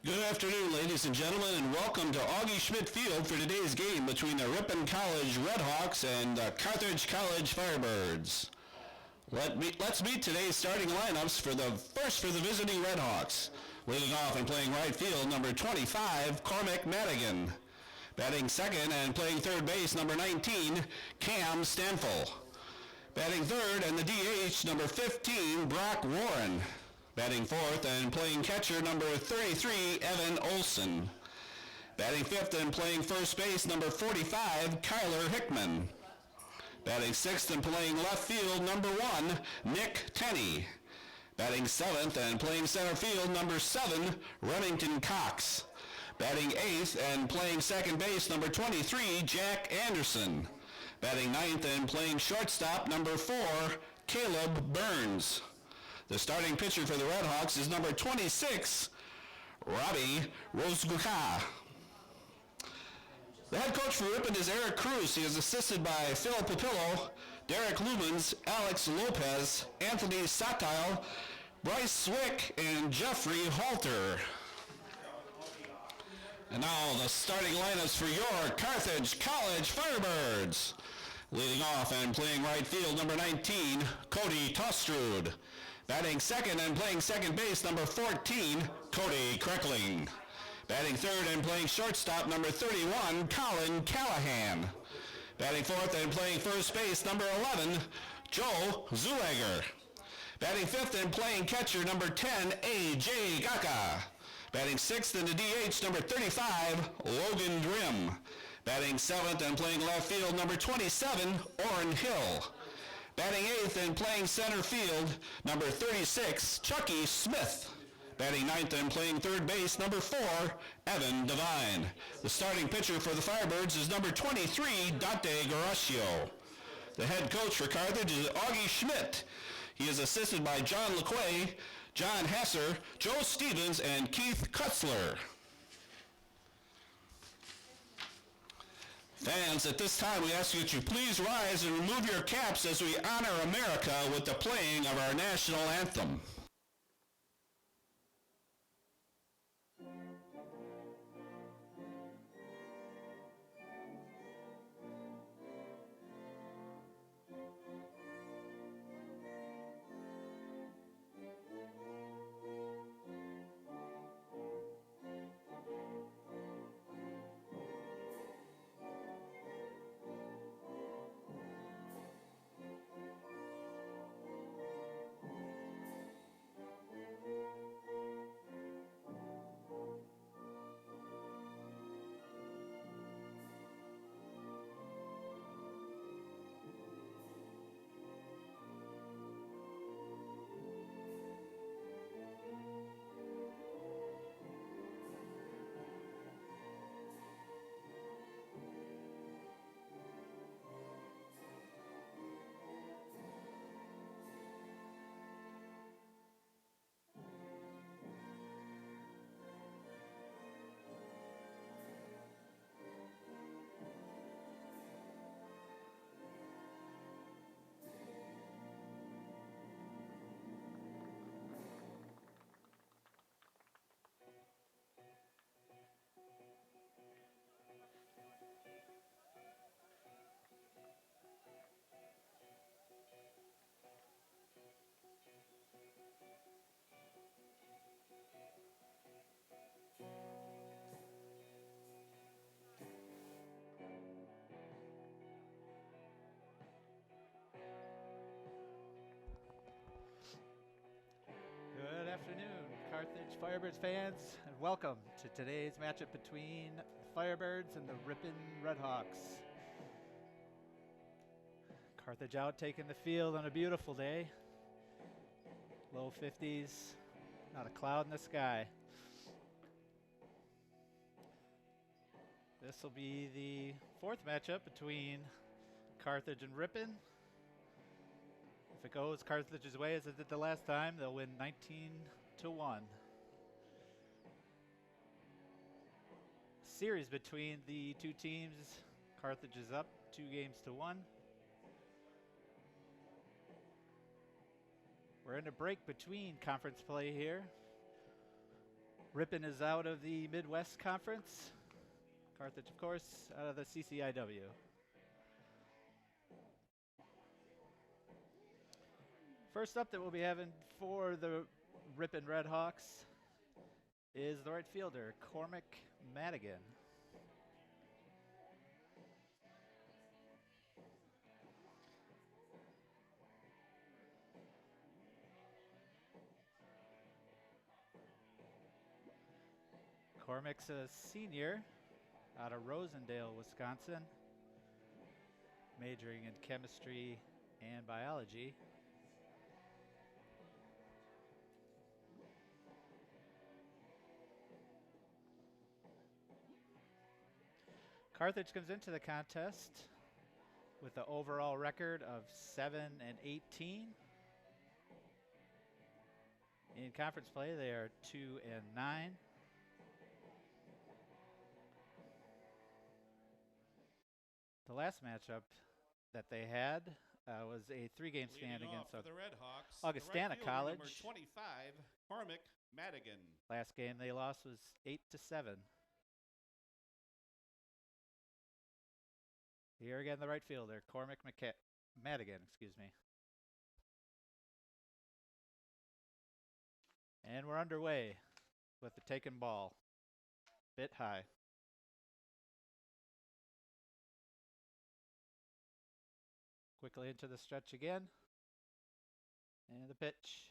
Good afternoon, ladies and gentlemen, and welcome to Augie Schmidt Field for today's game between the Ripon College Redhawks and the Carthage College Firebirds. Let's meet today's starting lineups for the visiting Redhawks. Leading off and playing right field, number 25, Cormac Madigan. Batting second and playing third base, number 19, Cam Stanfill. Batting third and the DH, number 15, Brock Warren. Batting fourth and playing catcher, number 33, Evan Olson. Batting fifth and playing first base, number 45, Kyler Hickman. Batting sixth and playing left field, number 1, Nick Tenney. Batting seventh and playing center field, number 7, Remington Cox. Batting eighth and playing second base, number 23, Jack Anderson. Batting ninth and playing shortstop, number 4, Caleb Burns. The starting pitcher for the Redhawks is number 26, Robbie Rosguka. The head coach for Ripon is Eric Cruz. He is assisted by Phil Papillo, Derek Lumens, Alex Lopez, Anthony Satile, Bryce Swick, and Jeffrey Halter. And now the starting lineups for your Carthage College Firebirds. Leading off and playing right field, number 19, Cody Tostrud. Batting second and playing second base, number 14, Cody Kreckling. Batting third and playing shortstop, number 31, Colin Callahan. Batting fourth and playing first base, number 11, Joe Zulager. Batting fifth and playing catcher, number 10, A.J. Gaka. Batting sixth in the DH, number 35, Logan Grimm. Batting seventh and playing left field, number 27, Orrin Hill. Batting eighth and playing center field, number 36, Chucky Smith. Batting ninth and playing third base, number 4, Evan Devine. The starting pitcher for the Firebirds is number 23, Dante Garaccio. The head coach for Carthage is Augie Schmidt. He is assisted by John LeQuay, John Hasser, Joe Stevens, and Keith Kutzler. Fans, at this time we ask you that you please rise and remove your caps as we honor America with the playing of our national anthem. Good afternoon, Carthage Firebirds fans, and welcome to today's matchup between the Firebirds and the Ripon Redhawks. Carthage out taking the field on a beautiful day. Low 50s, not a cloud in the sky. This will be the fourth matchup between Carthage and Ripon. If it goes Carthage's way as it did the last time, they'll win 19-1. Series between the two teams, Carthage is up 2-1. We're in a break between conference play here. Ripon is out of the Midwest Conference. Carthage, of course, out of the CCIW. First up that we'll be having for the Ripon Redhawks is the right fielder, Cormac Madigan. Cormac's a senior out of Rosendale, Wisconsin, majoring in chemistry and biology. Carthage comes into the contest with the overall record of 7-18. In conference play, they are 2-9. The last matchup that they had was a 3-game stand against the Redhawks, Augustana College. Number 25, Cormac Madigan. Last game they lost was 8-7. Here again, the right fielder, Cormac Madigan, excuse me. And we're underway with the taken ball. Bit high. Quickly into the stretch again. And the pitch.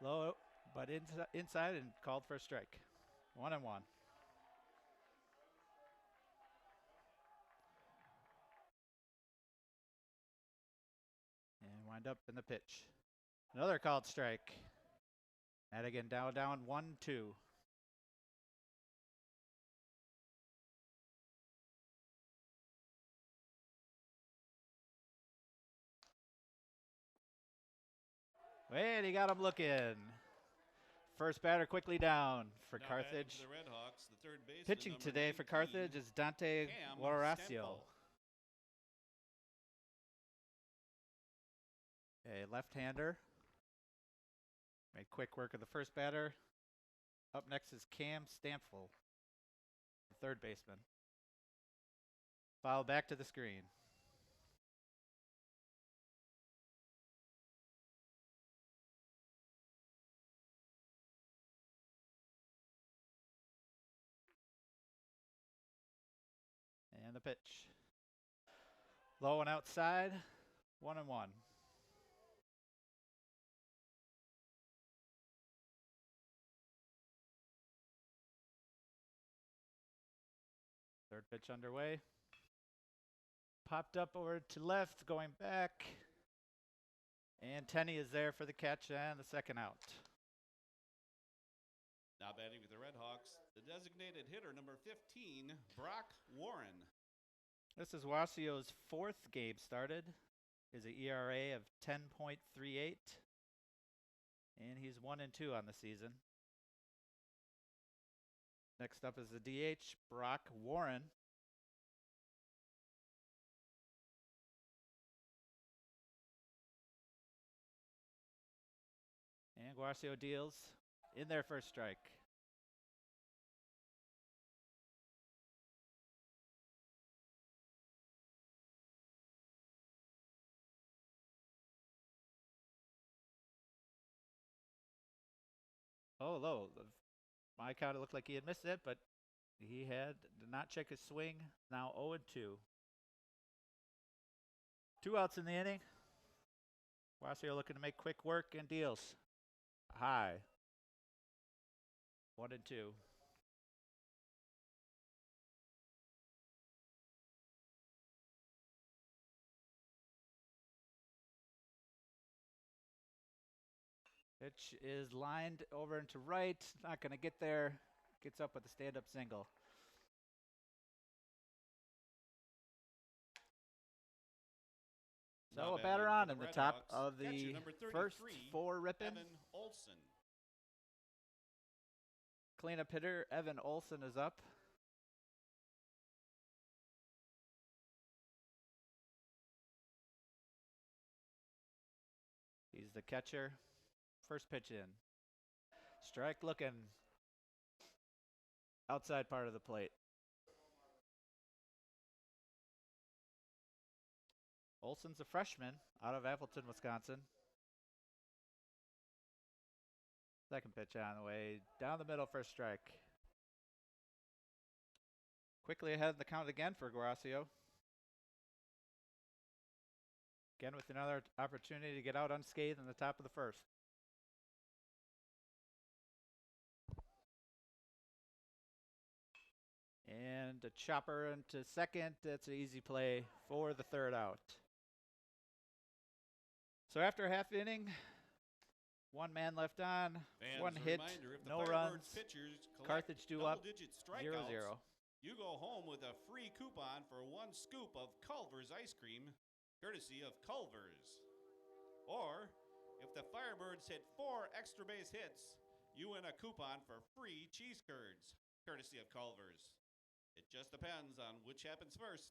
Low, but inside and called for a strike. 1-1. And wind up in the pitch. Another called strike. Madigan down 1-2. And he got him looking. First batter quickly down for Carthage. The Redhawks, the third baseman, Pitching today for Carthage is Dante Guaracio. A left-hander. Made quick work of the first batter. Up next is Cam Stampfel, the third baseman. Foul back to the screen. And the pitch. Low and outside, 1-1. Third pitch underway. Popped up over to left, going back. And Tenney is there for the catch and the second out. Now batting with the Redhawks, the designated hitter, number 15, Brock Warren. This is Waracio's fourth game started. His ERA of 10.38. And he's 1-2 on the season. Next up is the DH, Brock Warren. And Guaracio deals in their first strike. Oh, low. My count, it looked like he had missed it, but he did not check his swing. Now 0-2. 2 outs in the inning. Guaracio looking to make quick work and deals. High. 1-2. Pitch is lined over into right. Not going to get there. Gets up with a stand-up single. So a batter on in the top of the first for Ripon. Evan Olson. Cleanup hitter Evan Olson is up. He's the catcher. First pitch in. Strike looking outside part of the plate. Olson's a freshman out of Appleton, Wisconsin. Second pitch on the way. Down the middle for a strike. Quickly ahead in the count again for Guaracio. Again with another opportunity to get out unscathed in the top of the first. And a chopper into second. That's an easy play for the third out. So after a half inning, one man left on, Fans, one a hit, reminder, if the no Firebirds runs. pitchers collect Carthage due up double-digit 0-0. strikeouts, you go home with a free coupon for 1 scoop of Culver's ice cream, courtesy of Culver's. Or, if the Firebirds hit 4 extra base hits, you win a coupon for free cheese curds, courtesy of Culver's. It just depends on which happens first.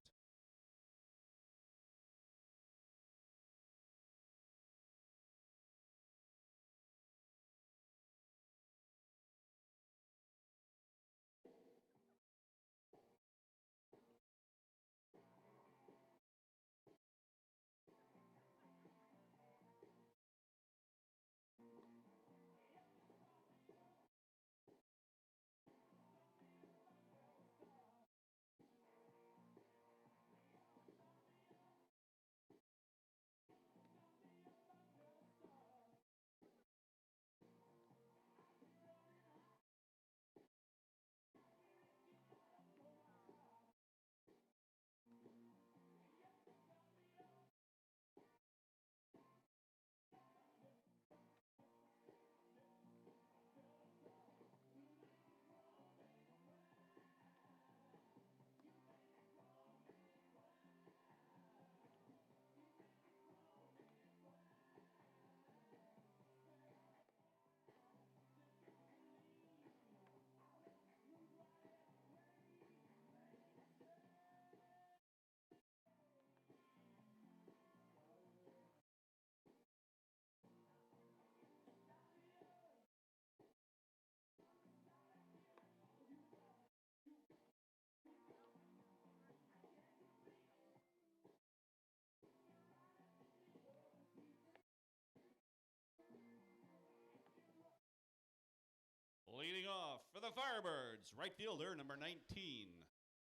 Leading off for the Firebirds, right fielder number 19,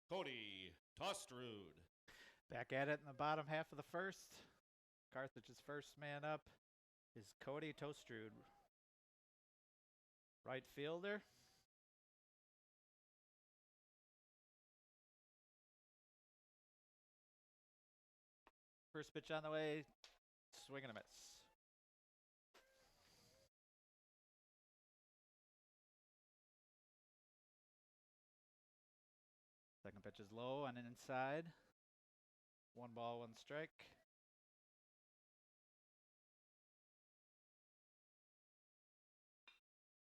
Cody Tostrud. Back at it in the bottom half of the first. Carthage's first man up is Cody Tostrud. Right fielder. First pitch on the way. Swing and a miss. Second pitch is low on an inside. 1 ball, 1 strike.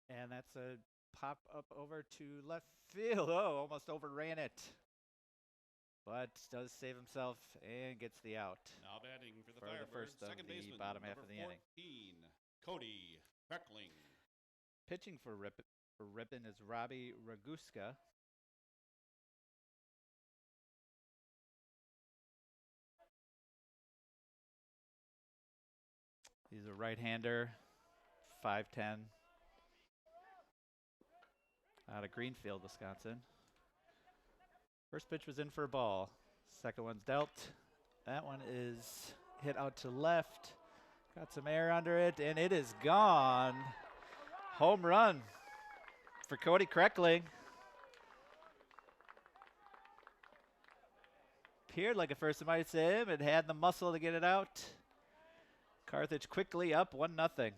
And that's a pop up over to left field. Oh, almost overran it. But does save himself and gets the out. Now batting for the For Firebirds, the first of second the baseman, bottom half number of the inning. 14, Cody Freckling. Pitching for Ripon is Robbie Raguska. He's a right-hander, 5'10", out of Greenfield, Wisconsin. First pitch was in for a ball. Second one's dealt. That one is hit out to left. Got some air under it, and it is gone. Home run for Cody Freckling. Appeared like at first it might say him. It had the muscle to get it out. Carthage quickly up 1-0.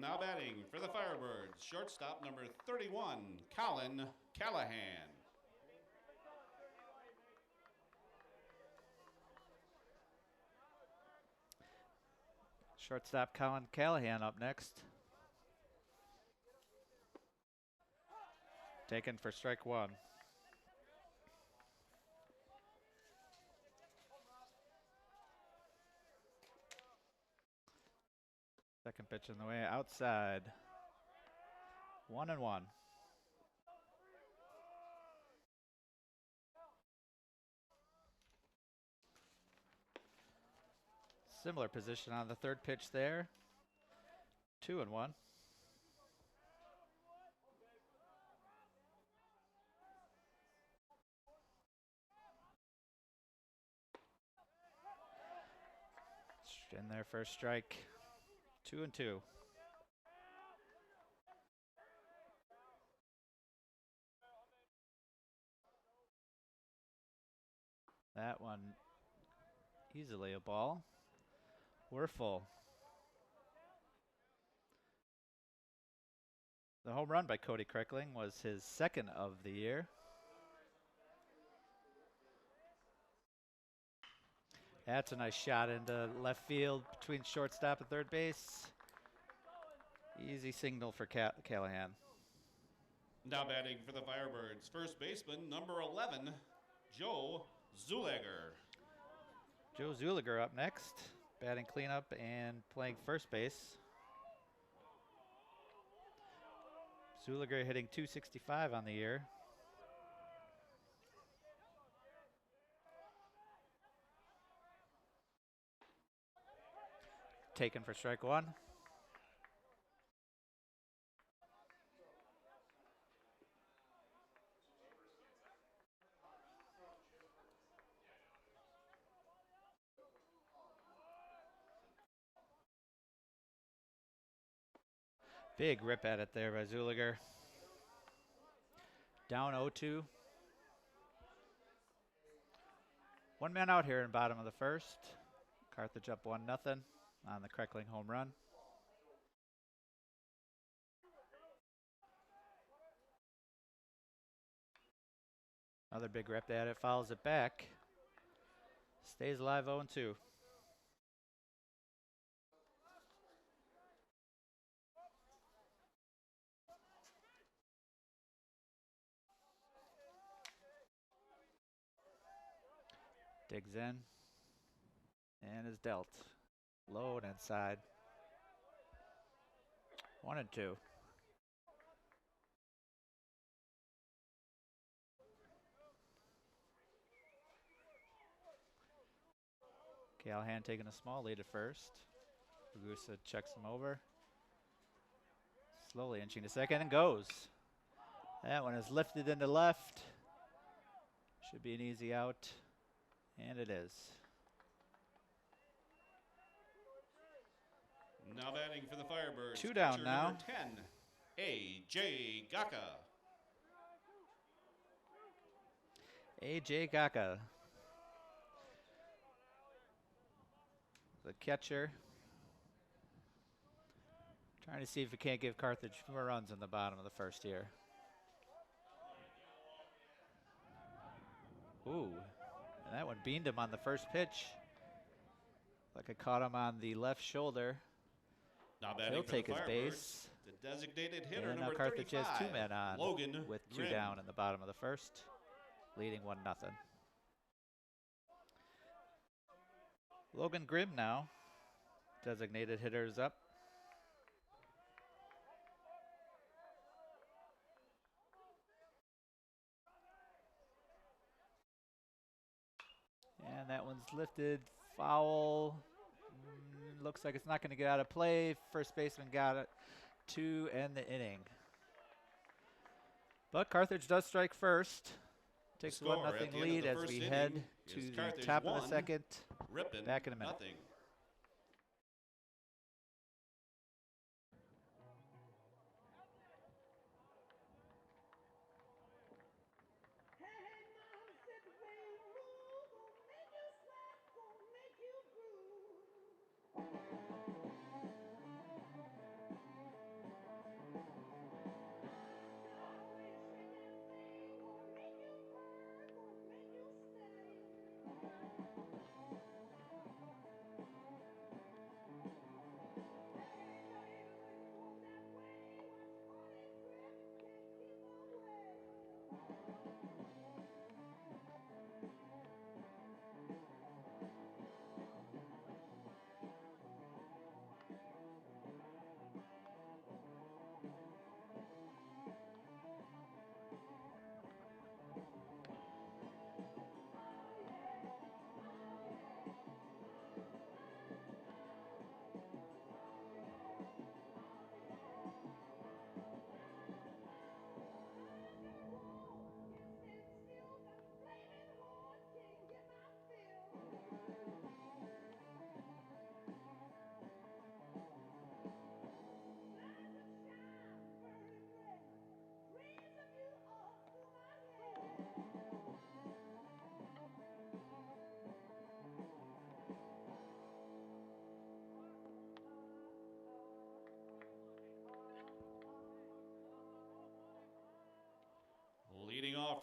Now batting for the Firebirds, shortstop number 31, Colin Callahan. Shortstop Colin Callahan up next. Taken for strike 1. Second pitch in the way, outside. 1-1. Similar position on the third pitch there. 2-1. In there, first strike. 2-2. That one easily a ball. We're full. The home run by Cody Kreckling was his second of the year. That's a nice shot into left field between shortstop and third base. Easy signal for Callahan. Now batting for the Firebirds, first baseman, number 11, Joe Zuliger. Joe Zuliger up next, batting cleanup and playing first base. Zuliger hitting .265 on the year. Taken for strike one. Big rip at it there by Zuliger. Down 0-2. One man out here in bottom of the first. Carthage up 1-0 on the Kreckling home run. Another big rip at it, fouls it back. Stays alive 0-2. Digs in and is dealt. Low and inside. 1-2. Callahan taking a small lead at first. Ragusa checks him over. Slowly inching to second and goes. That one is lifted into left. Should be an easy out. And it is. Now batting for the Firebirds, Two down pitcher now. number 10, A.J. Gaka. A.J. Gaka. The catcher. Trying to see if we can't give Carthage more runs in the bottom of the first here. Ooh. And that one beamed him on the first pitch. Like it caught him on the left shoulder. Now batting He'll for take the his Firebirds, base. the designated hitter And now number Carthage 35, has two men on Logan with two Grimm. down in the bottom of the first, leading 1-0. Logan Grimm now, designated hitter, is up. And that one's lifted, foul. Looks like it's not going to get out of play. First baseman got it to end the inning. But Carthage does strike first. Takes a 1-0 lead as we head to the top of the second. Ripon, Back in a minute. nothing.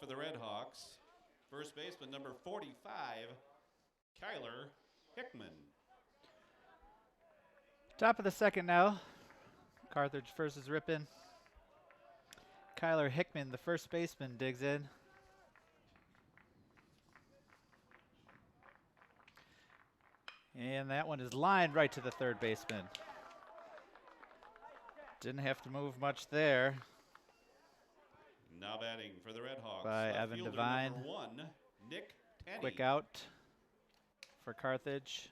for the Red Hawks. First baseman number 45, Kyler Hickman. Top of the second now. Carthage versus Ripon. Kyler Hickman, the first baseman, digs in. And that one is lined right to the third baseman. Didn't have to move much there. Now batting for the Red Hawks. By left Evan fielder Devine. number 1, Nick Tenney. Quick out for Carthage.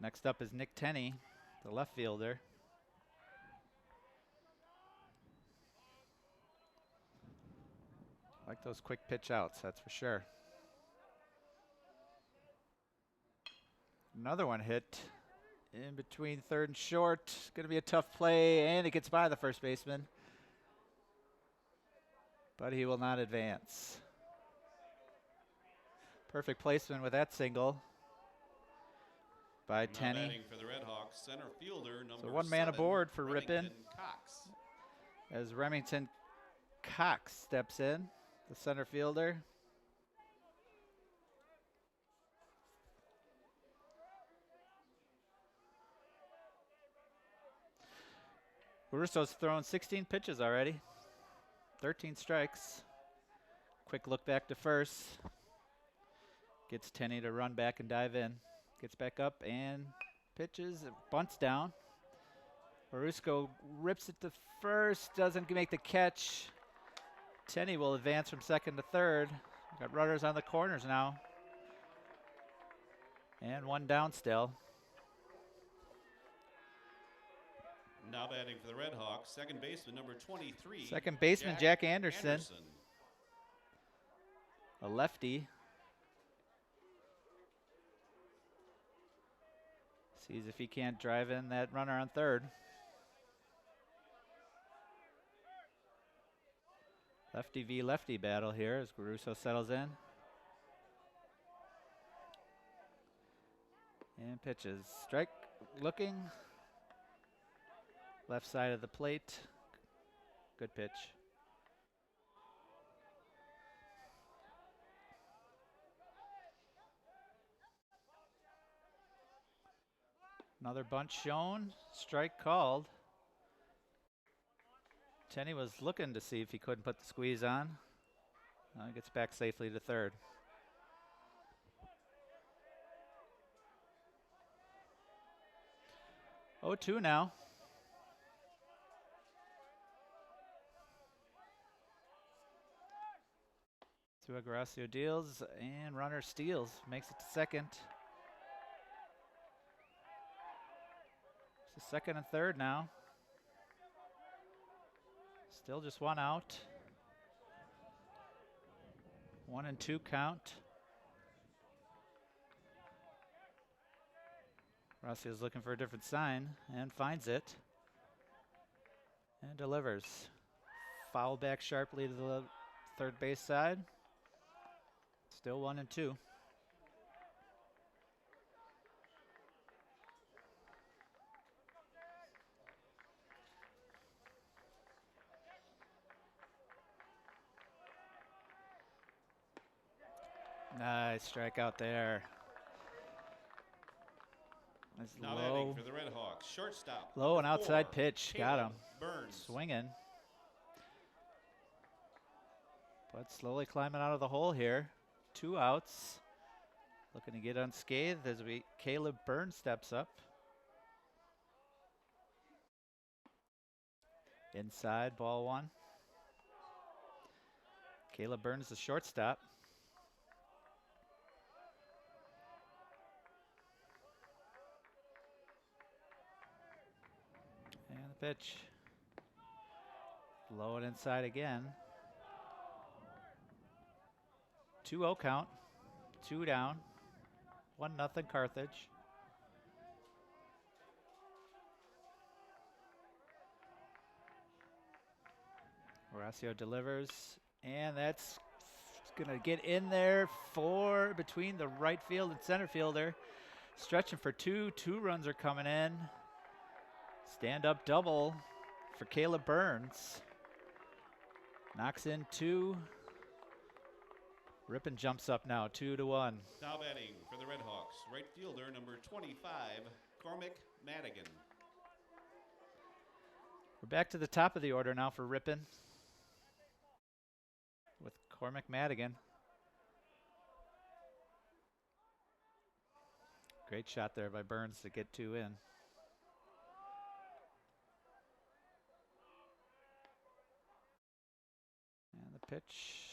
Next up is Nick Tenney, the left fielder. Like those quick pitch outs, that's for sure. Another one hit in between third and short. Going to be a tough play, and it gets by the first baseman. But he will not advance. Perfect placement with that single by Now Tenney. batting for the Red Hawks, center fielder number So 1 man 7, aboard for Ripon Remington Cox. as Remington Cox steps in, the center fielder. Russo's thrown 16 pitches already, 13 strikes. Quick look back to first. Gets Tenney to run back and dive in. Gets back up and pitches, bunts down. Barusco rips it to first, doesn't make the catch. Tenney will advance from second to third. Got runners on the corners now. And one down still. Now batting for the Red Hawks, second baseman number 23. Second baseman Jack Anderson, a lefty. Sees if he can't drive in that runner on third. Lefty v lefty battle here as Russo settles in. And pitches. Strike looking. Left side of the plate. Good pitch. Another bunt shown. Strike called. Tenney was looking to see if he couldn't put the squeeze on. Gets back safely to third. Oh, 2 now. Agracio deals and runner steals, makes it to second. So second and third now. Still just 1 out. 1 and 2 count. Agracio's looking for a different sign and finds it. And delivers. Foul back sharply to the third base side. Still 1 and 2. Nice strikeout there. That's now low. batting for the Red Hawks, shortstop. Low and number outside 4, pitch. Got him. Burns. Swinging. But slowly climbing out of the hole here. 2 outs. Looking to get unscathed as Caleb Burns steps up. Inside, ball 1. Caleb Burns, the shortstop. And the pitch. Low and inside again. 2-0 count. 2 down. 1-0 Carthage. Horacio delivers, and that's gonna get in there for between the right field and center fielder. Stretching for 2. 2 runs are coming in. Stand up double for Caleb Burns. Knocks in 2. Ripon jumps up now, 2-1. Now batting for the Red Hawks, right fielder number 25, Cormac Madigan. We're back to the top of the order now for Ripon with Cormac Madigan. Great shot there by Burns to get 2 in. And the pitch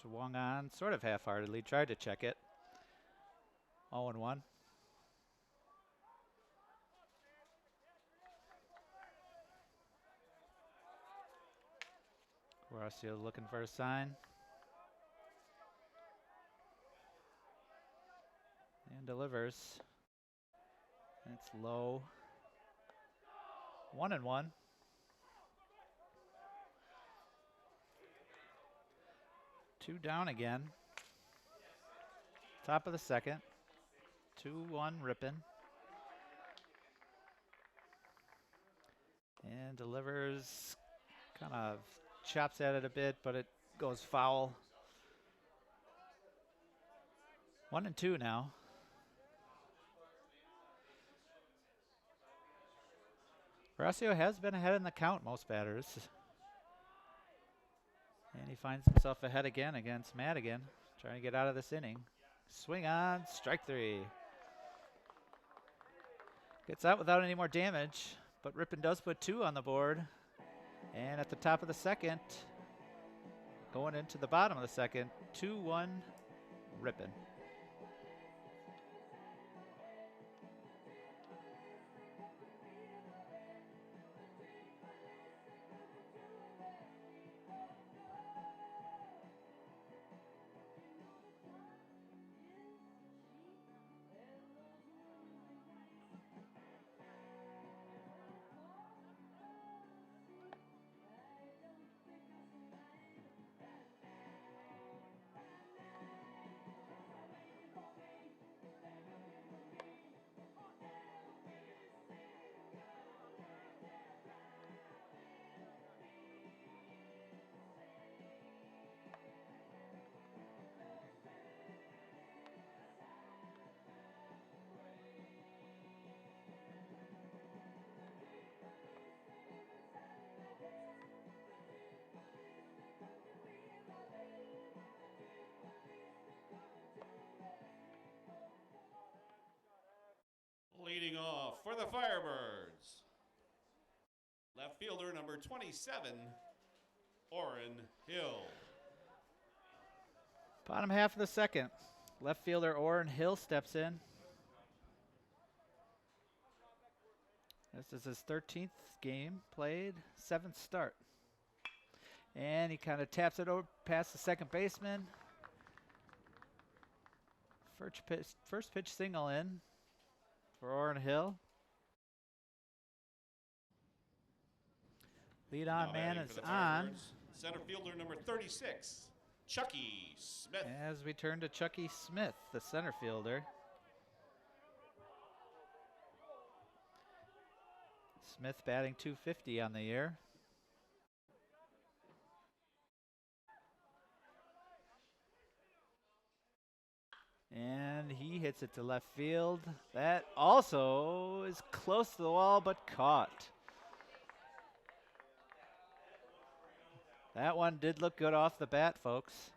swung on sort of half-heartedly, tried to check it. 0-1. Horacio looking for a sign. And delivers. It's low. 1-1. Two down again. Top of the second. 2-1 Ripon. And delivers, kind of chops at it a bit, but it goes foul. 1-2 now. Horacio has been ahead in the count most batters. And he finds himself ahead again against Madigan, trying to get out of this inning. Swing on, strike 3. Gets out without any more damage, but Ripon does put 2 on the board. And at the top of the second, going into the bottom of the second, 2-1 Ripon. Leading off for the Firebirds, left fielder number 27, Orrin Hill. Bottom half of the second. Left fielder Orrin Hill steps in. This is his 13th game played, 7th start. And he kind of taps it over past the second baseman. First pitch single in for Orrin Hill. Lead on man is on. Center fielder number 36, Chucky Smith. As we turn to Chucky Smith, the center fielder. Smith batting .250 on the year. And he hits it to left field. That also is close to the wall, but caught. That one did look good off the bat, folks.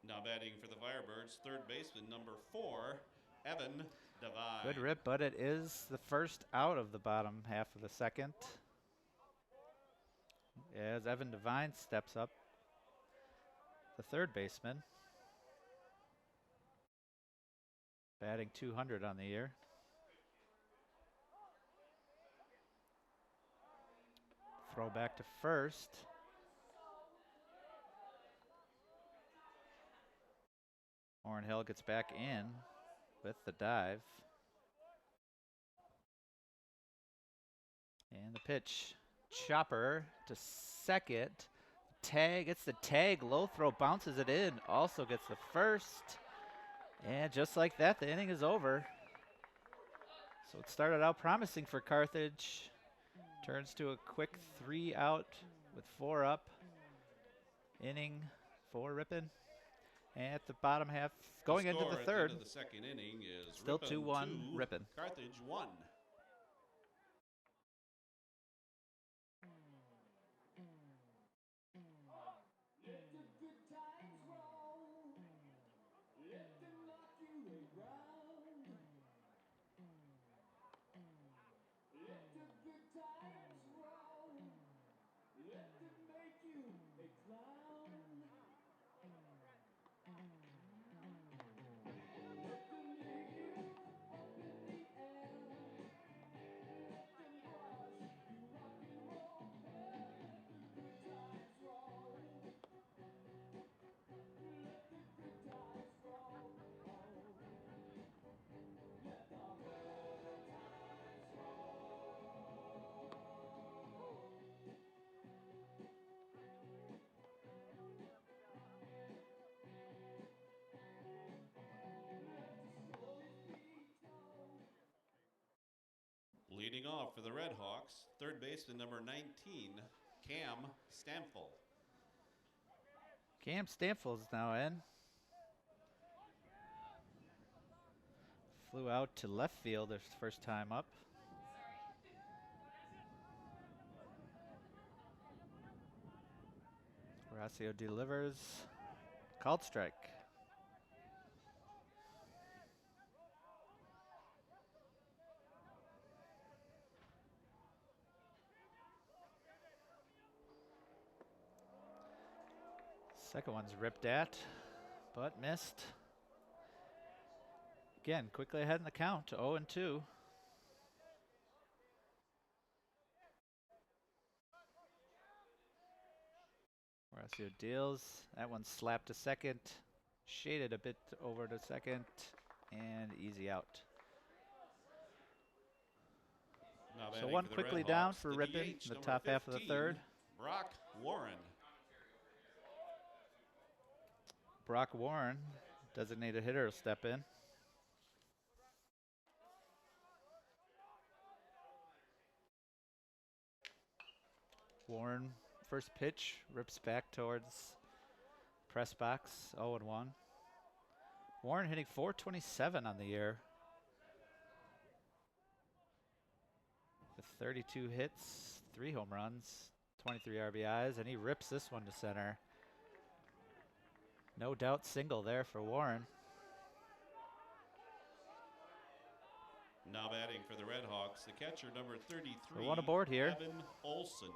Now batting for the Firebirds, third baseman number 4, Evan Devine. Good rip, but it is the first out of the bottom half of the second. As Evan Devine steps up, the third baseman. Batting .200 on the year. Throw back to first. Orrin Hill gets back in with the dive. And the pitch. Chopper to second. Tag, gets the tag. Low throw, bounces it in. Also gets the first. And just like that, the inning is over. So it started out promising for Carthage. Turns to a quick 3 out with 4 up. Inning for Ripon. And at the bottom half, going into the third. At the end of the second inning is Still Ripon 2-1 2, Ripon. Carthage 1. Leading off for the Red Hawks, third baseman number 19, Cam Stamfel. Cam Stamfel's now in. Flew out to left field his first time up. Horacio delivers. Called strike. Second one's ripped at, but missed. Again, quickly ahead in the count, 0-2. Horacio deals. That one slapped to second, shaded a bit over to second, and easy out. So one quickly down for Ripon in the top half of the third. Brock Warren. Brock Warren, designated hitter, will step in. Warren, first pitch, rips back towards press box, 0-1. Warren hitting .427 on the year. With 32 hits, 3 home runs, 23 RBIs, and he rips this one to center. No doubt single there for Warren. Now batting for the Red Hawks, the catcher number 33, So one aboard here. Evan Olson.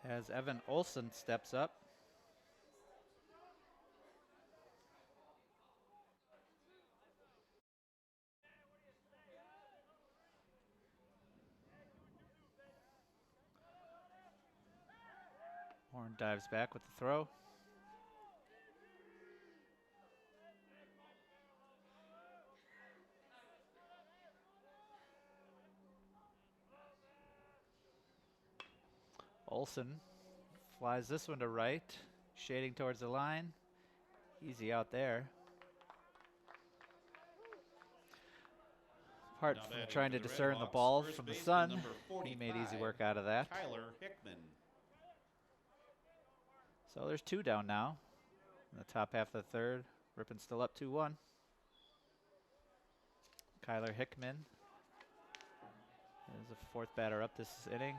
As Evan Olson steps up. Warren dives back with the throw. Olson flies this one to right, shading towards the line. Easy out there. Apart from trying to discern the ball from the sun, he made easy work out of that. Tyler Hickman. So there's 2 down now in the top half of the third. Ripon still up 2-1. Kyler Hickman is the 4th batter up this inning.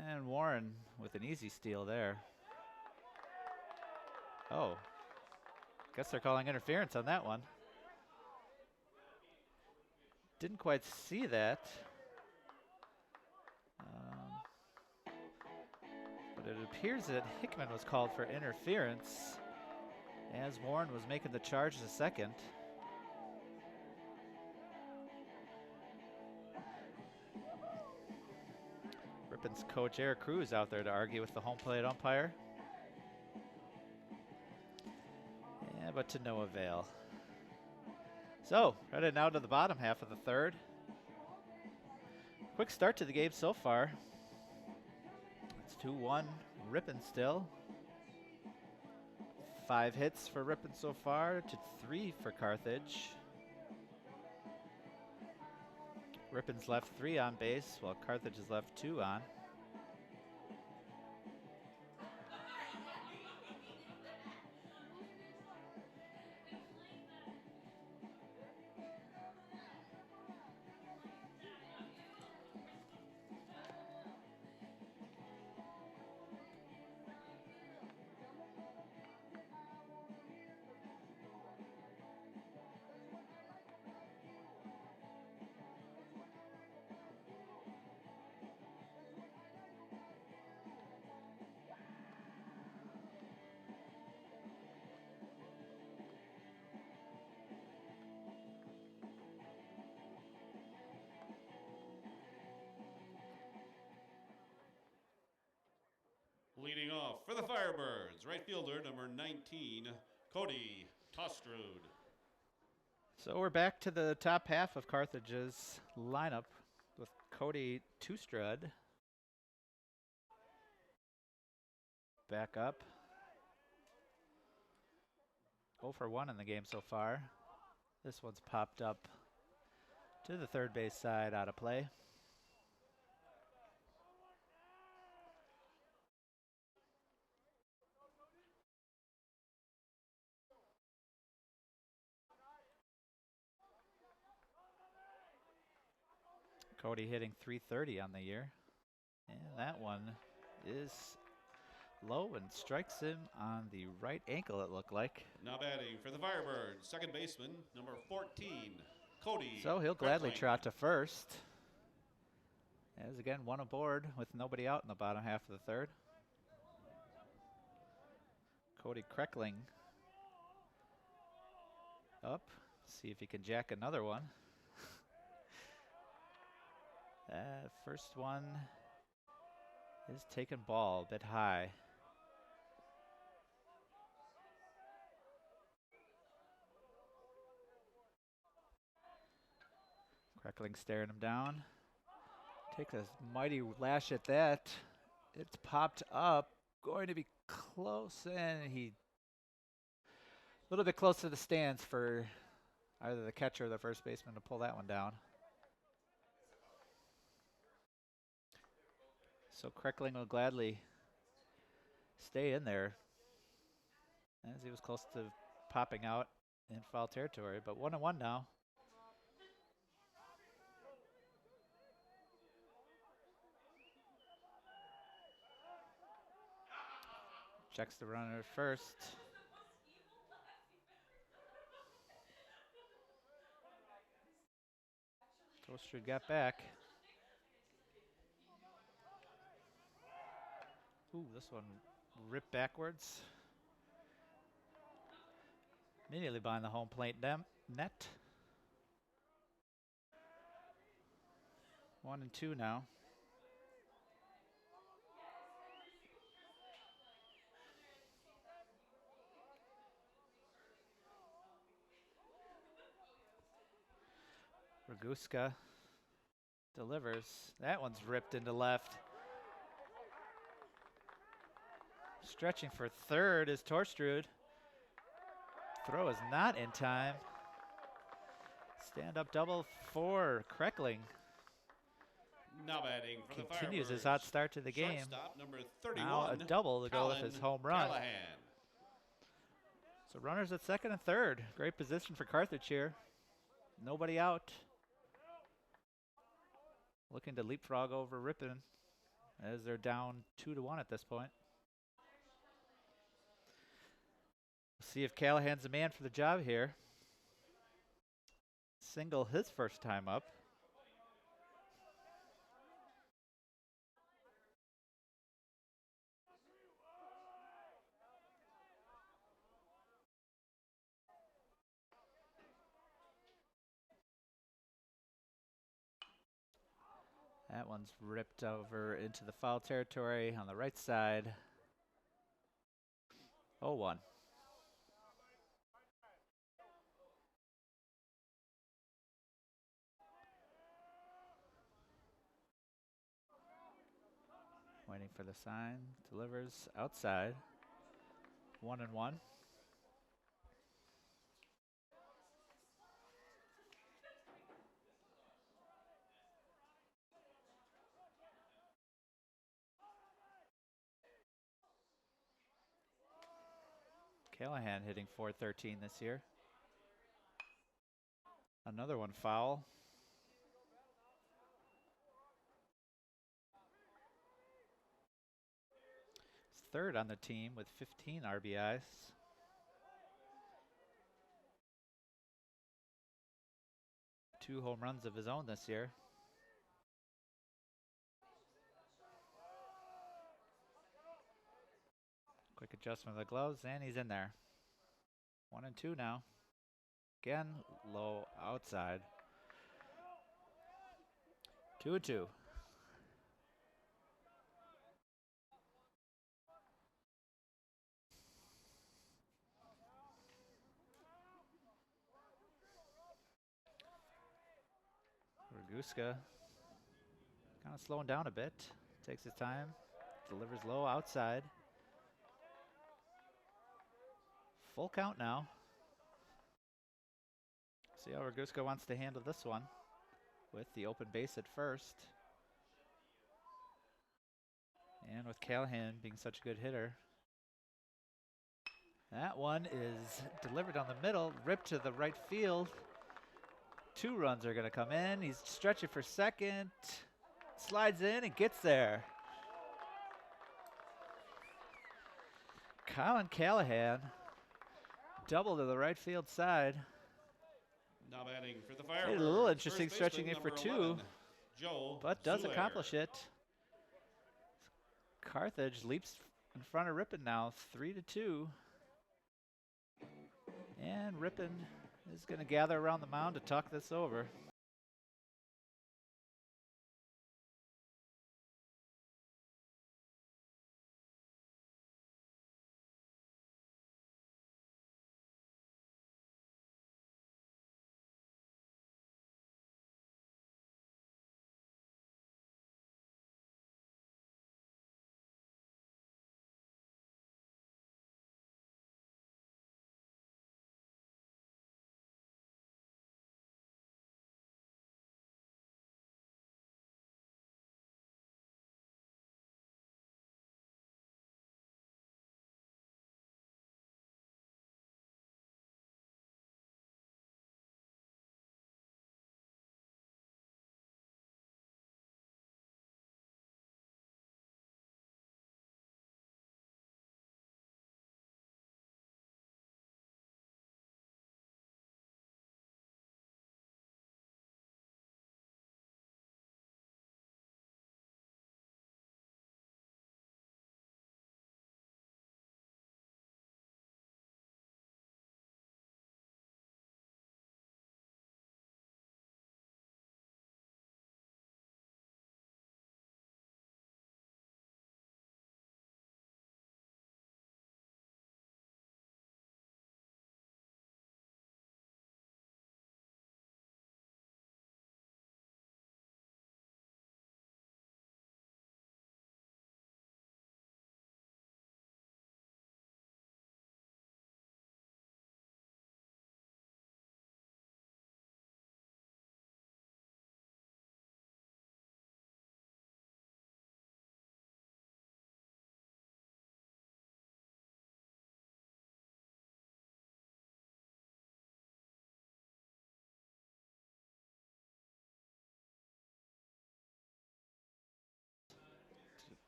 And Warren with an easy steal there. Oh, guess they're calling interference on that one. Didn't quite see that. But it appears that Hickman was called for interference as Warren was making the charge to second. Ripon's coach Eric Cruz out there to argue with the home plate umpire. Yeah, but to no avail. So, headed now to the bottom half of the third. Quick start to the game so far. It's 2-1 Ripon still. 5 hits for Ripon so far to 3 for Carthage. Ripon's left 3 on base, while Carthage has left 2 on. Leading off for the Firebirds, right fielder number 19, Cody Tostrud. So we're back to the top half of Carthage's lineup with Cody Tostrud back up. 0 for 1 in the game so far. This one's popped up to the third base side, out of play. Cody hitting .330 on the year. And that one is low and strikes him on the right ankle, it looked like. Now batting for the Firebirds, second baseman, number 14, Cody. So he'll gladly Kreckling. trot to first. As again, one aboard with nobody out in the bottom half of the third. Cody Kreckling up. See if he can jack another one. First one is taking ball a bit high. Kreckling staring him down. Takes a mighty lash at that. It's popped up. Going to be close, and he a little bit close to the stands for either the catcher or the first baseman to pull that one down. So Kreckling will gladly stay in there as he was close to popping out in foul territory, but 1-1 now. Checks the runner at first. Toaster got back. Ooh, this one ripped backwards. Immediately behind the home plate net. 1-2 now. Raguska delivers. That one's ripped into left. Stretching for third is Torstrud. Throw is not in time. Stand up double for Kreckling. Now batting for the Continues Firebirds, his hot start to the game. shortstop number 31, Now a double to go with his home run. Callahan. So runners at second and third. Great position for Carthage here. Nobody out. Looking to leapfrog over Ripon as they're down 2-1 at this point. We'll see if Callahan's the man for the job here. Single his first time up. That one's ripped over into the foul territory on the right side. 0-1. Waiting for the sign. Delivers outside. 1-1. Callahan hitting .413 this year. Another one foul. He's third on the team with 15 RBIs. Two home runs of his own this year. Quick adjustment of the gloves, and he's in there. 1-2 now. Again, low outside. 2-2. Raguska kind of slowing down a bit. Takes his time. Delivers low outside. Full count now. See how Raguska wants to handle this one with the open base at first. And with Callahan being such a good hitter. That one is delivered on the middle, ripped to the right field. 2 runs are going to come in. He's stretching for second. Slides in and gets there. Colin Callahan, double to the right field side. Now batting for the Made Firebirds. it a little interesting First stretching baseman, it for number 2, 11, Joe but does Zuler. accomplish it. Carthage leaps in front of Ripon now, 3-2. And Ripon is going to gather around the mound to talk this over.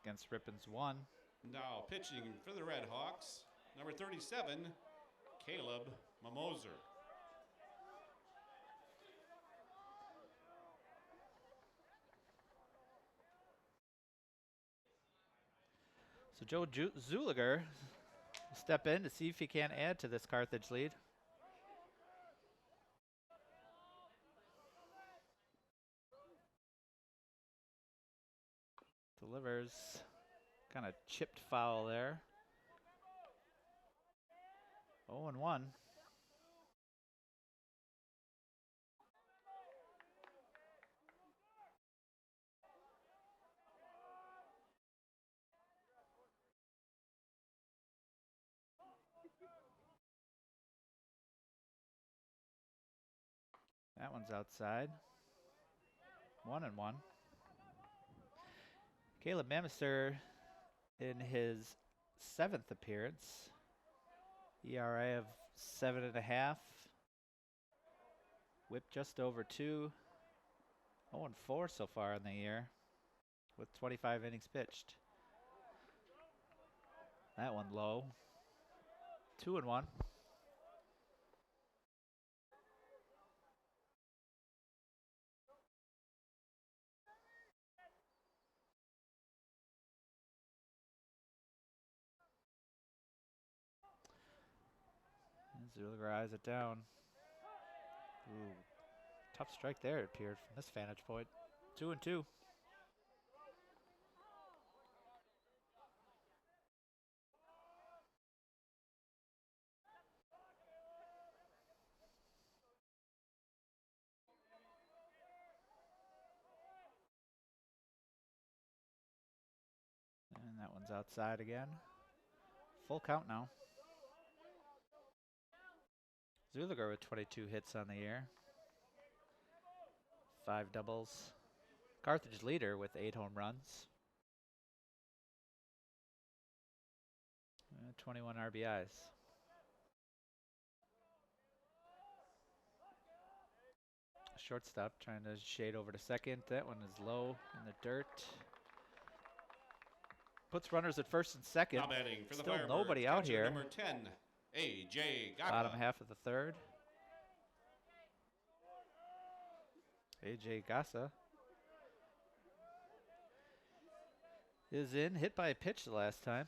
Against Ripon's 1. Now pitching for the Red Hawks, number 37, Caleb Mimoser. So Joe Zuliger will step in to see if he can add to this Carthage lead. Delivers, kind of chipped foul there. 0-1. That one's outside. 1-1. Caleb Mamister in his 7th appearance ERA of 7.5. Whip just over 2. 0-4 so far in the year with 25 innings pitched. That one low. 2-1. Elger eyes it down. Ooh, tough strike there, it appeared from this vantage point. 2-2. And that one's outside again. Full count now. Elger with 22 hits on the year. 5 doubles. Carthage leader with 8 home runs. 21 RBIs. Shortstop trying to shade over to second. That one is low in the dirt. Puts runners at first and second. Now batting for the Still Firebirds, nobody out catcher here. Number 10, A.J. Gaka. Bottom half of the third. A.J. Gasa is in. Hit by a pitch the last time.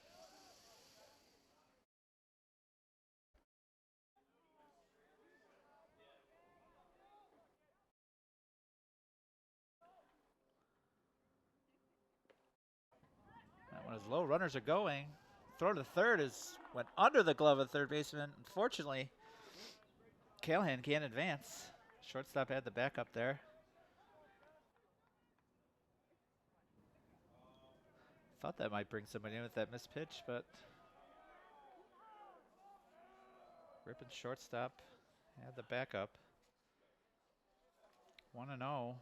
That one is low. Runners are going. Throw to third went under the glove of third baseman. Unfortunately, Callahan can't advance. Shortstop had the backup there. Thought that might bring somebody in with that missed pitch, but Ripon shortstop had the backup. 1-0.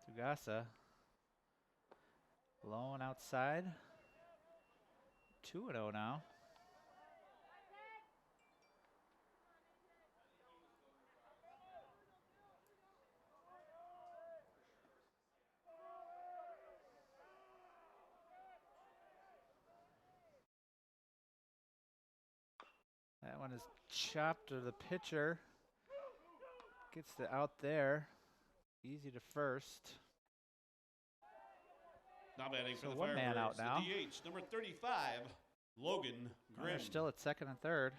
Tugasa. Low and outside. 2-0 now. That one is chopped to the pitcher. Gets the out there. Easy to first. Now batting for So the one man Firebirds, out now. the DH, number 35, Logan Grimm. They're still at second and third.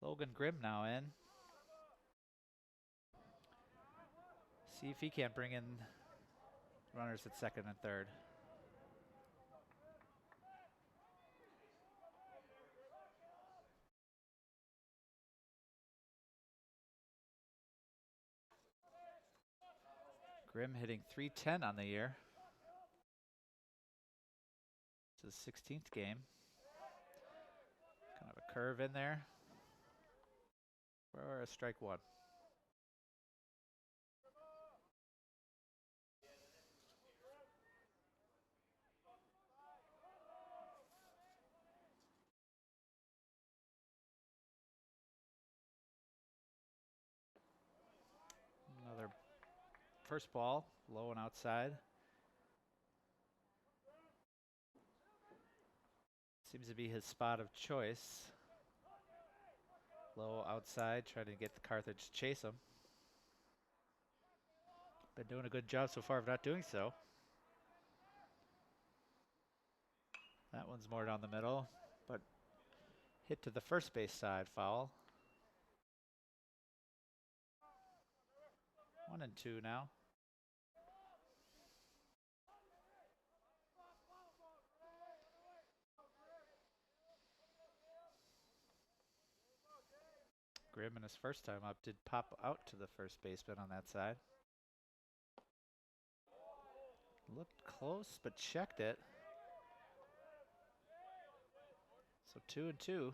Logan Grimm now in. See if he can't bring in runners at second and third. Grimm hitting .310 on the year. It's his 16th game. Kind of a curve in there. Or a strike one. Another first ball, low and outside. Seems to be his spot of choice. Low outside, trying to get the Carthage to chase him. Been doing a good job so far of not doing so. That one's more down the middle, but hit to the first base side, foul. 1-2 now. Grimm in his first time up did pop out to the first baseman on that side. Looked close, but checked it. So 2-2.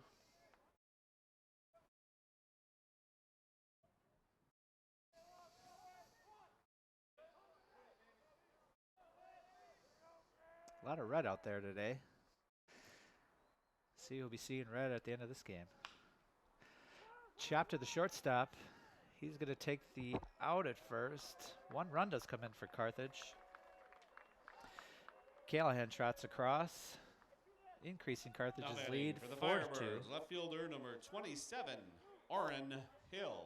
A lot of red out there today. See, we'll be seeing red at the end of this game. Chop to the shortstop. He's going to take the out at first. One run does come in for Carthage. Callahan trots across, increasing Carthage's Now lead for the 4-2. Firebirds, left fielder number 27, Orrin Hill.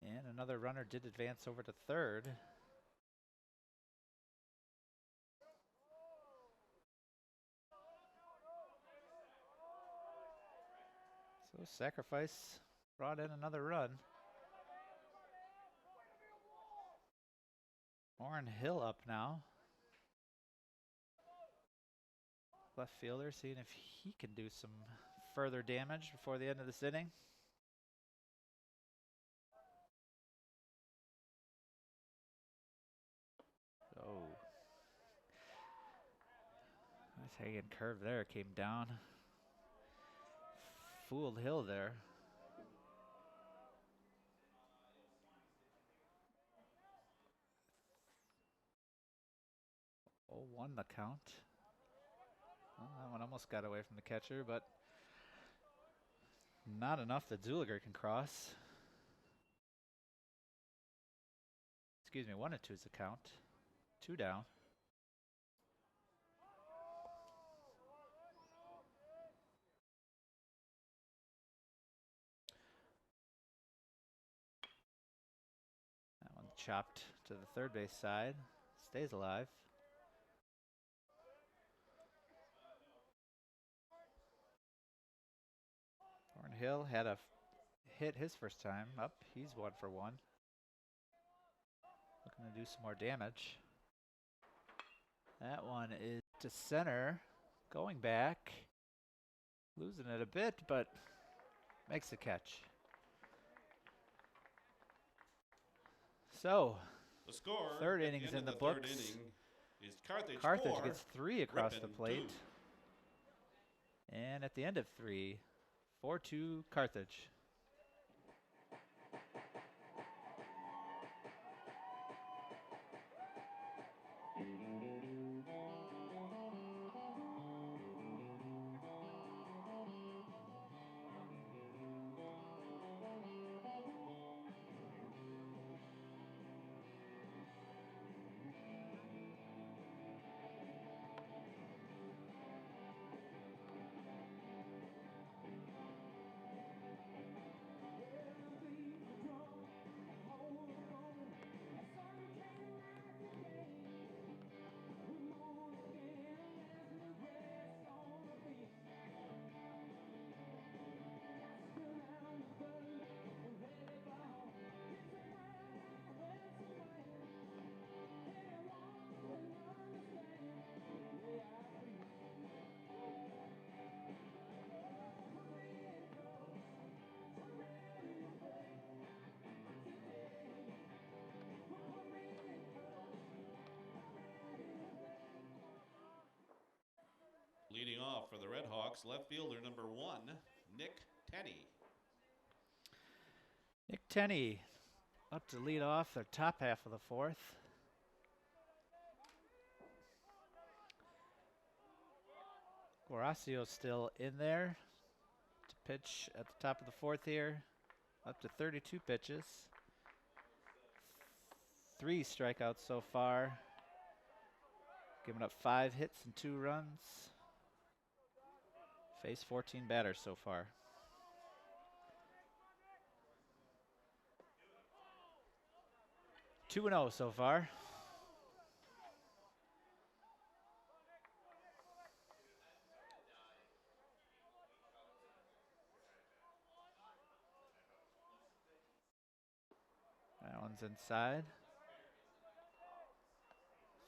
And another runner did advance over to third. So sacrifice brought in another run. Orrin Hill up now. Left fielder seeing if he can do some further damage before the end of this inning. Oh. Nice hanging curve there, came down. Fooled Hill there. 0-1 the count. Well, that one almost got away from the catcher, but not enough that Zuliger can cross. Excuse me, 1-2 is the count. 2 down. That one chopped to the third base side. Stays alive. Orrin Hill had a hit his first time up. He's 1 for 1. Looking to do some more damage. That one is to center. Going back. Losing it a bit, but makes the catch. The score third at inning's the in end the of the third books. inning is Carthage, Carthage 4, gets 3 across the Ripon plate. 2. And at the end of 3, 4-2 Carthage. Leading off for the Red Hawks, left fielder number 1, Nick Tenney. Nick Tenney up to lead off their top half of the 4th. Guaracio still in there to pitch at the top of the 4th here. Up to 32 pitches. 3 strikeouts so far. Giving up 5 hits and 2 runs. Faced 14 batters so far. Two 2-0 so far. That one's inside.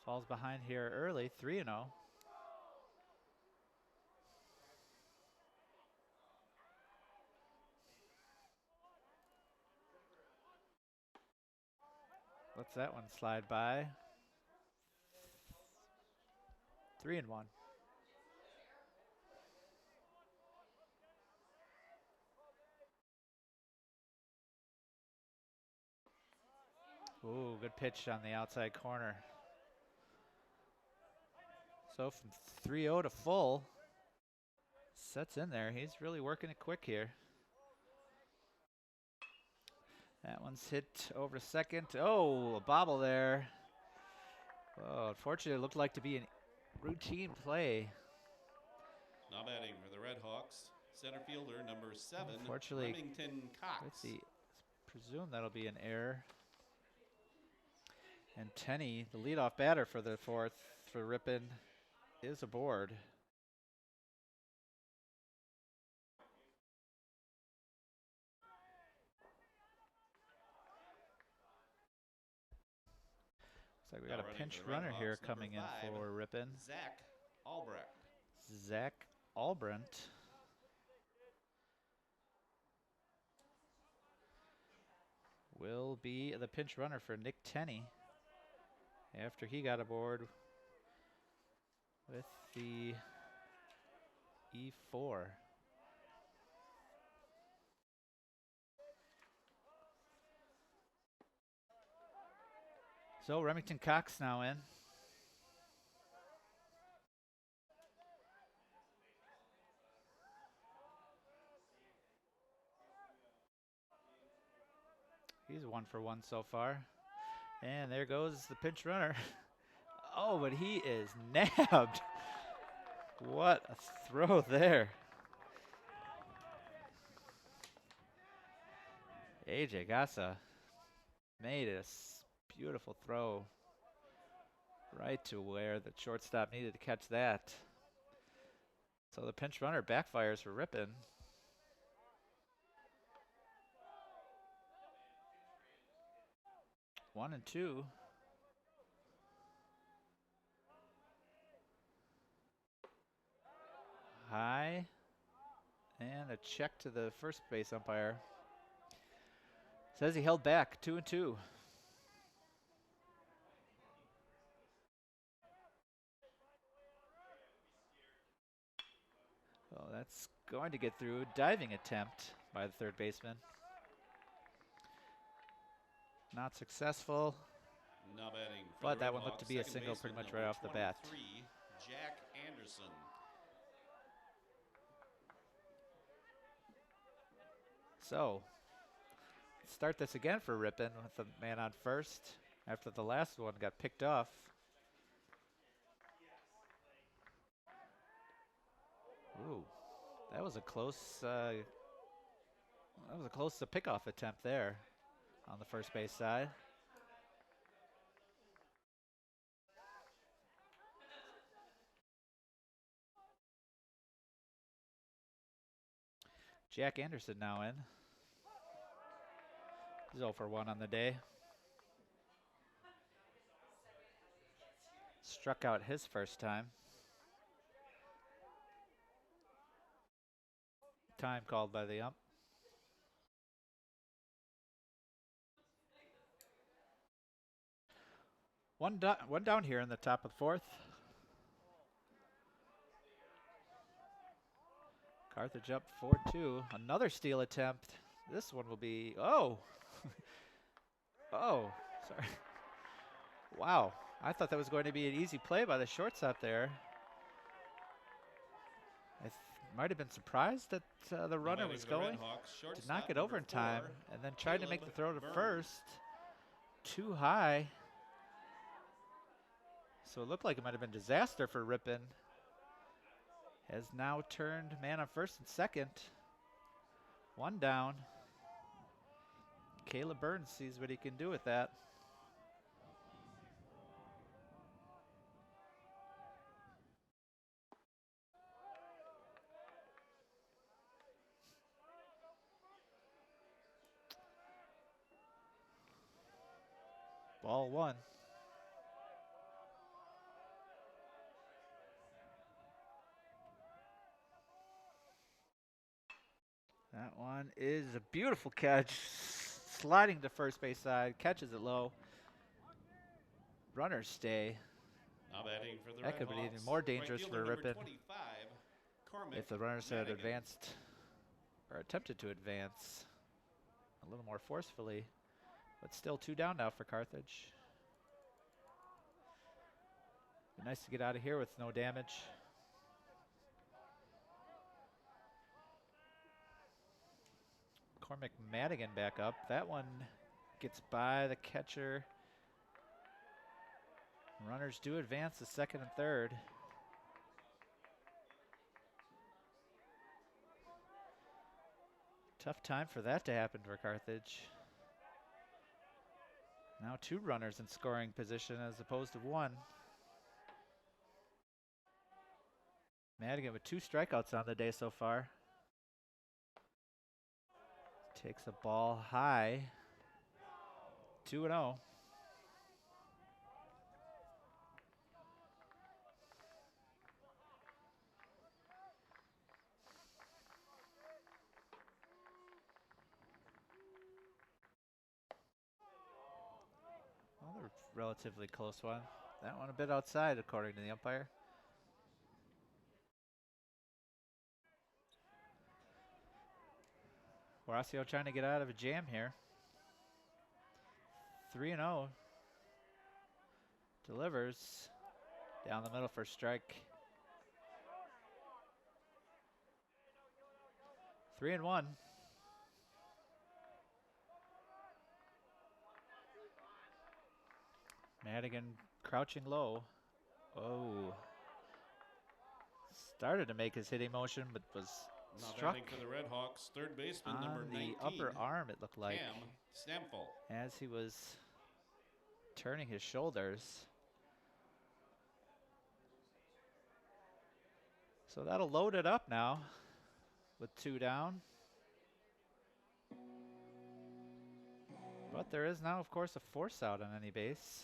Falls behind here early, 3-0. Lets that one slide by. 3-1. Ooh, good pitch on the outside corner. So from 3-0 to full. Sets in there. He's really working it quick here. That one's hit over second. Oh, a bobble there. Oh, unfortunately, it looked like to be a routine play. Now batting for the Red Hawks, center fielder number 7, Unfortunately, Remington Cox. let's see. Presume that'll be an error. And Tenney, the leadoff batter for the fourth for Ripon, is aboard. Looks like we got a pinch runner here coming in for Ripon. Zach Albrecht. Zach Albrecht. Will be the pinch runner for Nick Tenney after he got aboard with the E4. So Remington Cox now in. He's 1 for 1 so far. And there goes the pinch runner. Oh, but he is nabbed. What a throw there. AJ Gassa made a beautiful throw right to where the shortstop needed to catch that. So the pinch runner backfires for Ripon. One and two. High. And a check to the first base umpire. Says he held back, 2-2. Oh, that's going to get through. Diving attempt by the third baseman. Not successful. Now batting for But the that Red one looked Hawks, to be a second single baseman, pretty much right number off the bat. 23, Jack Anderson. So, start this again for Ripon with the man on first after the last one got picked off. Ooh, that was a close pickoff attempt there on the first base side. Jack Anderson now in. He's 0 for 1 on the day. Struck out his first time. Time called by the ump. One down here in the top of the fourth. Carthage up 4-2. Another steal attempt. This one will be, oh. Oh, sorry. Wow, I thought that was going to be an easy play by the shortstop there. I might have been surprised that the runner was going. Did not get over in time, and then tried to make the throw to first. Too high. So it looked like it might have been disaster for Ripon. Has now turned man on first and second. One down. Caleb Burns sees what he can do with that. Ball one. That one is a beautiful catch. Sliding to first base side, catches it low. Runners stay. Now batting for the That Red could be Hawks, even more dangerous right for fielder number Ripon 25, Cormac if the runners had Madigan. advanced or attempted to advance a little more forcefully. But still 2 down now for Carthage. Nice to get out of here with no damage. Cormac Madigan back up. That one gets by the catcher. Runners do advance to second and third. Tough time for that to happen for Carthage. Now 2 runners in scoring position as opposed to 1. Madigan with 2 strikeouts on the day so far. Takes a ball high. 2-0. Another relatively close one. That one a bit outside according to the umpire. Horacio trying to get out of a jam here. 3-0. Delivers. Down the middle for a strike. 3-1. Madigan crouching low. Oh. Started to make his hitting motion, but was Now struck batting for the Red Hawks, third baseman on number the 19, upper arm, it looked like, Cam Stamfel. as he was turning his shoulders. So that'll load it up now with 2 down. But there is now, of course, a force out on any base.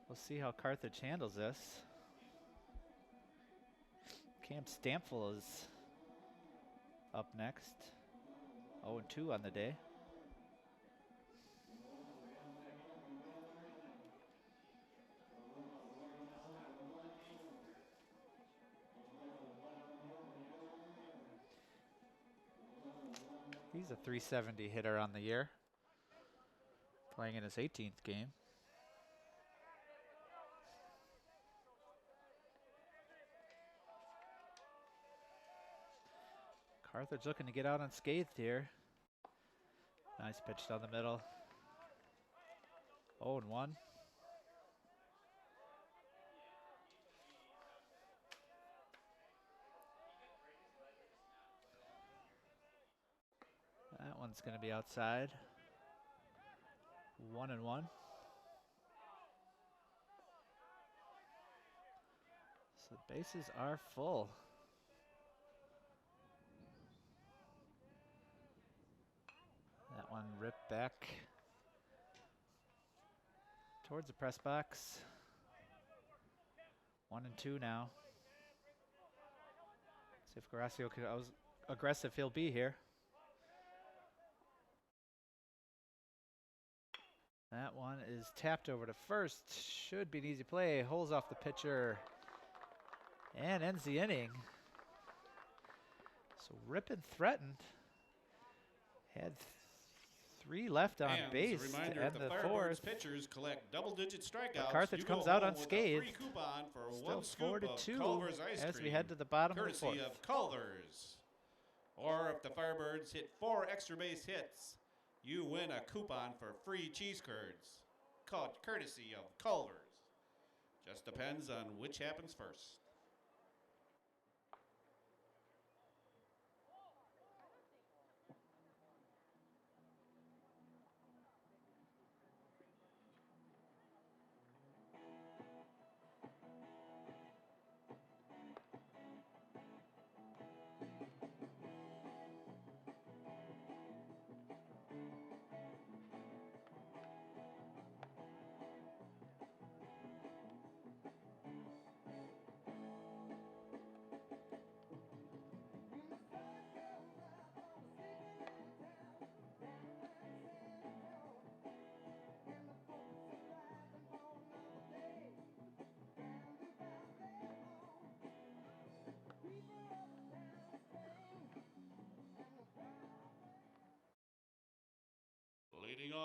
We'll see how Carthage handles this. Cam Stamfel is up next. 0-2 on the day. He's a .370 hitter on the year, playing in his 18th game. Carthage looking to get out unscathed here. Nice pitch down the middle. 0-1. That one's going to be outside. 1-1. So the bases are full. That one ripped back towards the press box. 1-2 now. See if Horacio could, how aggressive he'll be here. That one is tapped over to first. Should be an easy play. Holes off the pitcher and ends the inning. So Ripon threatened. Had 3 left on And base as a to reminder, end if the Firebirds fourth. pitchers collect double-digit strikeouts, Carthage you comes go out home with a unscathed. free coupon for Still 1 scoop of 4-2 Culver's ice as cream, we head to the bottom of the courtesy fourth. of Culver's. Or if the Firebirds hit 4 extra base hits, you win a coupon for free cheese curds, courtesy of Culver's. Just depends on which happens first.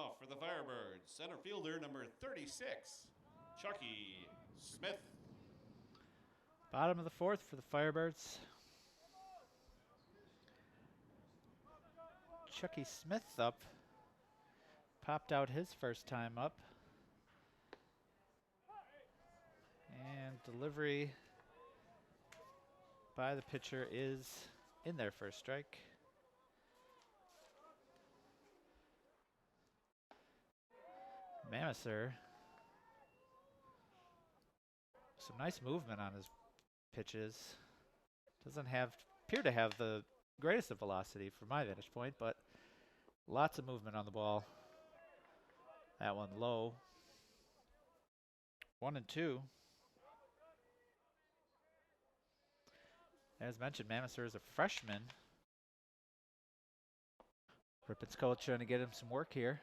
off for the Firebirds, center fielder number 36, Chucky Smith. Bottom of the fourth for the Firebirds. Chucky Smith up. Popped out his first time up. And delivery by the pitcher is in there for a strike. Mamiser. Some nice movement on his pitches. Doesn't appear to have the greatest of velocity from my vantage point, but lots of movement on the ball. That one low. 1-2. As mentioned, Mamiser is a freshman. Ripon's coach trying to get him some work here.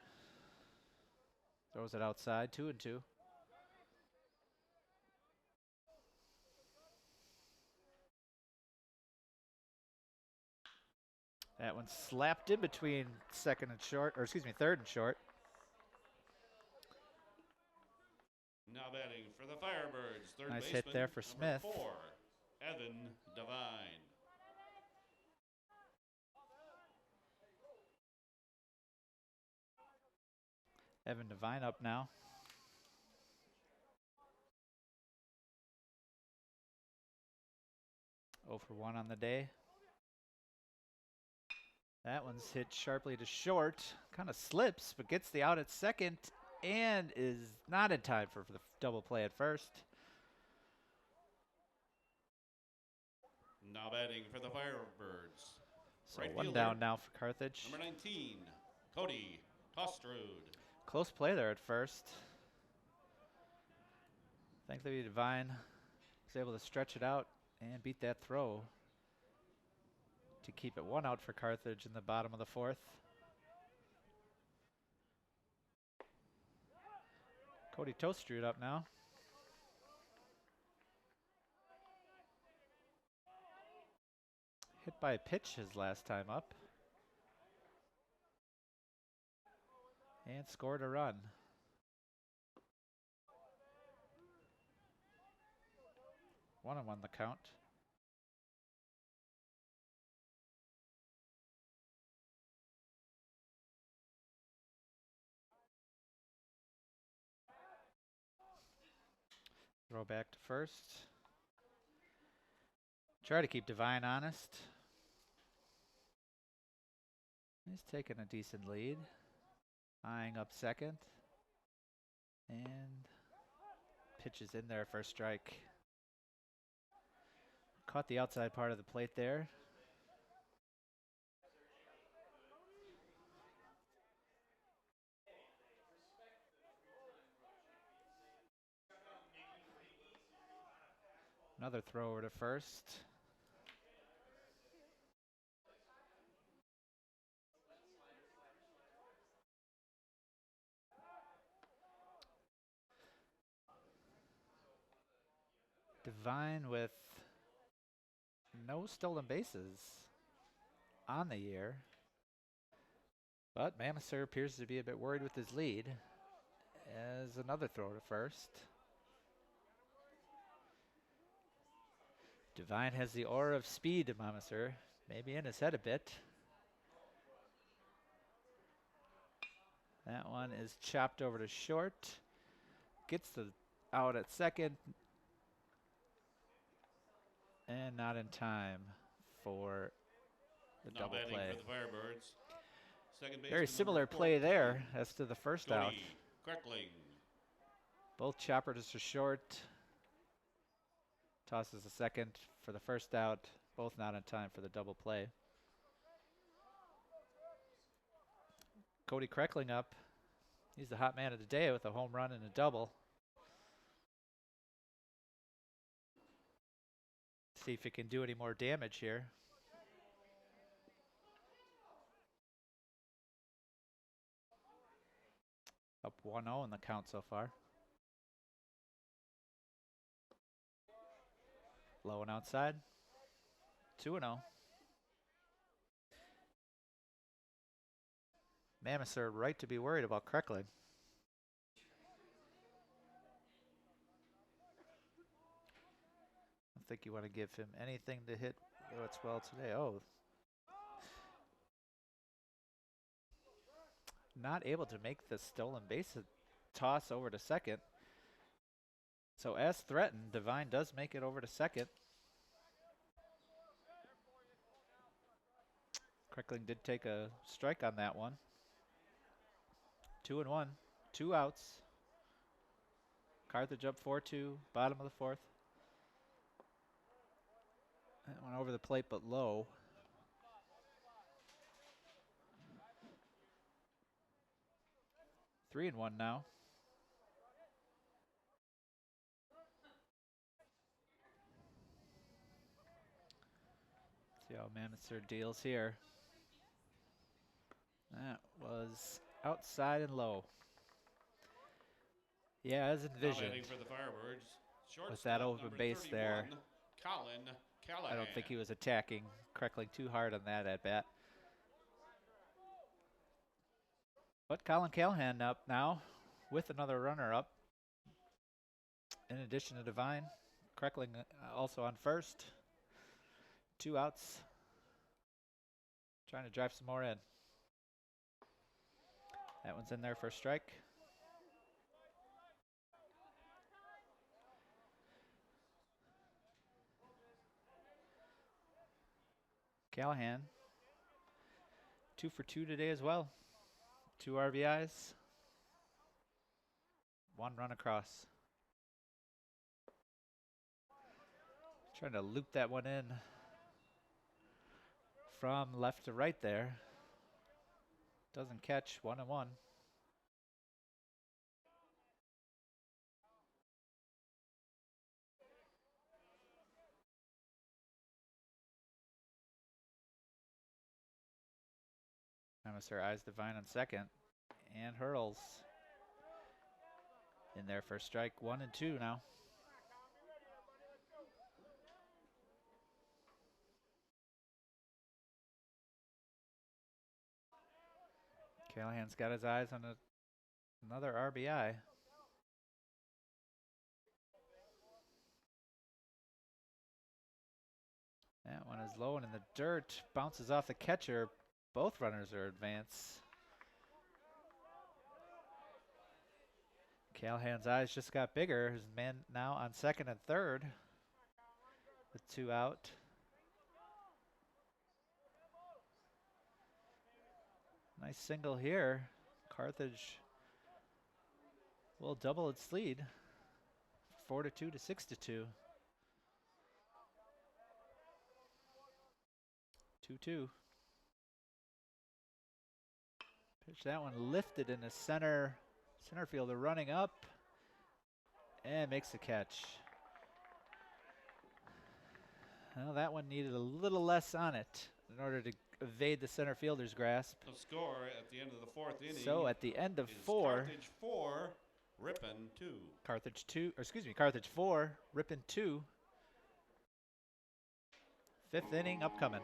Throws it outside, 2-2. That one slapped in between third and short. Now batting for the Firebirds, third Nice baseman, hit there for number Smith. 4, Evan Devine. Evan Devine up now. Oh for 1 on the day. That one's hit sharply to short. Kind of slips, but gets the out at second and is not in time for the double play at first. Now batting for the Firebirds, So right one fielder, down now for Carthage. number 19, Cody Tostrud. Close play there at first. Thankfully, Devine was able to stretch it out and beat that throw to keep it 1 out for Carthage in the bottom of the fourth. Cody Tostrud up now. Hit by a pitch his last time up. And scored a run. One the count. Throw back to first. Try to keep Devine honest. He's taking a decent lead. Eyeing up second. And pitches in there for a strike. Caught the outside part of the plate there. Another throw over to first. Devine with no stolen bases on the year. But Mamiser appears to be a bit worried with his lead. As another throw to first. Devine has the aura of speed to Mamiser. Maybe in his head a bit. That one is chopped over to short. Gets the out at second. And not in time for the Now double batting play. for the Firebirds, second Very baseman, similar number play 14, there as to the first out. Cody Kreckling. Both choppers to short. Tosses a second for the first out. Both not in time for the double play. Cody Kreckling up. He's the hot man of the day with a home run and a double. See if he can do any more damage here. Up 1-0 in the count so far. Low and outside. 2-0. Mammoths are right to be worried about Kreckling. I don't think you want to give him anything to hit what's well today. Oh. Not able to make the stolen base toss over to second. So as threatened, Devine does make it over to second. Kreckling did take a strike on that one. 2-1, 2 outs. Carthage up 4-2, bottom of the fourth. That one over the plate but low. Three and one now. See how Mammoths deals here. That was outside and low. Yeah, as envisioned. For the Firebirds, with that open base there. Colin Callahan. I don't think he was attacking Kreckling too hard on that at bat. But Colin Callahan up now with another runner up. In addition to Devine, Kreckling also on first. 2 outs. Trying to drive some more in. That one's in there for a strike. Callahan, 2 for 2 today as well. 2 RBIs, 1 run across. Trying to loop that one in from left to right there. Doesn't catch. 1-1. Mammoths eyes Devine on second and hurls in there for a strike. 1-2 now. Callahan's got his eyes on another RBI. That one is low and in the dirt. Bounces off the catcher. Both runners are advanced. Callahan's eyes just got bigger. His man now on second and third with 2 out. Nice single here. Carthage will double its lead. 4-2 to 6-2. 2-2. Pitch that one lifted in the center fielder running up and makes the catch. Well, that one needed a little less on it in order to evade the center fielder's grasp. The score at the end of the 4th inning. So at the end of 4, Carthage 4, Ripon 2. Carthage 4, Ripon 2. 5th inning upcoming.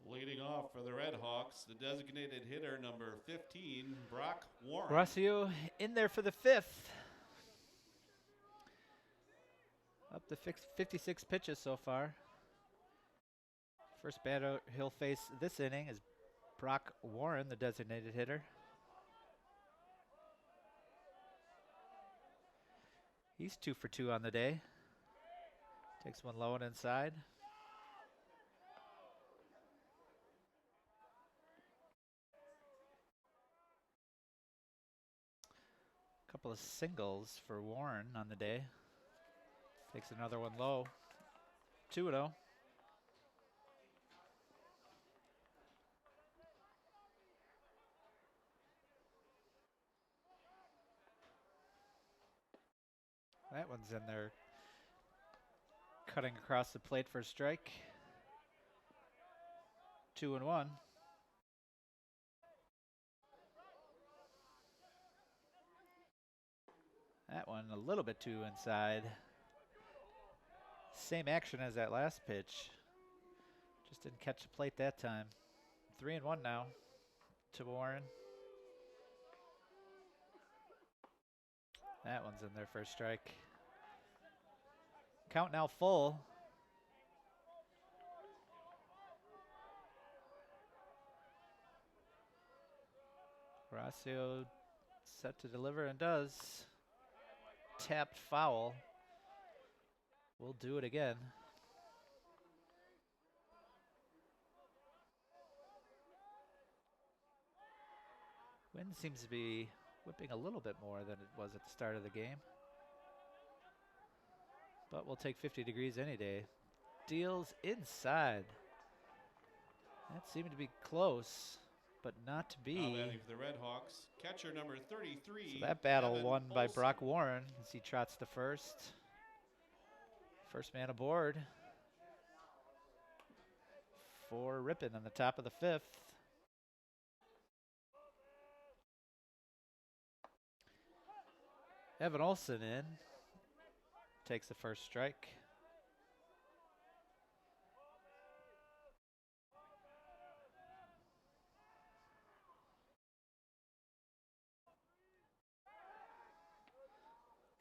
Leading off for the Red Hawks, the designated hitter number 15, Brock Warren. Rossio in there for the 5th. the 56 pitches so far. First batter he'll face this inning is Brock Warren, the designated hitter. He's 2 for 2 on the day. Takes one low and inside. Couple of singles for Warren on the day. Takes another one low. 2-0. That one's in there. Cutting across the plate for a strike. 2-1. That one a little bit too inside. Same action as that last pitch. Just didn't catch the plate that time. 3-1 now to Warren. That one's in there for a strike. Count now full. Horacio set to deliver and does. Tapped foul. We'll do it again. Wind seems to be whipping a little bit more than it was at the start of the game. But we'll take 50 degrees any day. Deals inside. That seemed to be close, but not to be. Now batting for the Red Hawks, catcher number 33. So that battle Evan won by Olsen. Brock Warren as he trots to first. First man aboard for Ripon on the top of the 5th. Evan Olsen in. Takes the first strike.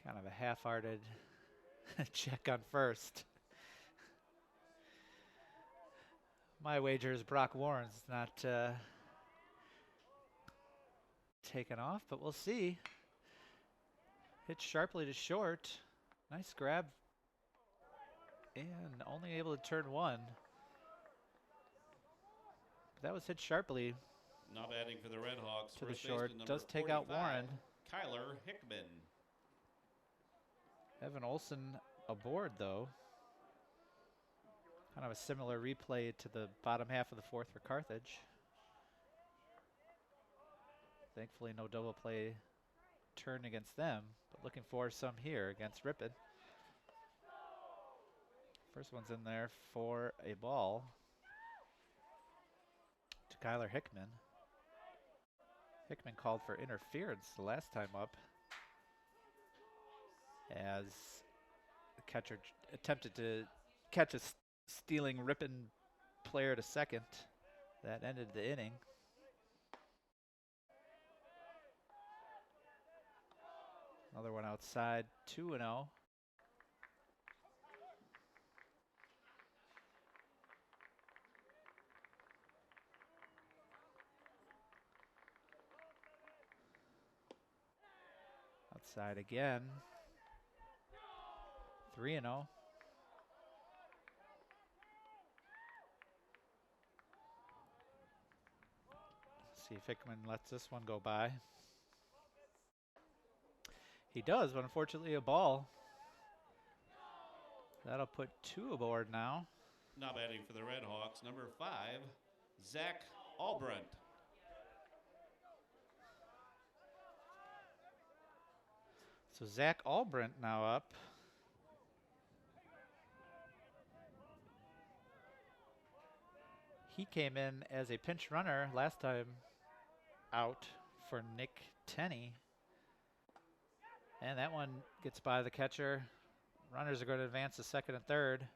Kind of a half-hearted check on first. My wager is Brock Warren's not taken off, but we'll see. Hit sharply to short. Nice grab. And only able to turn one. That was hit sharply Now batting for the Red Hawks, to the first short. baseman Does number take out 45, Warren. Kyler Hickman. Evan Olsen aboard, though. Kind of a similar replay to the bottom half of the 4th for Carthage. Thankfully, no double play turn against them, but looking for some here against Ripon. First one's in there for a ball to Kyler Hickman. Hickman called for interference the last time up as the catcher attempted to catch a stealing Ripon player to second. That ended the inning. Another one outside, 2-0. Outside again. 3-0. See if Hickman lets this one go by. He does, but unfortunately a ball. That'll put 2 aboard now. Now batting for the Red Hawks, number 5, Zach Albrecht. So Zach Albrecht now up. He came in as a pinch runner last time out for Nick Tenney. And that one gets by the catcher. Runners are going to advance to second and third.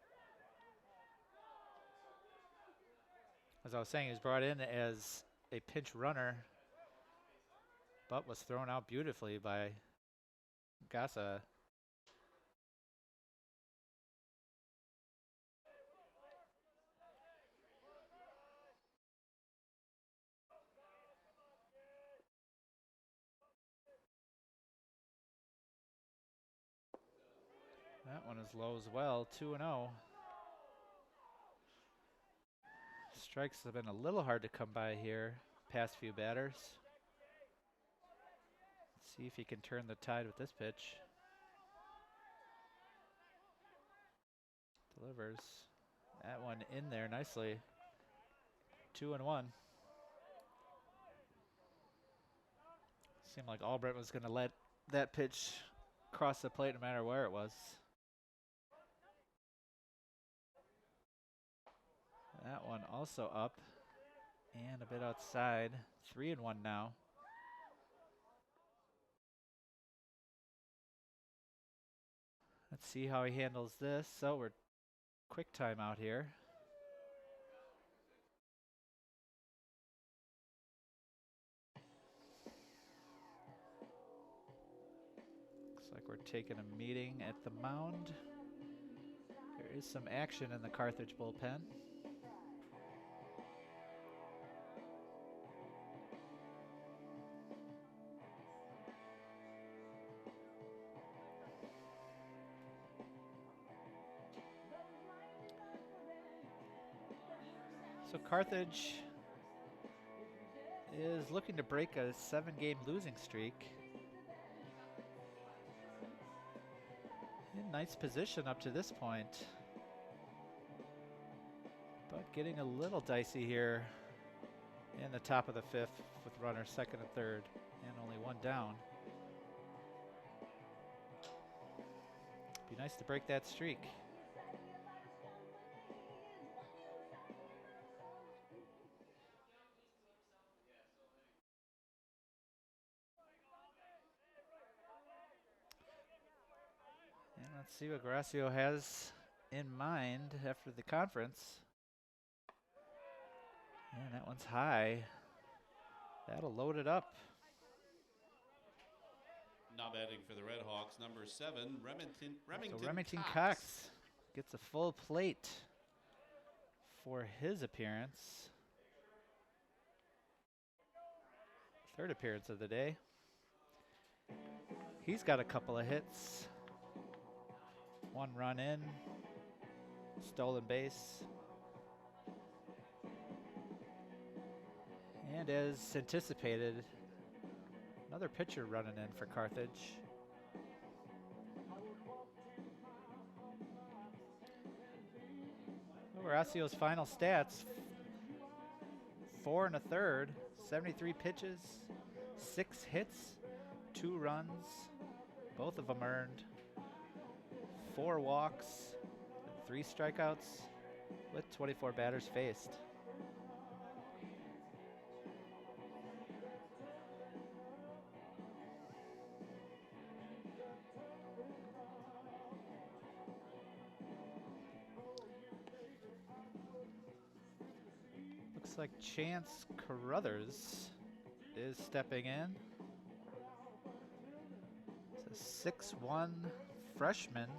As I was saying, he was brought in as a pinch runner, but was thrown out beautifully by Gassa. one is low as well, 2-0. Strikes have been a little hard to come by here, past few batters. Let's see if he can turn the tide with this pitch. Delivers. That one in there nicely. 2-1. Seemed like Albrecht was going to let that pitch cross the plate no matter where it was. That one also up and a bit outside. 3-1 now. Let's see how he handles this. So we're quick time out here. Looks like we're taking a meeting at the mound. There is some action in the Carthage bullpen. So Carthage is looking to break a 7-game losing streak. In nice position up to this point, but getting a little dicey here in the top of the 5th with runners 2nd and 3rd and only 1 down. Be nice to break that streak. And let's see what Gracio has in mind after the conference. And that one's high. That'll load it up. Now batting for the Red Hawks, number 7, Remington So Remington Cox. Cox gets a full plate for his appearance. 3rd appearance of the day. He's got a couple of hits. 1 run in, stolen base. And as anticipated, another pitcher running in for Carthage. Horacio's final stats: 4 1/3, 73 pitches, 6 hits, 2 runs, both of them earned, 4 walks, and 3 strikeouts, with 24 batters faced. Looks like Chance Carruthers is stepping in. It's a 6'1" freshman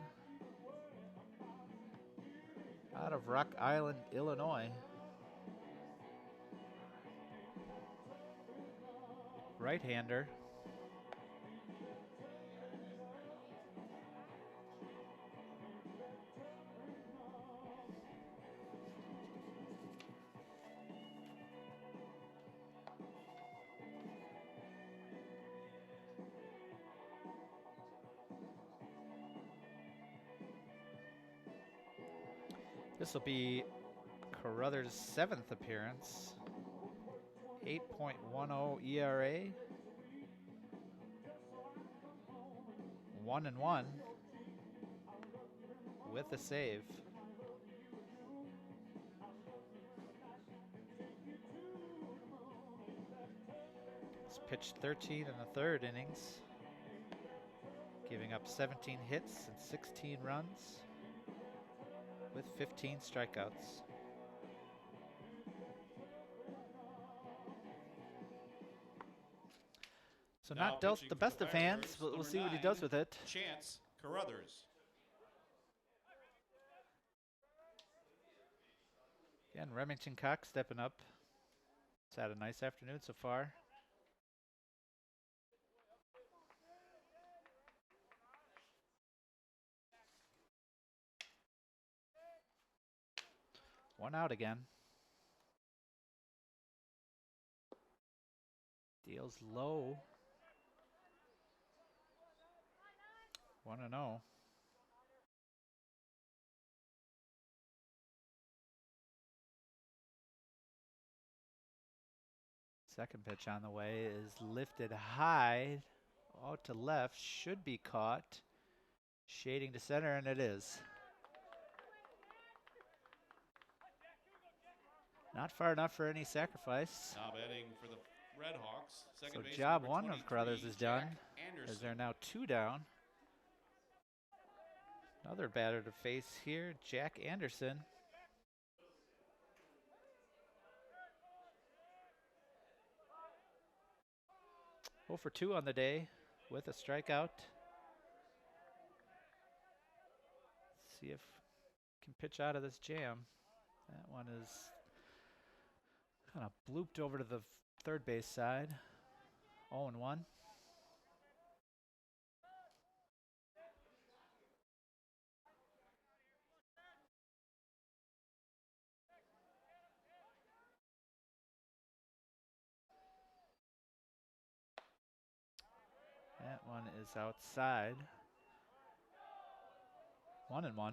out of Rock Island, Illinois. Right-hander. This will be Carruthers' 7th appearance. 8.10 ERA. 1-1 with a save. He's pitched 13 in the 3rd innings, giving up 17 hits and 16 runs, with 15 strikeouts. So Now not dealt pitching the for the best of hands, Firebirds, but we'll number see what he 9, does with it. Chance Carruthers. Again, Remington Cox stepping up. It's had a nice afternoon so far. One out again. Deals low. 1-0. Second pitch on the way is lifted high. Out to left. Should be caught. Shading to center, and it is. Not far enough for any sacrifice. Now batting for the Red Hawks. So Second job number one of 23, Carruthers is done, Jack as Anderson. they're now 2 down. Another batter to face here, Jack Anderson. Oh for 2 on the day with a strikeout. See if can pitch out of this jam. That one is kind of blooped over to the third base side. 0-1. That one is outside. 1-1.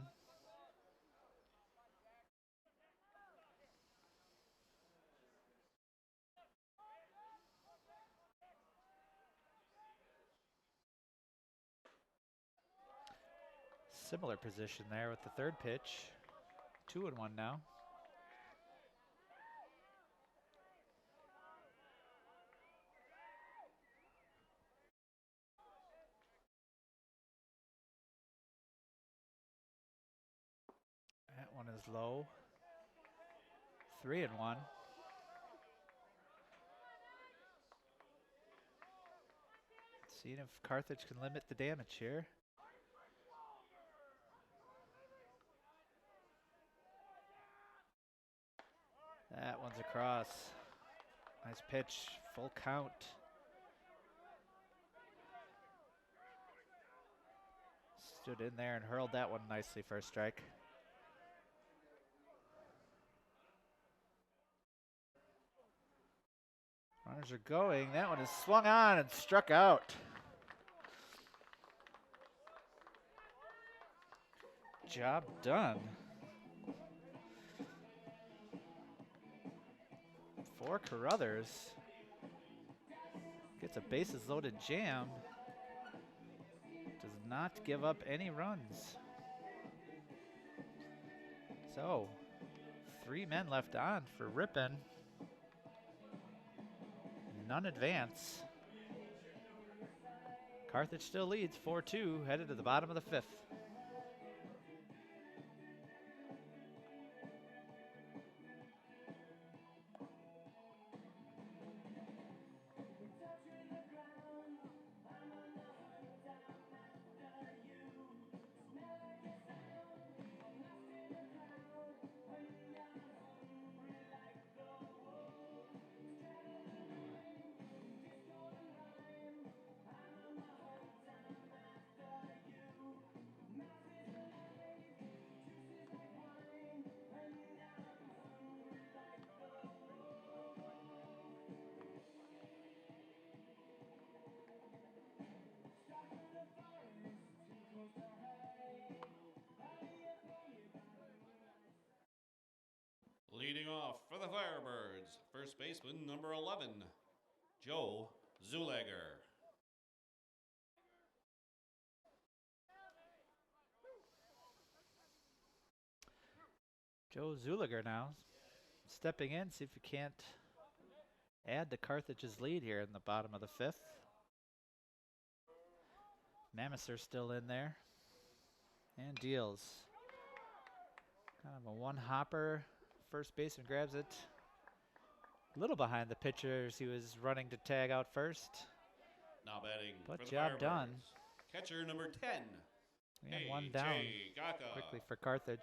Similar position there with the third pitch. 2-1 now. That one is low. 3-1. Seeing if Carthage can limit the damage here. That one's across. Nice pitch, full count. Stood in there and hurled that one nicely for a strike. Runners are going. That one is swung on and struck out. Job done. For Carruthers. Gets a bases loaded jam. Does not give up any runs. So, 3 men left on for Ripon. None advance. Carthage still leads 4-2, headed to the bottom of the 5th. Leading off for the Firebirds, first baseman number 11, Joe Zulager. Joe Zulager now stepping in, see if he can't add to Carthage's lead here in the bottom of the 5th. Mamister's still in there and deals. Kind of a one-hopper. First baseman grabs it. A little behind the pitchers he was running to tag out first. Now batting But for the job Firebirds, done. catcher number 10, And one down Gaka. quickly for Carthage.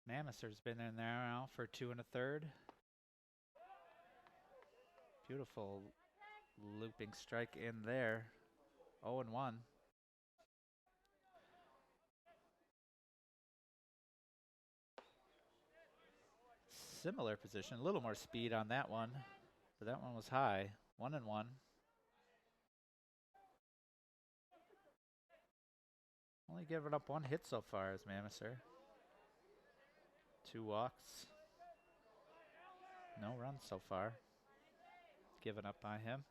Mamister's been in there now for 2 1/3. Beautiful Looping strike in there. 0-1. Similar position, a little more speed on that one, but that one was high. 1-1. Only given up one hit so far as Mamiser. 2 walks. No runs so far. Given up by him.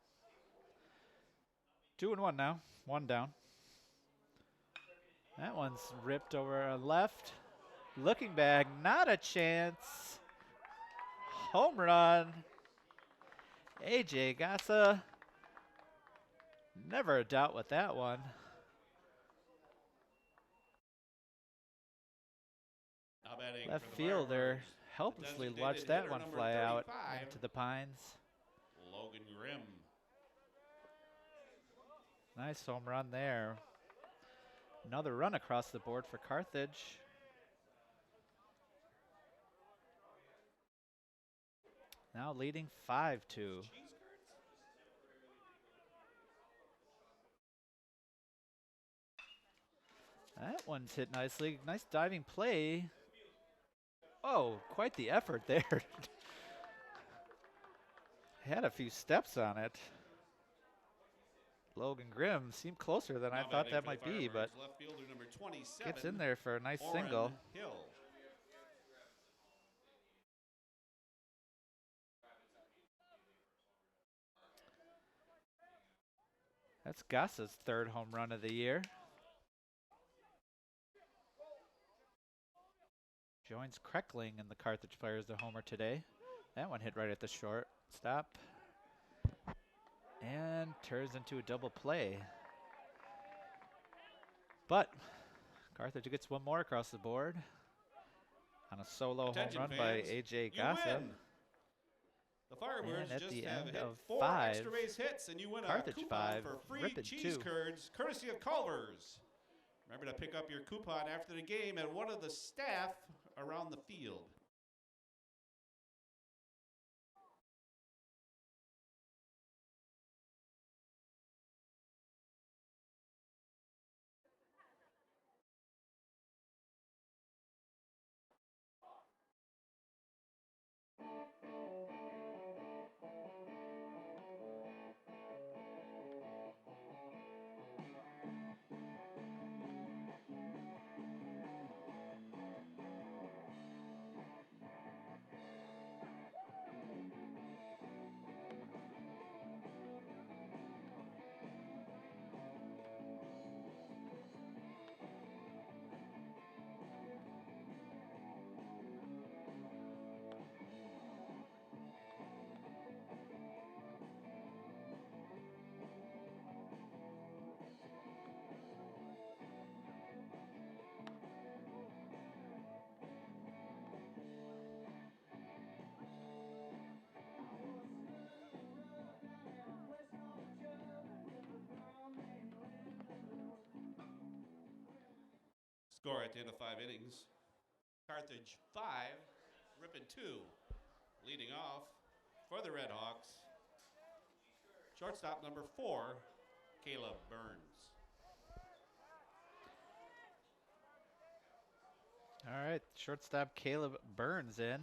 2-1 now. 1 down. That one's ripped over left. Looking back, not a chance. Home run. AJ Gassa. Never a doubt with that one. Now batting Left for the fielder Firebirds, helplessly the watched designated that one hitter, fly number out 35, into the pines. Logan Grimm. Nice home run there. Another run across the board for Carthage. Now leading 5-2. That one's hit nicely. Nice diving play. Oh, quite the effort there. Had a few steps on it. Logan Grimm seemed closer than I Now thought batting that for might the be, but Firebirds, left fielder number 27, gets in there for a nice Oren single. Hill. That's Gassa's 3rd home run of the year. Joins Kreckling in the Carthage Flyers, the homer today. That one hit right at the short stop. And turns into a double play. But Carthage gets one more across the board on a solo Attention home run by fans, AJ you Gassa. win. The Firebirds And at just the have end hit of 4 5, extra base hits, and you win Carthage a coupon 5, for free Ripon cheese 2. curds, courtesy of Culver's. Remember to pick up your coupon after the game at one of the staff around the field. Score at the end of 5 innings. Carthage 5, Ripon 2. Leading off for the Red Hawks, shortstop number 4, Caleb Burns. All right, shortstop Caleb Burns in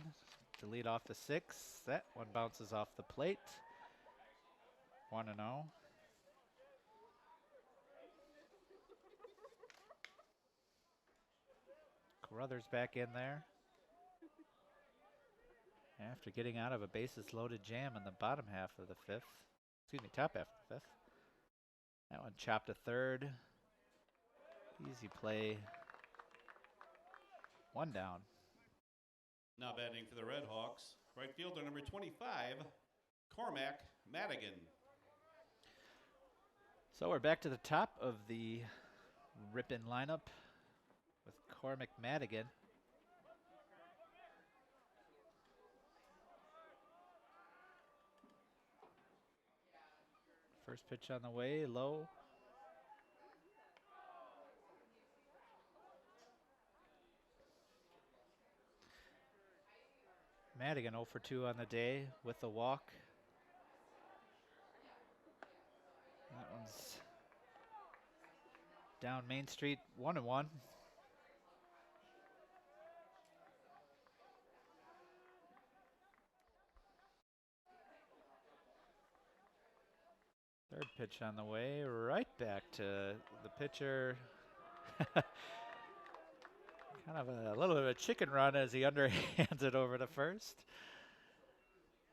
to lead off the 6th. That one bounces off the plate. 1-0. Carruthers back in there after getting out of a bases loaded jam in the bottom half of the 5th. Excuse me, top half of the 5th. That one chopped to 3rd. Easy play. 1 down. Now batting for the Red Hawks, right fielder number 25, Cormac Madigan. So we're back to the top of the Ripon lineup with Cormac Madigan. First pitch on the way, low. Madigan 0 for 2 on the day with the walk. down Main Street, 1-1. Third pitch on the way, right back to the pitcher. Kind of a little bit of a chicken run as he underhands it over to first.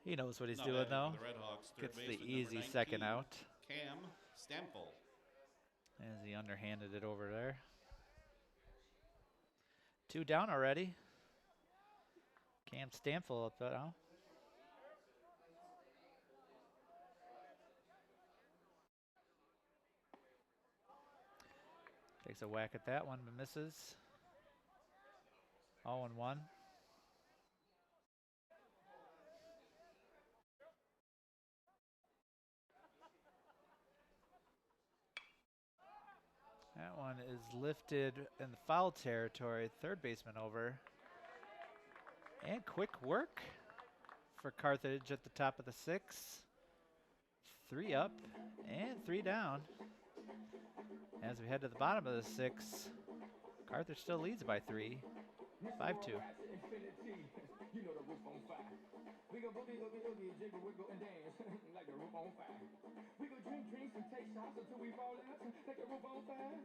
He knows what he's doing, though. The Red Hawks, Gets the baseman, easy 19, second out. Cam Stample. As he underhanded it over there. 2 down already. Cam Stample up now. Takes a whack at that one, but misses. 0-1. That one is lifted in the foul territory. Third baseman over. And quick work for Carthage at the top of the 6. 3 up and 3 down. As we head to the bottom of the 6, Carthage still leads by 3. 5-2. You know the roof on fire. We go boogie, oogie, oogie, jiggle, wiggle, and dance like the roof on fire. We go drink drinks and take shots until we fall out like the roof on fire.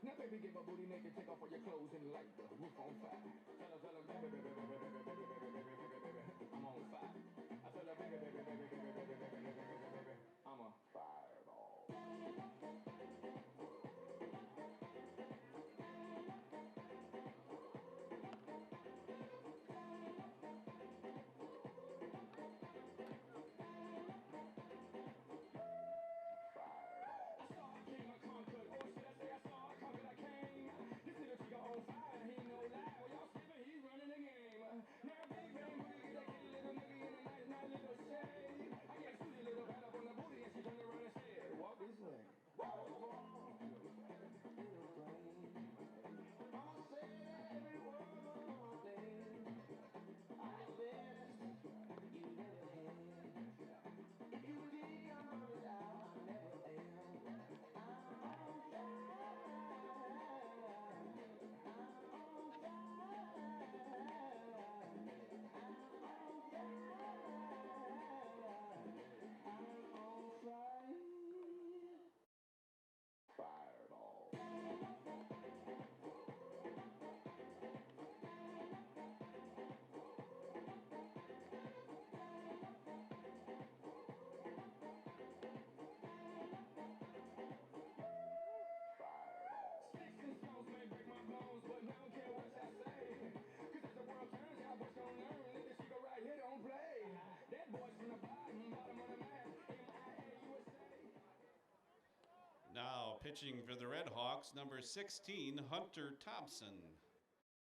Now, baby, get my booty naked, take off all your clothes and light the roof on fire. Tell her, baby, baby, baby, baby, baby, baby, baby, baby, baby, I'm on fire. I tell her, baby, baby, baby, baby, baby, baby, baby, baby, baby, I'm a fireball. Now pitching for the Red Hawks, number 16, Hunter Thompson.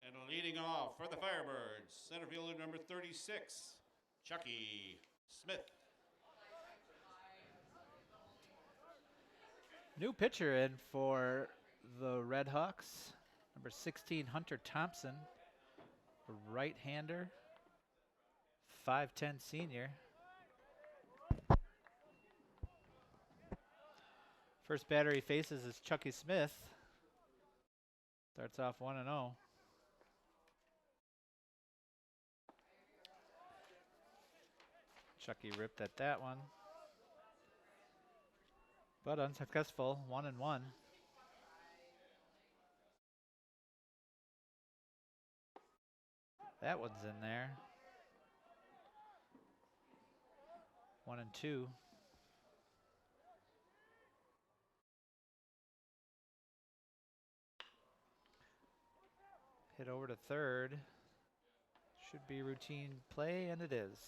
And leading off for the Firebirds, center fielder number 36, Chucky Schmidt. New pitcher in for the Red Hawks, number 16, Hunter Thompson, a right-hander, 5'10" senior. First batter he faces is Chucky Smith. Starts off 1-0. Chucky ripped at that one, but unsuccessful. 1-1. That one's in there. 1-2. Hit over to third. Should be routine play, and it is.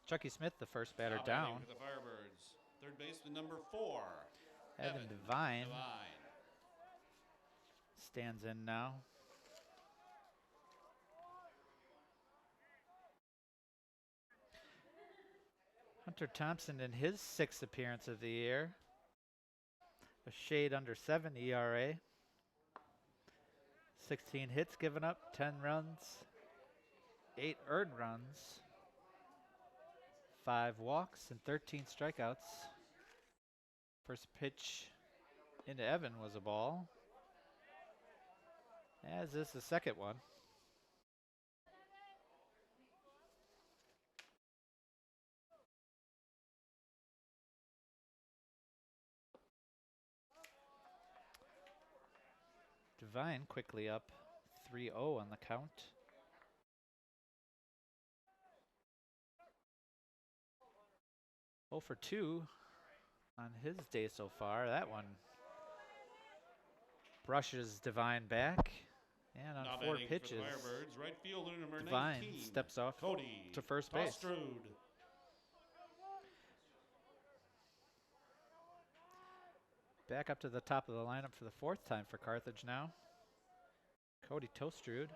Chucky Smith, the first batter, Now down. batting for the Firebirds, third baseman number 4, Evan Devine stands in now. Hunter Thompson in his 6th appearance of the year. A shade under 7 ERA. 16 hits given up, 10 runs, 8 earned runs, 5 walks, and 13 strikeouts. First pitch into Evan was a ball. As is the second one. Devine quickly up 3-0 on the count. Oh for 2 on his day so far. That one brushes Devine back. And on Now 4 batting for the pitches, Firebirds, right fielder number Devine 19, steps off Cody to first base. Tostrud. Back up to the top of the lineup for the 4th time for Carthage now. Cody Tostrud.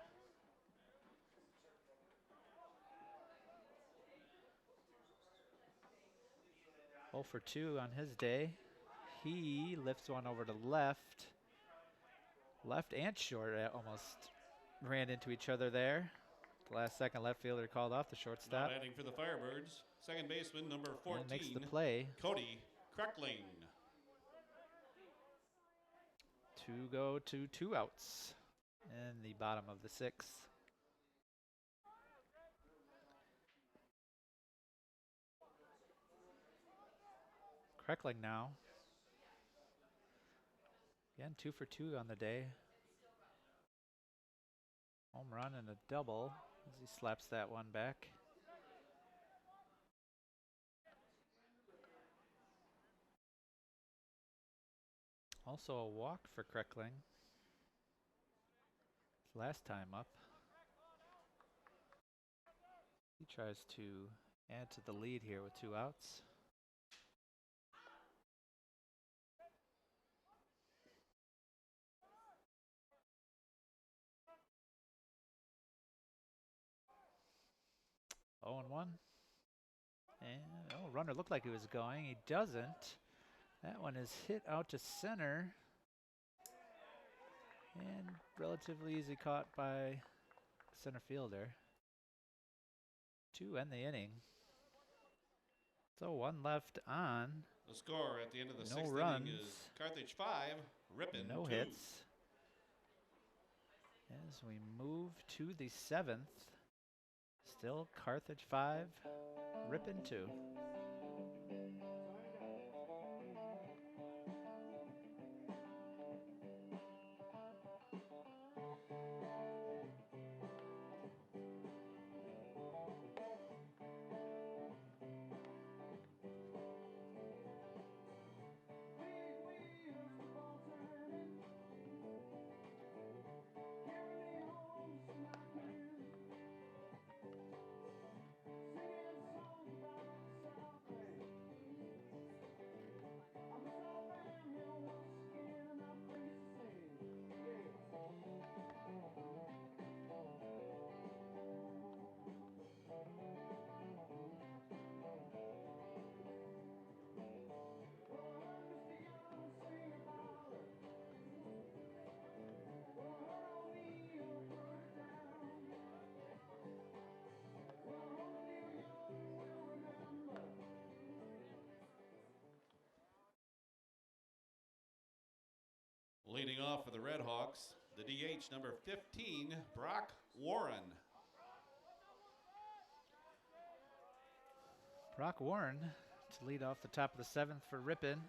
Oh for 2 on his day. He lifts one over to left. Left and short almost ran into each other there. The last second left fielder called off the shortstop. Now batting for the Firebirds, second baseman number 14, And makes the play. Cody Kreckling. 2 go to 2 outs in the bottom of the 6th. Kreckling now. Again, 2 for 2 on the day. Home run and a double as he slaps that one back. Also a walk for Kreckling. His last time up. He tries to add to the lead here with 2 outs. Oh and 1. And runner looked like he was going. He doesn't. That one is hit out to center. And relatively easy caught by center fielder. 2 end the inning. So 1 left on. The score at the end of the No 6th runs. inning is Carthage 5, Ripon No 2. hits. As we move to the 7th. Still Carthage 5, Ripon 2. Leading off for the Red Hawks, the DH number 15, Brock Warren. Brock Warren to lead off the top of the 7th for Ripon.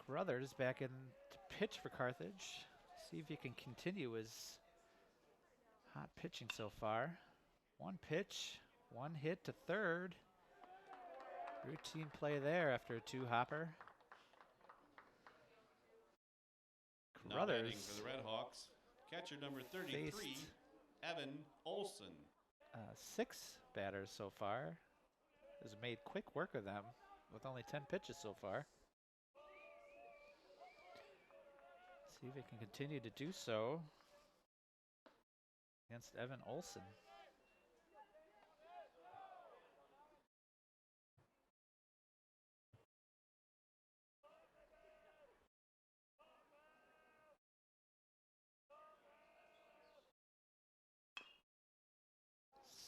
Carruthers back in to pitch for Carthage. See if he can continue his hot pitching so far. 1 pitch, 1 hit to third. Routine play there after a 2-hopper. Now batting Carruthers for the Red Hawks, catcher number 33, faced Evan Olson. 6 batters so far. Has made quick work of them with only 10 pitches so far. See if he can continue to do so against Evan Olson.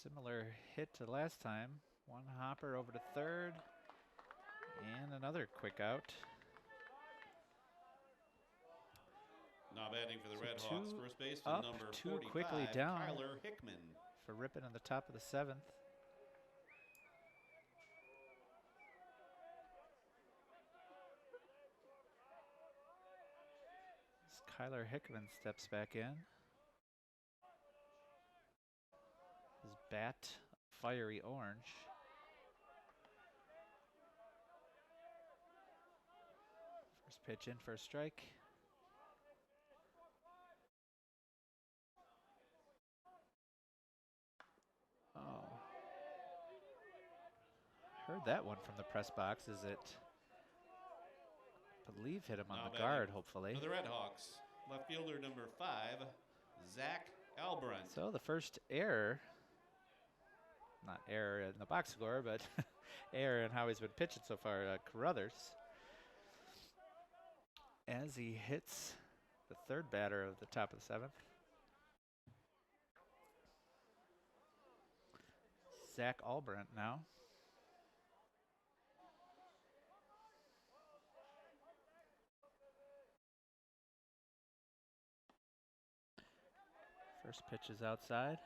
Similar hit to last time. 1 hopper over to third. And another quick out. batting for the So Red Hawks, two first baseman up, number two 45, quickly down. Kyler Hickman. For Ripon in the top of the 7th. As Kyler Hickman steps back in. His bat, fiery orange. First pitch in for a strike. Oh. Heard that one from the press box. Is it? I believe hit him on Now the guard, hopefully. For the Red Hawks, left fielder number 5, Zach Albrant. So the first error, not error in the box score, but error in how he's been pitching so far, Carruthers. As he hits the third batter of the top of the 7th. Zach Albrant now. First pitch is outside.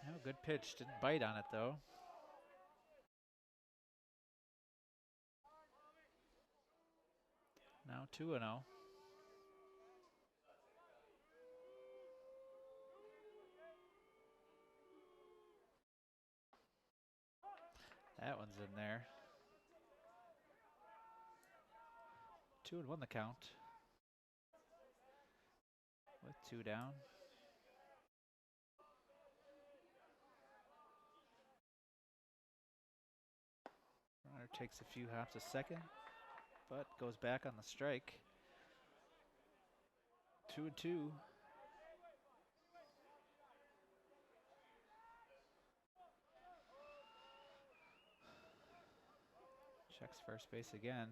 Oh, good pitch. Didn't bite on it, though. Now 2-0. That one's in there. 2-1 the count. With 2 down. Runner takes a few hops a second, but goes back on the strike. 2-2. Checks first base again.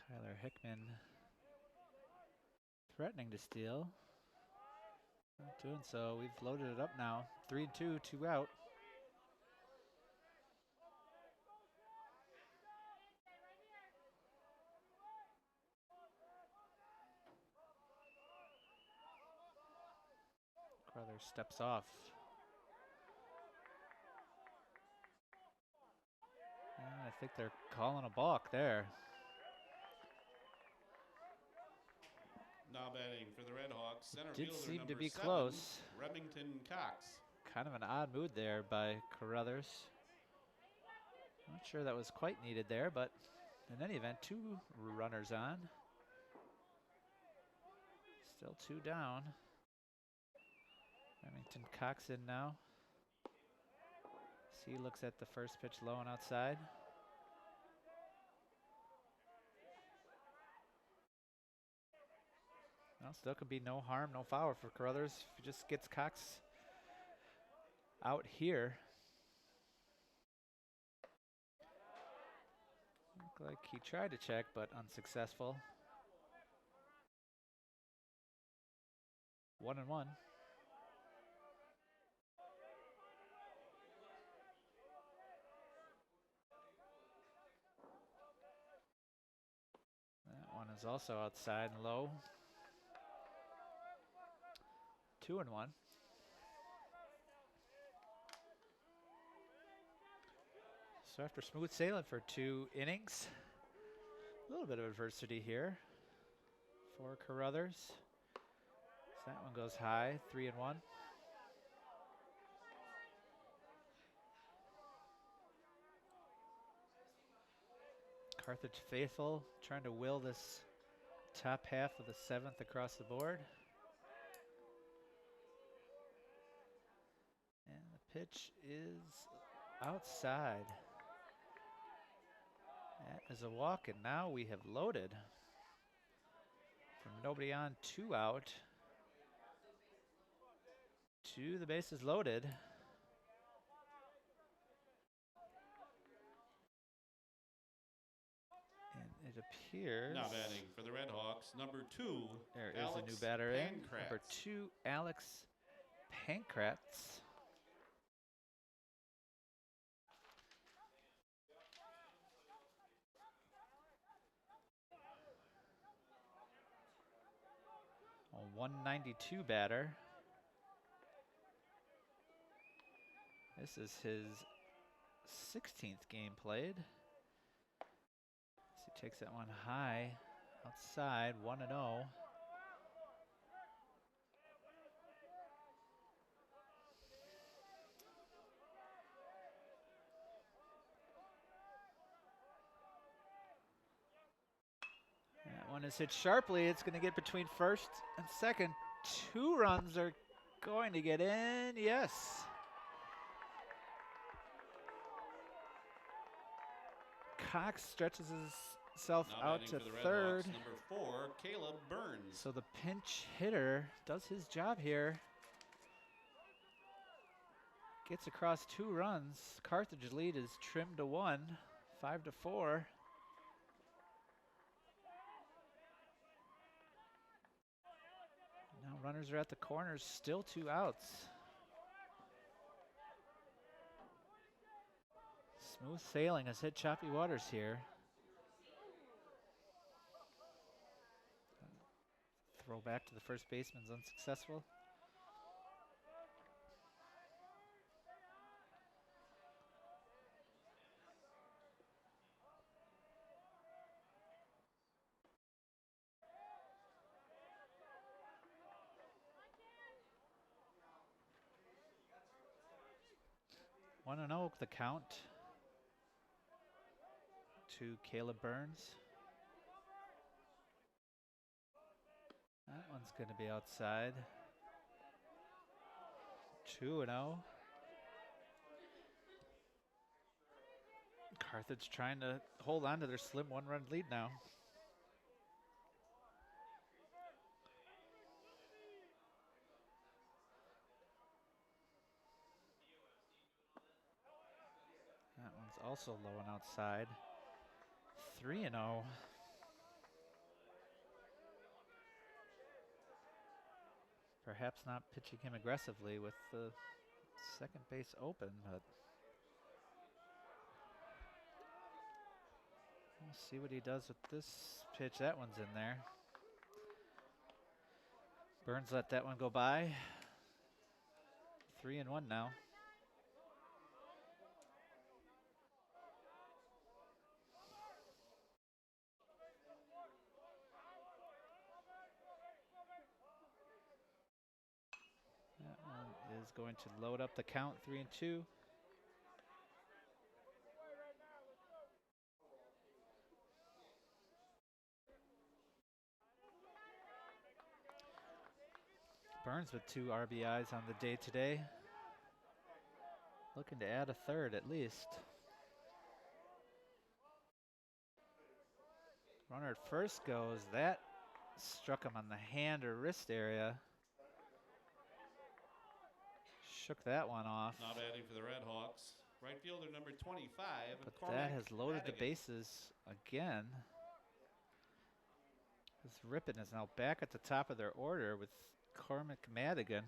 Kyler Hickman threatening to steal. Not doing so. We've loaded it up now. 3-2, 2 out. Crowther steps off. And I think they're calling a balk there. Now batting for the Red Hawks, center Did fielder seem number to be 7, close. Remington Cox. Kind of an odd mood there by Carruthers. Not sure that was quite needed there, but in any event, 2 runners on. Still 2 down. Remington Cox in now. C looks at the first pitch low and outside. Well, still could be no harm, no foul for Carruthers if he just gets Cox out here. Looked like he tried to check, but unsuccessful. 1-1. That one is also outside and low. 2-1. So after smooth sailing for 2 innings, a little bit of adversity here for Carruthers. So that one goes high, 3-1. Carthage faithful trying to will this top half of the 7th across the board. And the pitch is outside. That is a walk, and now we have loaded. From nobody on, 2 out, to the bases loaded. appears. Now batting for the Red Hawks, number 2, There is Alex a new batter in. Pankratz. Number 2, Alex Pankratz. A 192 batter. This is his 16th game played. So he takes that one high outside, 1-0. That one is hit sharply. It's going to get between first and second. 2 runs are going to get in. Yes. Cox stretches himself Now out batting to for the Red third. Hawks, number 4, Caleb Burns. So the pinch hitter does his job here. Gets across 2 runs. Carthage lead is trimmed to 1, 5-4. Now runners are at the corners, still 2 outs. Smooth sailing has hit choppy waters here. Throw back to the first baseman's unsuccessful. One and 0 the count to Caleb Burns. That one's going to be outside. 2-0. Carthage trying to hold on to their slim 1-run lead now. That one's also low and outside. 3-0. Perhaps not pitching him aggressively with the second base open, but we'll see what he does with this pitch. That one's in there. Burns let that one go by. 3-1 now. That one is going to load up the count, 3-2. Burns with 2 RBIs on the day today. Looking to add a third at least. Runner at first goes. That struck him on the hand or wrist area. Shook that one off. Now batting for the Red Hawks, right fielder number 25. But Cormac that has loaded the Madigan. bases again. This Ripon is now back at the top of their order with Cormac Madigan.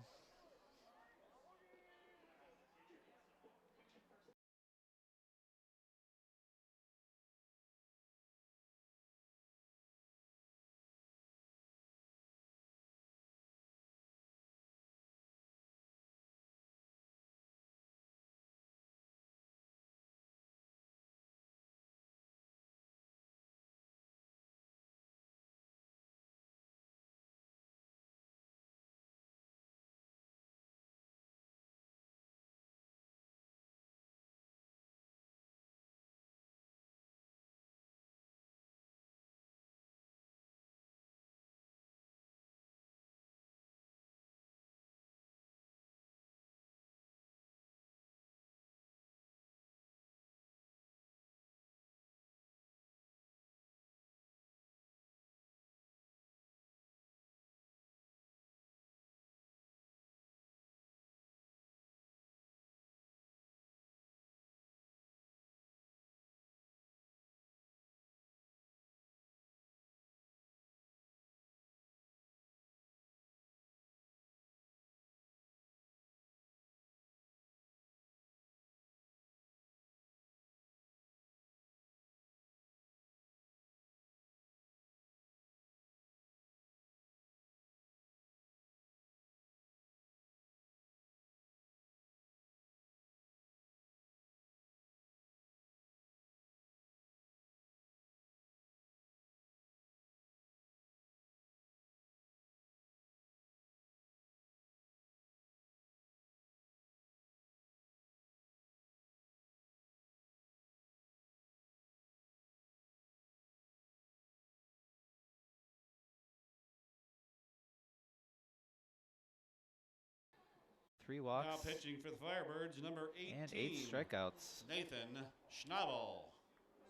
3 walks. Now pitching for the Firebirds, number 18. And 8 strikeouts. Nathan Schnabel.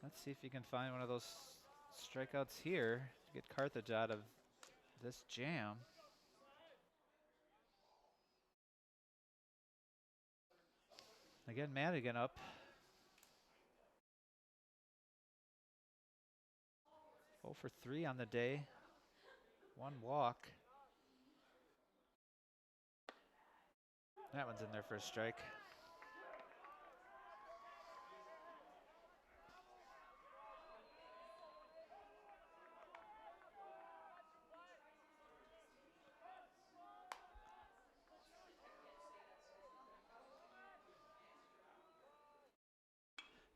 Let's see if you can find one of those strikeouts here to get Carthage out of this jam. Again, Madigan up. Oh for 3 on the day. 1 walk. That one's in there for a strike.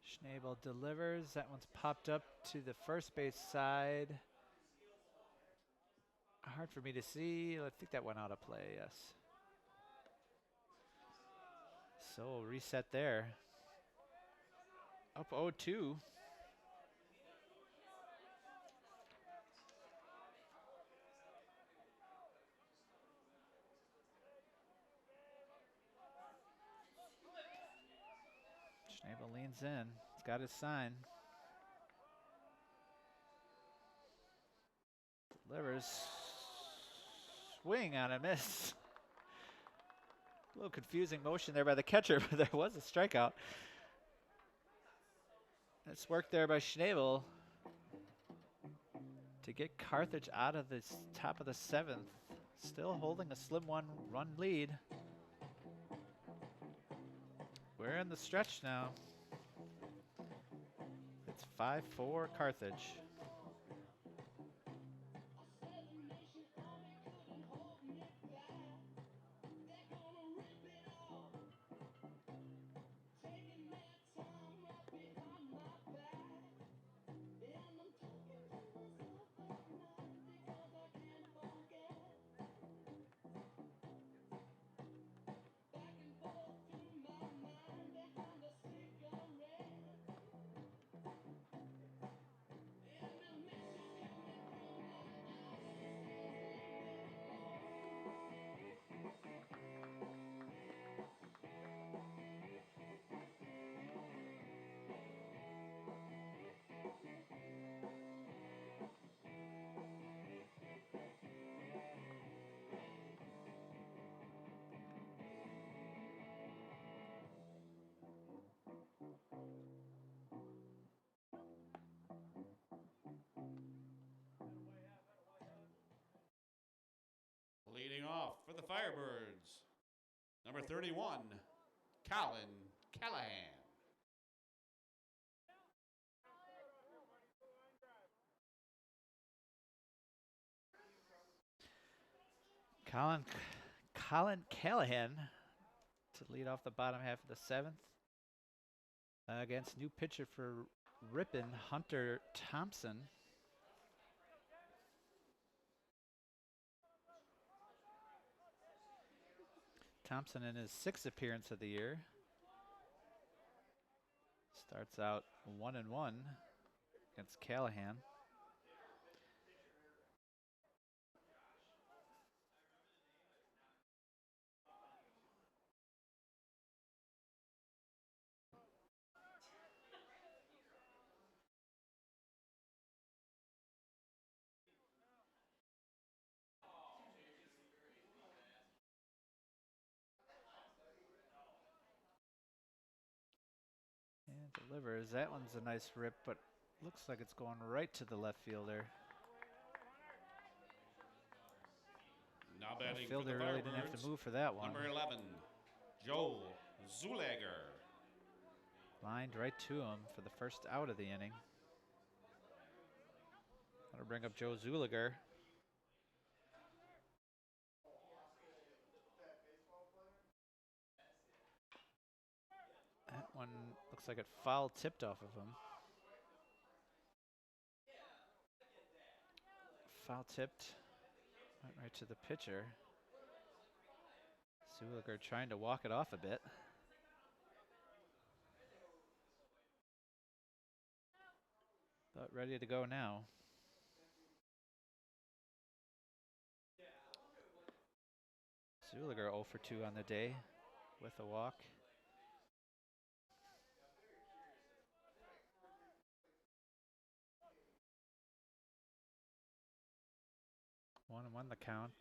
Schnabel delivers. That one's popped up to the first base side. Hard for me to see. I think that went out of play, yes. So we'll reset there. Up 0-2. Schnabel leans in. He's got his sign. Delivers. Swing on a miss. A little confusing motion there by the catcher, but there was a strikeout. It's work there by Schnabel to get Carthage out of the top of the 7th. Still holding a slim 1-run lead. We're in the stretch now. It's 5-4 Carthage. Leading off for the Firebirds, number 31, Colin Callahan. Colin Callahan to lead off the bottom half of the 7th against new pitcher for Ripon, Hunter Thompson. Thompson in his 6th appearance of the year. Starts out 1-1 against Callahan. Delivers. That one's a nice rip, but looks like it's going right to the left fielder. Now batting The fielder for the really didn't have Firebirds, to move for that one. number 11, Joe Zulager. Lined right to him for the first out of the inning. That'll bring up Joe Zulager. That one looks like it foul tipped off of him. Foul tipped. Went right to the pitcher. Zulager trying to walk it off a bit. But ready to go now. Zuliger 0 for 2 on the day with a walk. 1-1 the count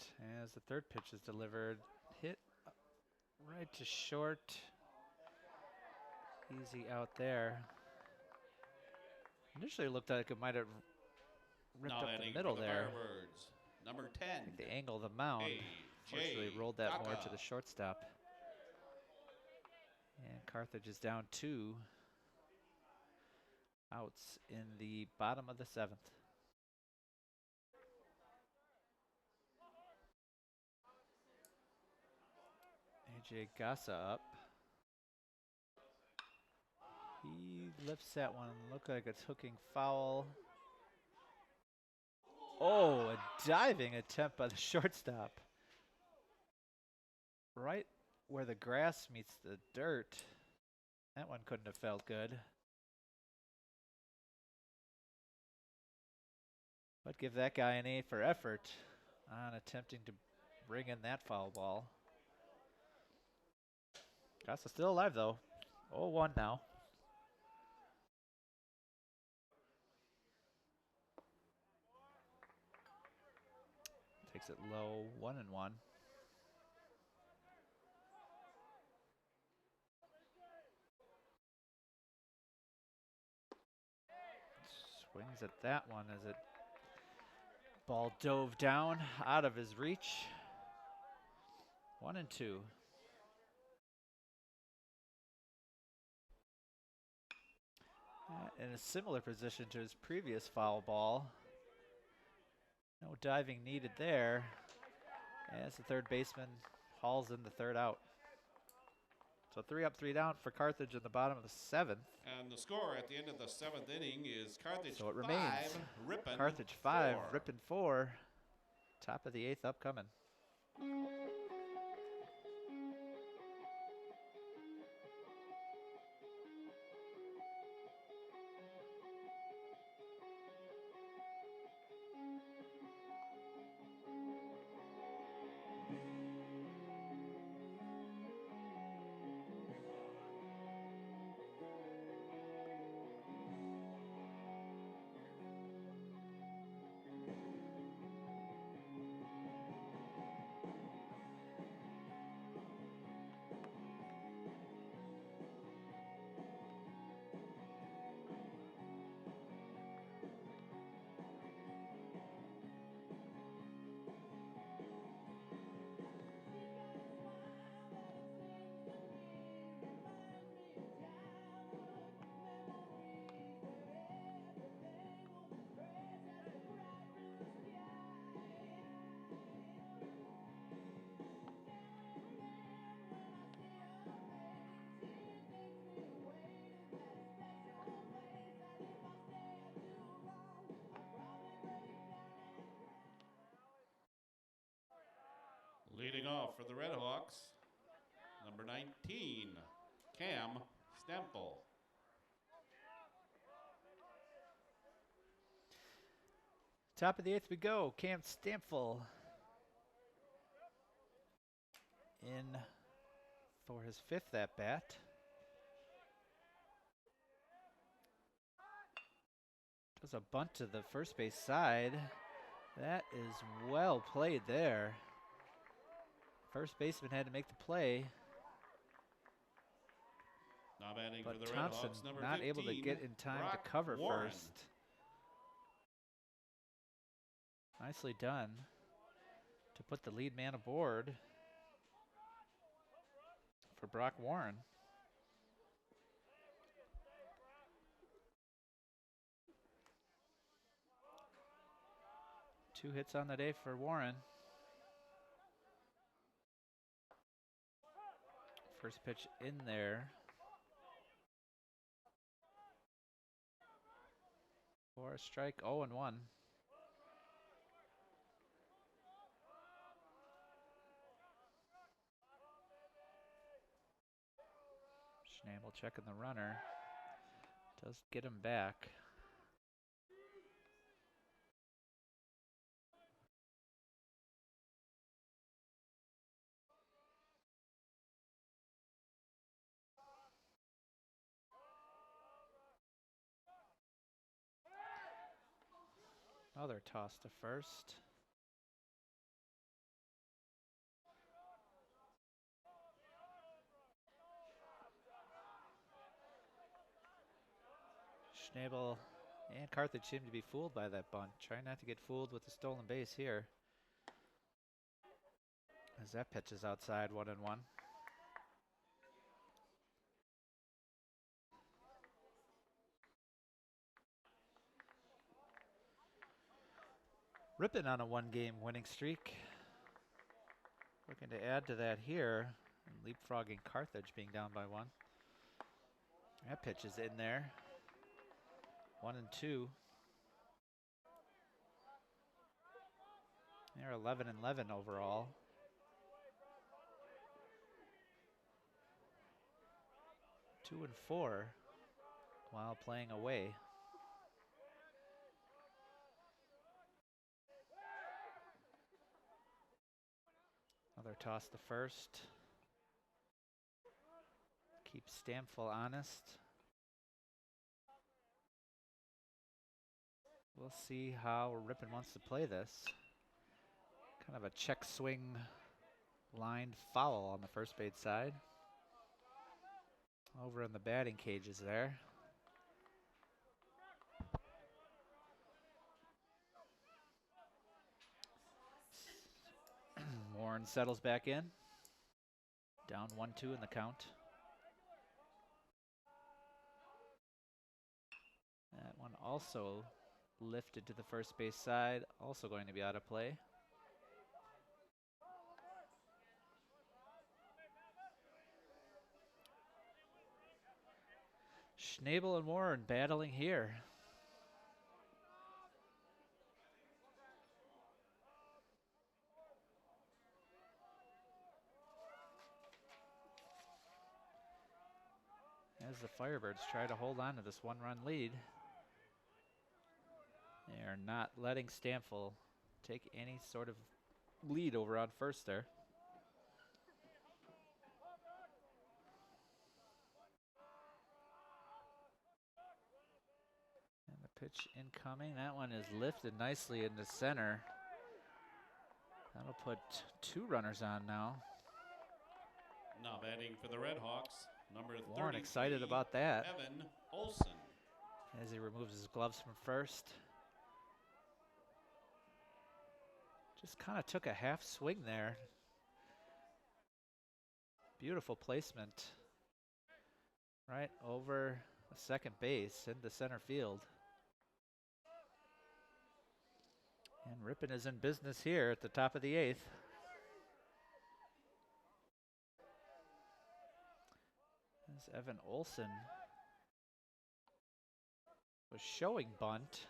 as the third pitch is delivered. Hit right to short. Easy out there. Initially it looked like it might have ripped Now up batting the middle for the there. Firebirds, number I 10. think the angle of the mound fortunately rolled that more to the shortstop. And Carthage is down 2 outs in the bottom of the 7th. AJ Gassa up. He lifts that one. Looked like it's hooking foul. Oh, a diving attempt by the shortstop. Right where the grass meets the dirt. That one couldn't have felt good. But give that guy an A for effort on attempting to bring in that foul ball. Gassa still alive though. 0-1 now. Takes it low, 1-1. Swings at that one as it ball dove down out of his reach. 1-2. In a similar position to his previous foul ball. No diving needed there as the third baseman hauls in the third out. So 3 up, 3 down for Carthage in the bottom of the 7th. And the score at the end of the 7th inning is Carthage So it 5, remains Ripon Carthage 5, 4. Ripon 4. Top of the 8th upcoming. Leading off for the Red Hawks, number 19, Cam Stemple. Top of the 8th we go. Cam Stamfel in for his 5th at bat. Does a bunt to the first base side. That is well played there. First baseman had to make the play. Now batting But for the Thompson Red Hawks, number not 15, able to get in time Brock to cover Warren. first. Nicely done to put the lead man aboard for Brock Warren. Two hits on the day for Warren. First pitch in there. For a strike, 0-1. Schnabel checking the runner. Does get him back. Another toss to first. Schnabel and Carthage seem to be fooled by that bunt. Try not to get fooled with the stolen base here. As that pitch is outside, 1-1. Ripon on a 1-game winning streak. Looking to add to that here, and leapfrogging Carthage being down by 1. That pitch is in there. 1-2. They're 11-11 overall. Two and 4 while playing away. Another toss to first. Keep Stamfel honest. We'll see how Ripon wants to play this. Kind of a check swing lined foul on the first base side. Over in the batting cages there. Warren settles back in. Down 1-2 in the count. That one also lifted to the first base side, also going to be out of play. Schnabel and Warren battling here. As the Firebirds try to hold on to this 1-run lead. They are not letting Stamfel take any sort of lead over on first there. And the pitch incoming. That one is lifted nicely into center. That'll put 2 runners on now. Now batting for the Red Hawks, number 33. Warren excited about that. Evan Olson. As he removes his gloves from first. Just kind of took a half swing there. Beautiful placement. Right over the second base into center field. And Ripon is in business here at the top of the 8th. As Evan Olson was showing bunt.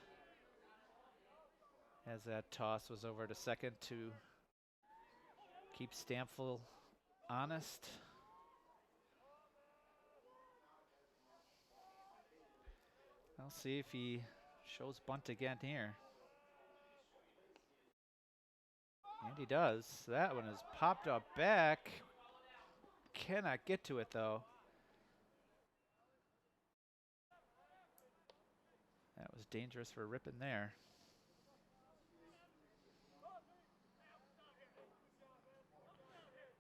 As that toss was over to second to keep Stamfel honest. I'll see if he shows bunt again here. And he does. That one is popped up back. Cannot get to it though. That was dangerous for Ripon there.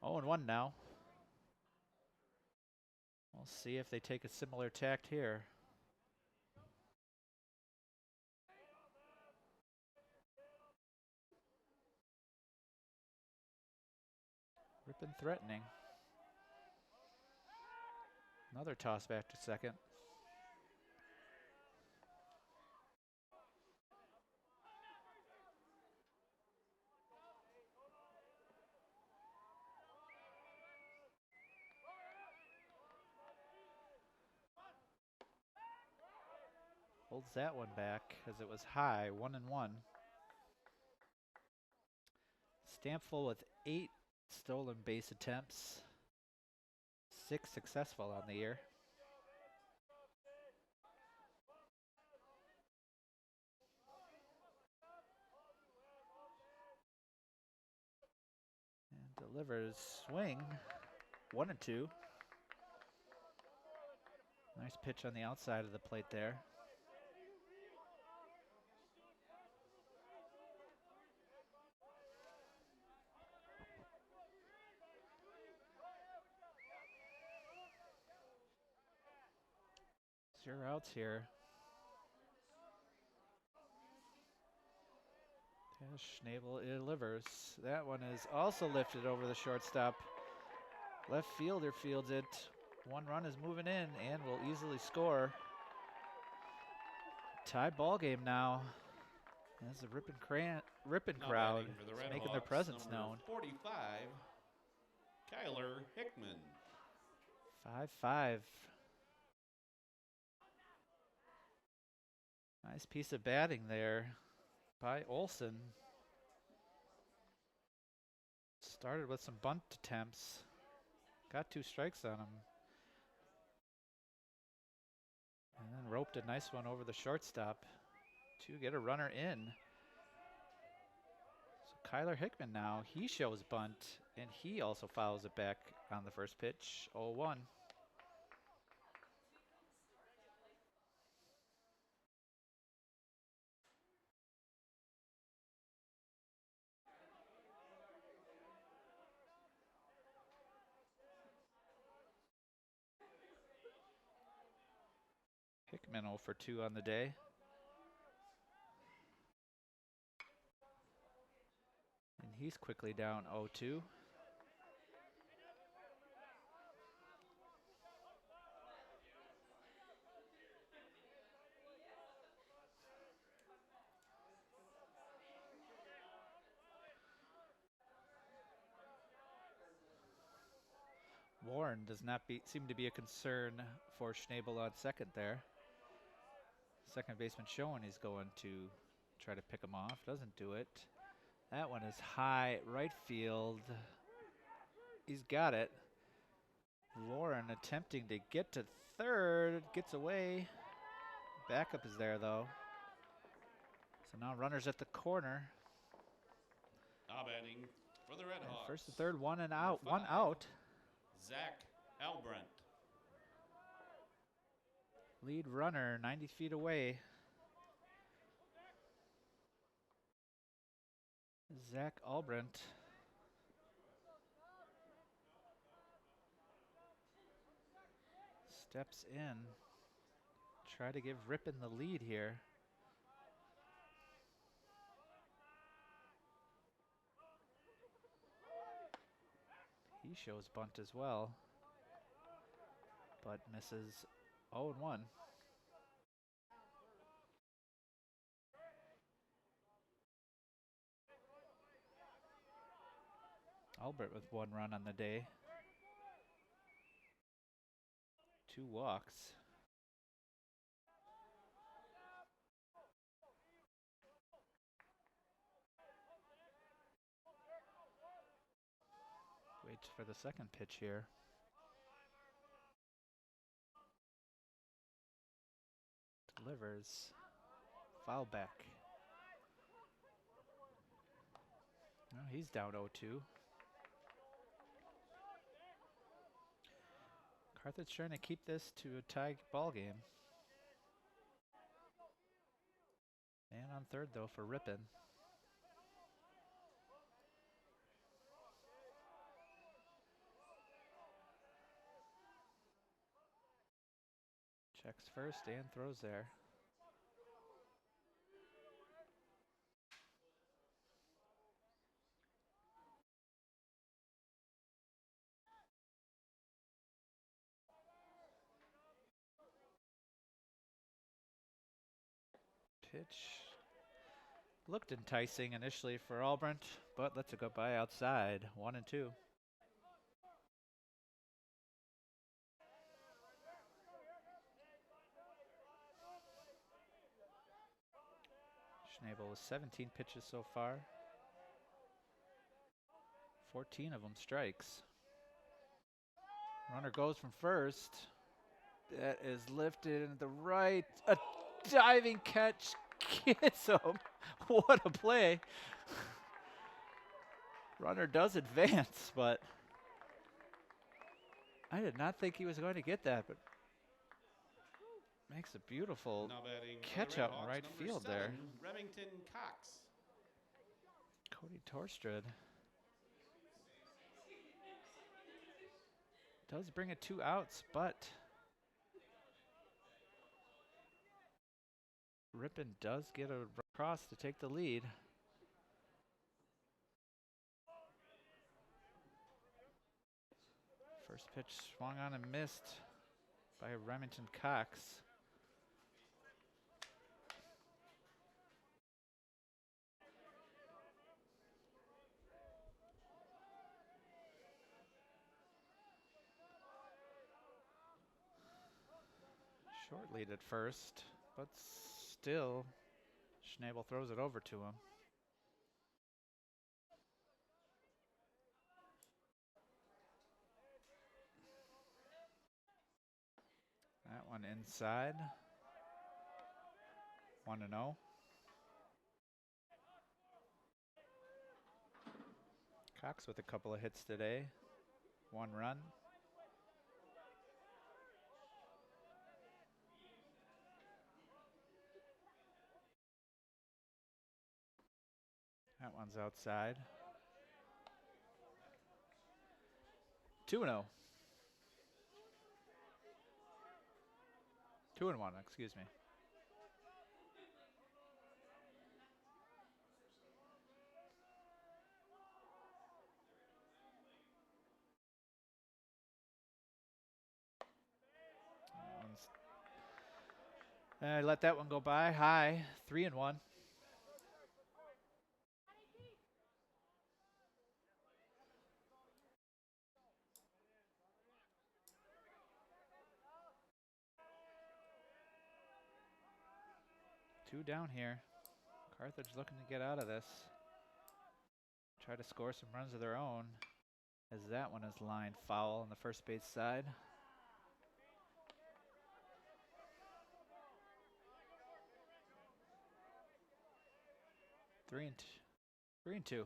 Oh, and 1 now. We'll see if they take a similar tact here. Ripon threatening. Another toss back to second. Holds that one back as it was high, 1-1. Stamfel with 8 stolen base attempts, 6 successful on the year. And delivers swing, 1-2. Nice pitch on the outside of the plate there. Sure outs here. Yeah, Schnabel delivers. That one is also lifted over the shortstop. Left fielder fields it. One run is moving in and will easily score. Tie ball game now. As the Ripon Now crowd batting for the is Red making their Hawks, presence number known. 45, Kyler Hickman. 5-5. Nice piece of batting there by Olson. Started with some bunt attempts. Got 2 strikes on him. And then roped a nice one over the shortstop to get a runner in. So Kyler Hickman now, he shows bunt, and he also fouls it back on the first pitch, 0-1. Hickman 0 for 2 on the day. And he's quickly down 0-2. Warren does not seem to be a concern for Schnabel on second there. Second baseman showing he's going to try to pick him off. Doesn't do it. That one is high right field. He's got it. Warren attempting to get to third. Gets away. Backup is there though. So now runners at the corner. Now batting for the Red And Hawks. first and third, one out. Zach Albrent. Lead runner 90 feet away. Zach Albrent. Steps in. Try to give Ripon the lead here. He shows bunt as well, but misses 0-1. Albert with 1 run on the day. 2 walks. Waits for the second pitch here. Delivers. Foul back. Oh, he's down 0-2. Carthage trying to keep this to a tie ball game. Man on third though for Ripon. Checks first and throws there. Pitch looked enticing initially for Albrent, but lets it go by outside. 1-2. Schnabel with 17 pitches so far. 14 of them strikes. Runner goes from first. That is lifted into the right. A diving catch gets him. What a play. Runner does advance, but I did not think he was going to get that, but makes a beautiful Now batting for the catch Red out in Hawks, right number field 7, there. Remington Cox. Cody Torstrud does bring it 2 outs, but Ripon does get a cross to take the lead. First pitch swung on and missed by Remington Cox. Short lead at first, but still, Schnabel throws it over to him. That one inside. 1-0. Cox with a couple of hits today. 1 run. That one's outside. 2-0. 2-1, excuse me. I let that one go by. High, 3-1. Two down here. Carthage looking to get out of this. Try to score some runs of their own. As that one is lined foul on the first base side. Three and two.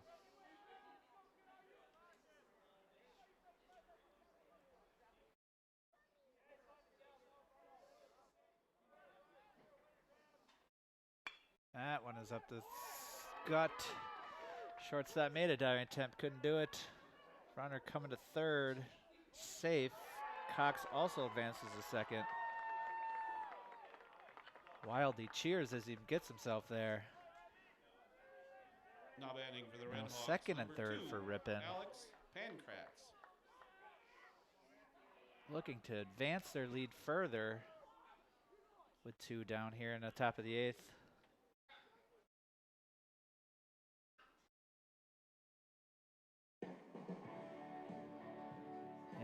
That one is up the gut. Shortstop made a diving attempt, couldn't do it. Runner coming to third, safe. Cox also advances to second. Wildy cheers as he gets himself there. Now batting for the Now Red Hawks, second and number third 2, for Ripon. Alex Pancratz. Looking to advance their lead further with 2 down here in the top of the 8th.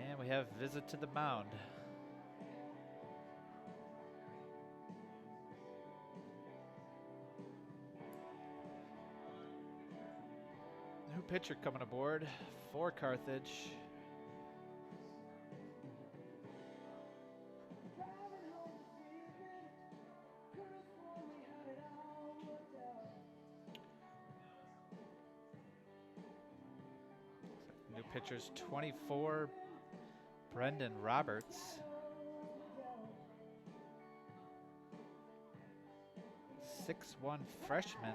And we have visit to the mound. New pitcher coming aboard for Carthage. New pitcher's 24, Brendan Roberts. 6'1" freshman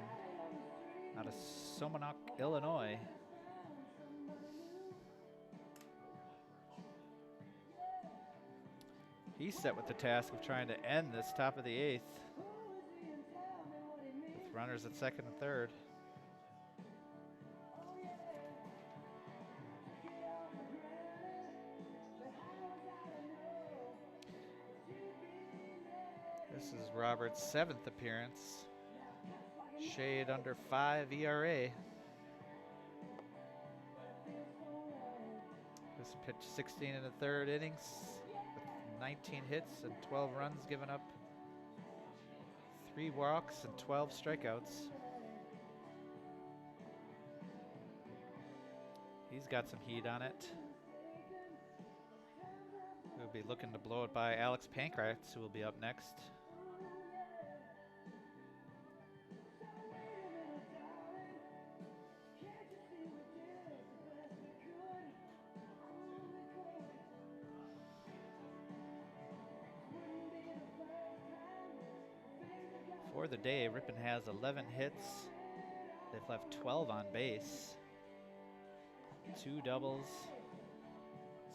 out of Somonauk, Illinois. He's set with the task of trying to end this top of the 8th with runners at second and third. This is Roberts' 7th appearance. Shade under 5 ERA. This pitch 16 in the third innings with 19 hits and 12 runs given up. 3 walks and 12 strikeouts. He's got some heat on it. We'll be looking to blow it by Alex Pancratz, who will be up next. For the day, Ripon has 11 hits. They've left 12 on base. 2 doubles,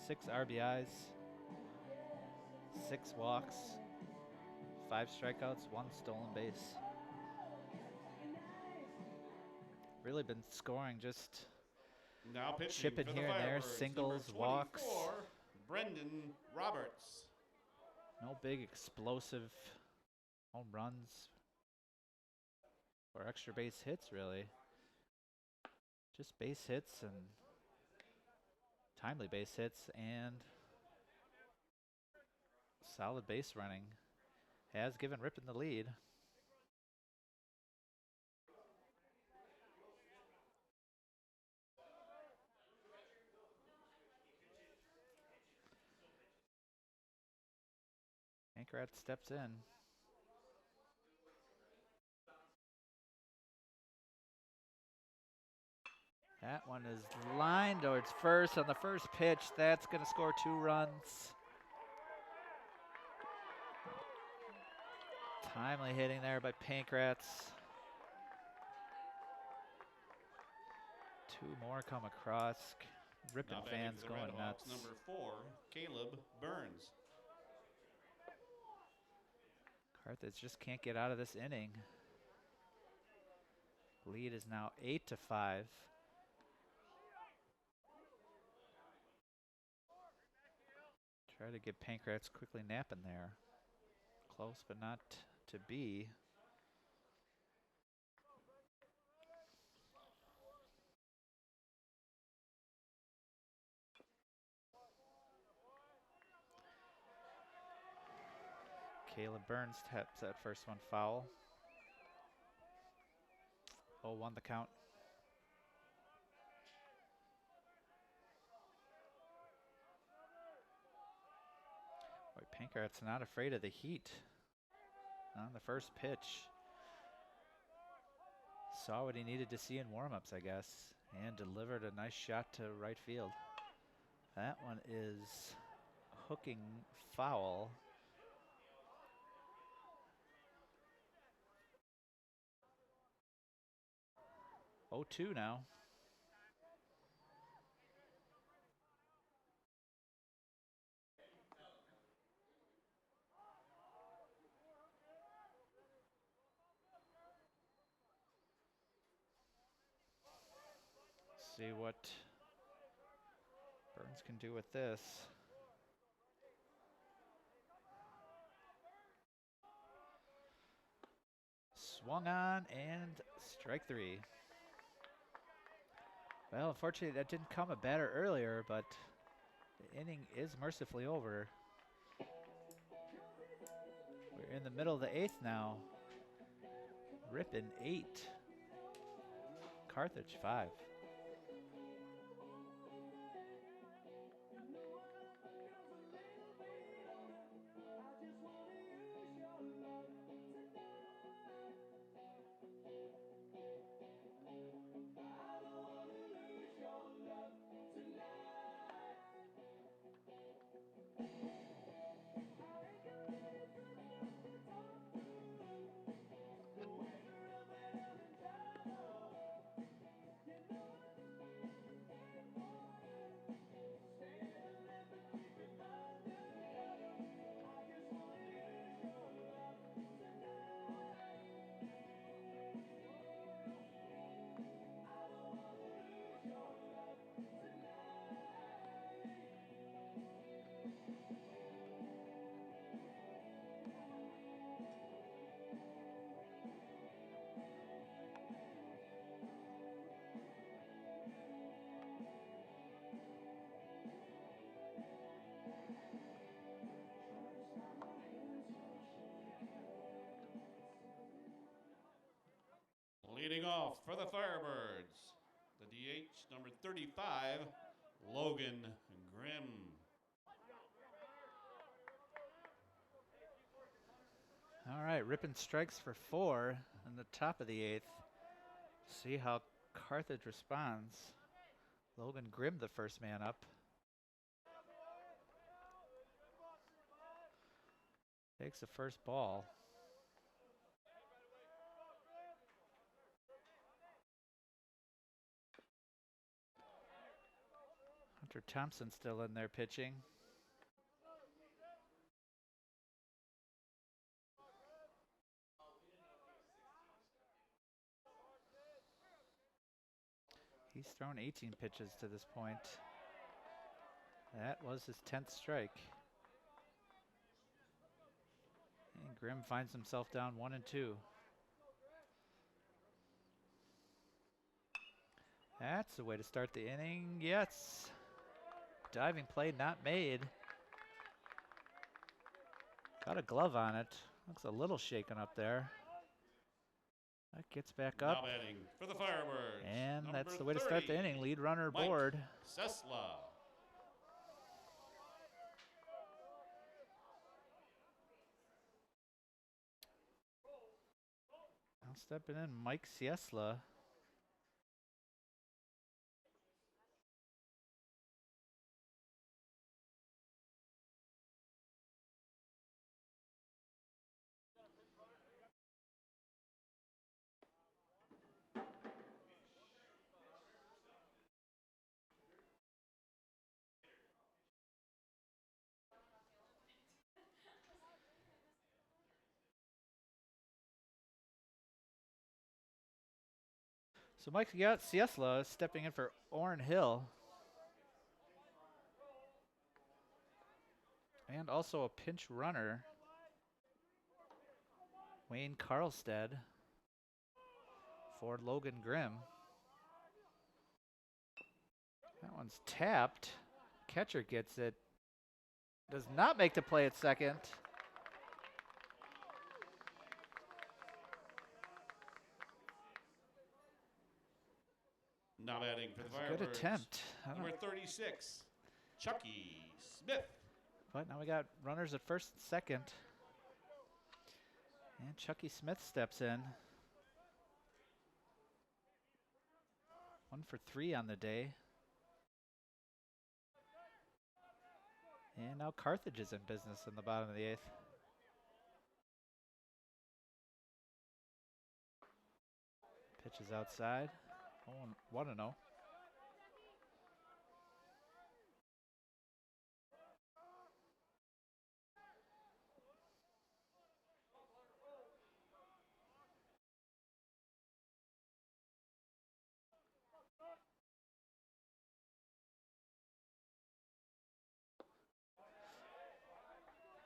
6 RBIs, 6 walks, 5 strikeouts, 1 stolen base. really been scoring just Now pitching chipping for the here and there, Firebirds, singles, number walks. 24, Brendan Roberts. No big explosive home runs or extra base hits, really. Just base hits and timely base hits and solid base running. Has given Ripon the lead. Pankrat steps in. That one is lined towards first on the first pitch. That's going to score 2 runs. Timely hitting there by Pankrats. 2 more come across. Ripon fans going nuts. Number 4, Caleb Burns. Carthage just can't get out of this inning. Lead is now 8-5. Try to get Pankrats quickly napping there. Close, but not to be. Caleb Burns taps that first one foul. 0-1 the count. Boy, Pankrat's not afraid of the heat. On the first pitch. Saw what he needed to see in warm-ups, I guess, and delivered a nice shot to right field. That one is hooking foul. Oh, 2 now. See what Burns can do with this. Swung on and strike 3. Well, unfortunately, that didn't come a batter earlier, but the inning is mercifully over. We're in the middle of the 8th now. Ripon 8. Carthage 5. Leading off for the Firebirds, the DH, number 35, Logan Grimm. All right, Ripon strikes for 4 in the top of the 8th. See how Carthage responds. Logan Grimm, the first man up. Takes the first ball. Hunter Thompson still in there pitching. He's thrown 18 pitches to this point. That was his 10th strike. And Grimm finds himself down 1-2. That's the way to start the inning. Yes. Diving play not made. Got a glove on it. Looks a little shaken up there. That gets back up. Now batting for the Firebirds. And number that's the way to start the 30, inning. Lead runner Mike aboard. Sesla. Now stepping in, Mike Ciesla. So Mike Ciesla is stepping in for Orrin Hill. And also a pinch runner, Wayne Carlstead, for Logan Grimm. That one's tapped. Catcher gets it. Does not make the play at second. Now batting for the Good Firebirds. attempt. Number 36, Chucky Smith. But now we got runners at first and second. And Chucky Smith steps in. 1 for 3 on the day. And now Carthage is in business in the bottom of the 8th. Pitch is outside. 1-0.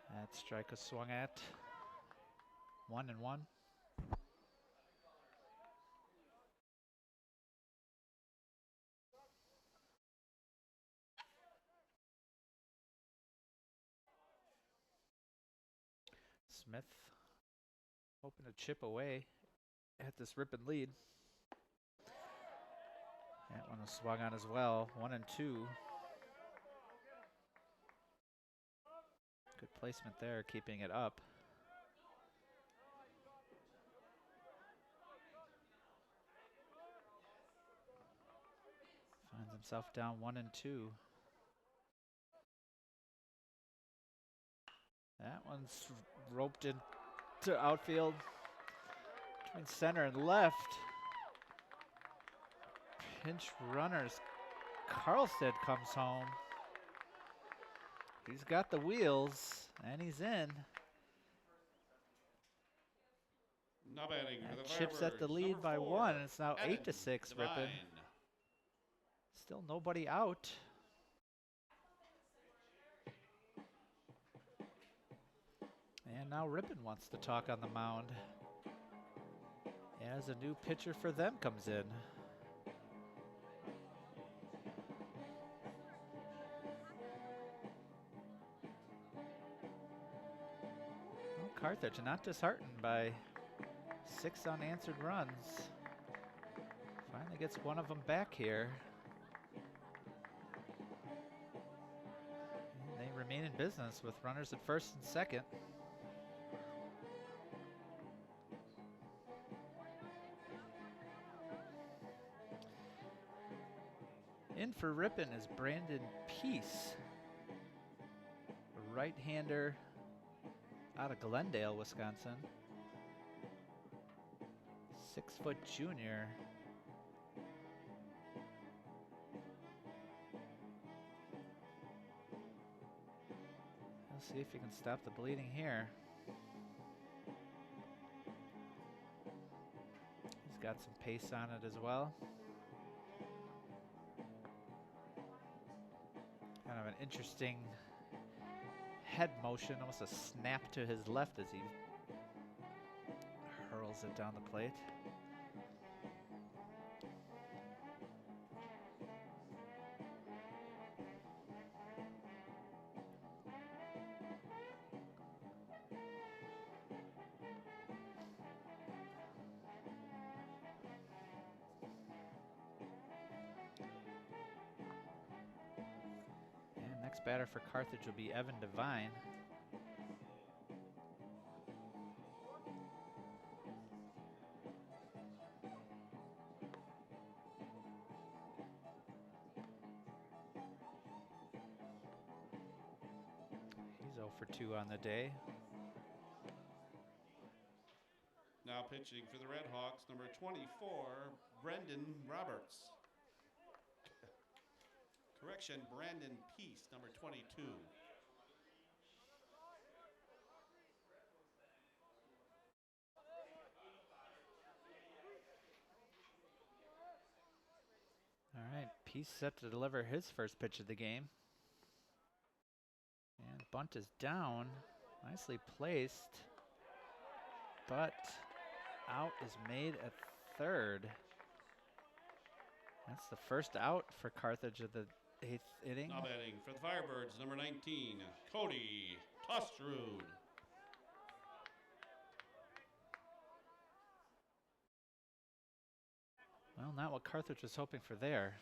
That strike was swung at. 1-1. Smith hoping to chip away at this Ripon lead. That one was swung on as well. 1-2. Good placement there, keeping it up. Finds himself down 1-2. That one's roped into outfield between center and left. Pinch runners. Carlstead comes home. He's got the wheels, and he's in. Now batting for And the chips at the Firebirds, lead number by 4, 1. It's now Evan 8-6 Devine. Ripon. Still nobody out. And now Ripon wants to talk on the mound as a new pitcher for them comes in. Well, Carthage not disheartened by 6 unanswered runs. Finally gets one of them back here. And they remain in business with runners at first and second. In for Ripon is Brandon Peace, a right-hander out of Glendale, Wisconsin. 6-foot junior. Let's see if he can stop the bleeding here. He's got some pace on it as well. Kind of an interesting head motion, almost a snap to his left as he hurls it down the plate. And next batter for Carthage will be Evan Devine. He's 0 for 2 on the day. Now pitching for the Red Hawks, number 24, Brendan Roberts. Correction, Brandon Peace, number 22. All right, Peace set to deliver his first pitch of the game. And bunt is down, nicely placed, but out is made at third. That's the first out for Carthage of the 8th inning. Now batting for the Firebirds, number 19, Cody Tostrud. Well, not what Carthage was hoping for there.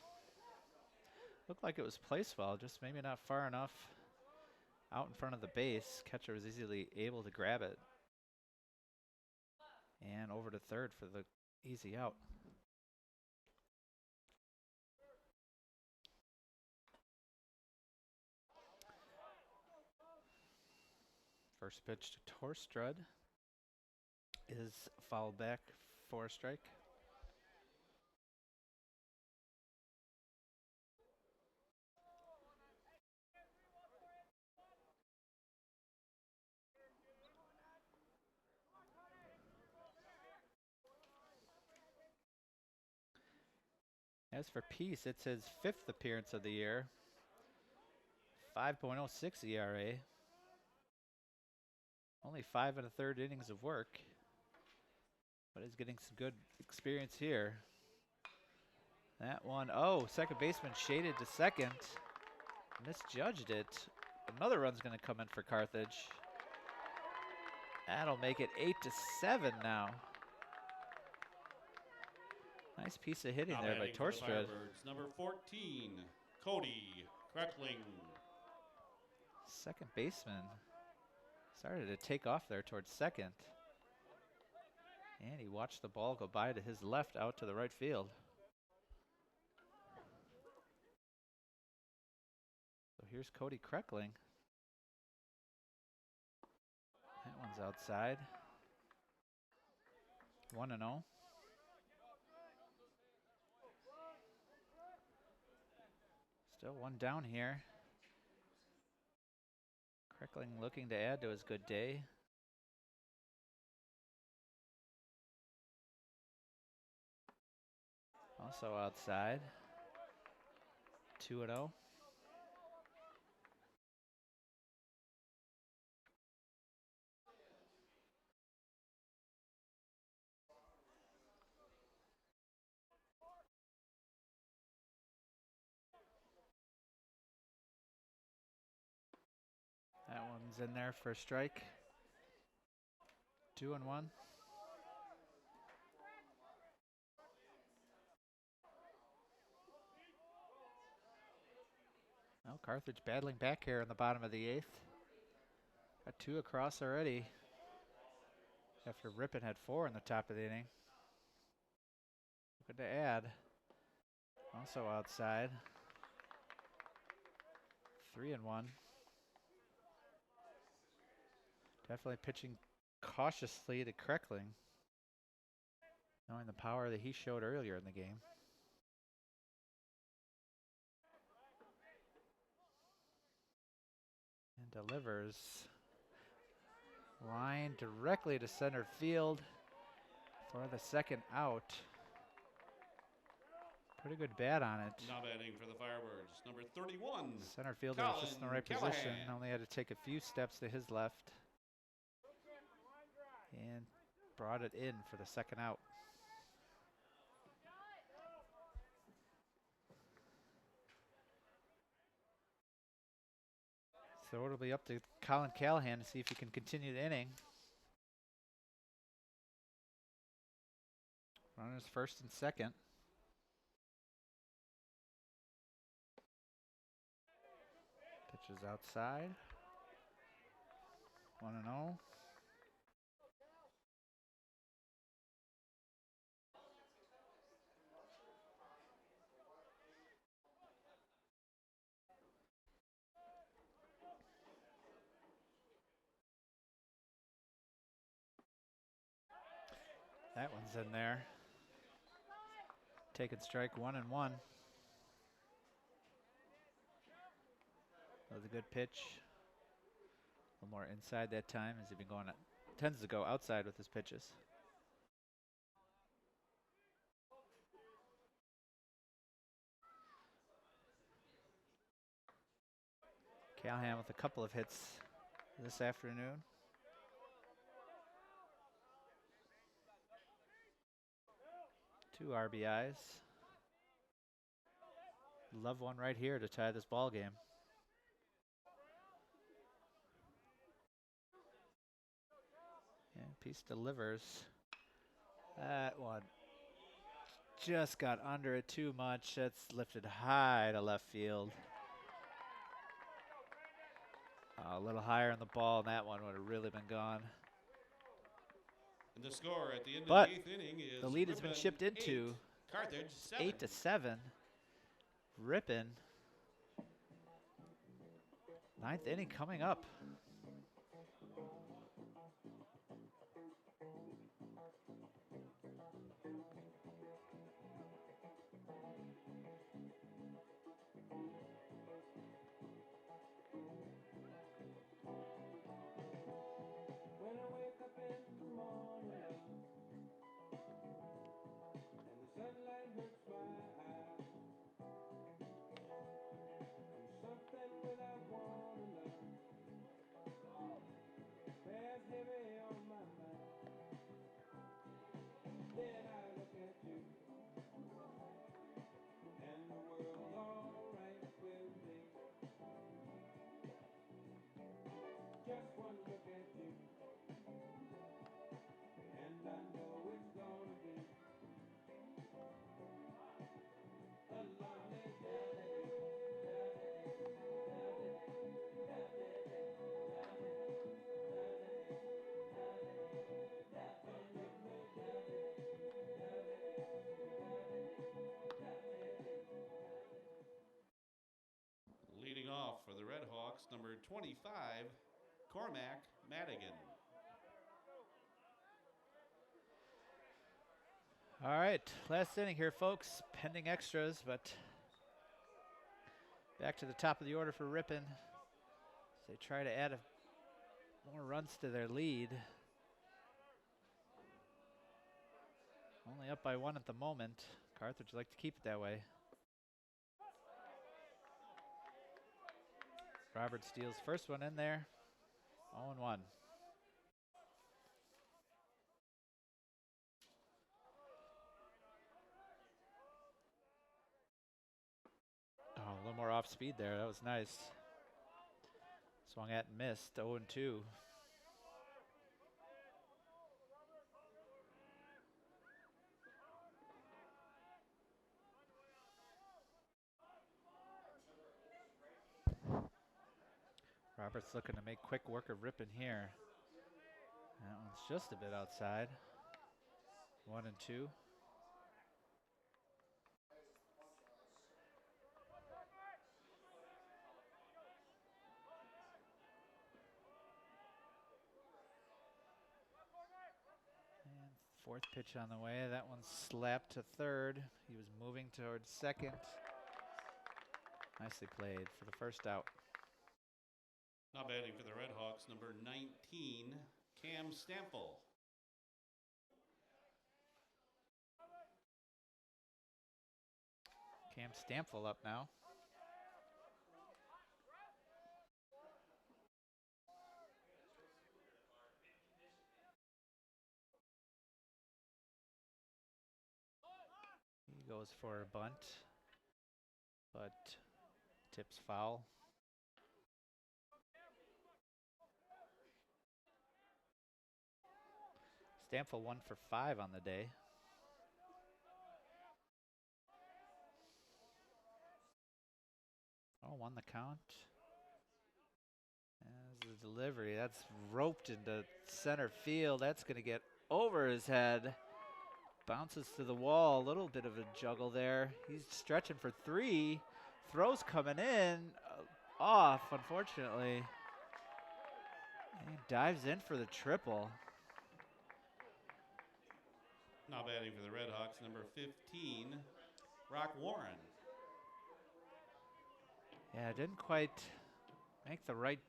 Looked like it was placed well, just maybe not far enough out in front of the base. Catcher was easily able to grab it. And over to third for the easy out. First pitch to Torstrud is fouled back for a strike. As for Peace, it's his 5th appearance of the year. 5.06 ERA. Only 5 1/3 innings of work. But he's getting some good experience here. That one, second baseman shaded to second. Misjudged it. Another run's going to come in for Carthage. That'll make it 8-7 now. Nice piece of hitting Now there by batting for the Torstrud. Firebirds, number 14, Cody Kreckling. Second baseman started to take off there towards second. And he watched the ball go by to his left out to the right field. So here's Cody Kreckling. That one's outside. 1-0. Still one down here. Kreckling looking to add to his good day. Also outside. 2-0. That one's in there for a strike. 2-1. Well, Carthage battling back here in the bottom of the 8th. Got 2 across already. After Ripon had 4 in the top of the inning. Good to add. Also outside. 3-1. Definitely pitching cautiously to Kreckling, knowing the power that he showed earlier in the game. And delivers. Line directly to center field for the second out. Put a good bat on it. Now batting for the Firebirds, number 31. Center fielder was just in the right Colin position. Callahan. Only had to take a few steps to his left. And brought it in for the second out. So it'll be up to Colin Callahan to see if he can continue the inning. Runners first and second. Pitch is outside. 1-0. That one's in there. Taking strike 1-1. That was a good pitch. A little more inside that time, as he's been going, tends to go outside with his pitches. Callahan with a couple of hits this afternoon. Two RBIs. Love one right here to tie this ball game. And Peace delivers. That one just got under it too much. That's lifted high to left field. A little higher on the ball, and that one would have really been gone. And the score at the end But of the 8th inning is the lead has been Ripon chipped into 8, Carthage 7. 8-7. Ripon. 9th inning coming up. When I wake up in the morning and the sunlight hurts my eyes, and something without warning bears heavy on my mind. Then I look at you, and the world's alright with me. Just one look at you, and I know it's gonna be a lovely Leading off for the Red Hawks, number 25, Cormac Madigan. All right, last inning here, folks. Pending extras, but back to the top of the order for Ripon. As they try to add more runs to their lead. Only up by 1 at the moment. Carthage would like to keep it that way. Robert Steele's first one in there. 0-1. Oh, a little more off speed there. That was nice. Swung at and missed. 0-2. Roberts looking to make quick work of Ripon here. That one's just a bit outside. 1-2. And fourth pitch on the way. That one slapped to third. He was moving towards second. Nicely played for the first out. Now batting for the Red Hawks, number 19, Cam Stample. Cam Stamfel up now. He goes for a bunt, but tips foul. Stamfel 1 for 5 on the day. Oh, won the count. As the delivery, that's roped into center field. That's going to get over his head. Bounces to the wall. A little bit of a juggle there. He's stretching for 3. Throws coming in. Off, unfortunately. He dives in for the triple. Now batting for the Red Hawks, number 15, Rock Warren. Yeah, didn't quite make the right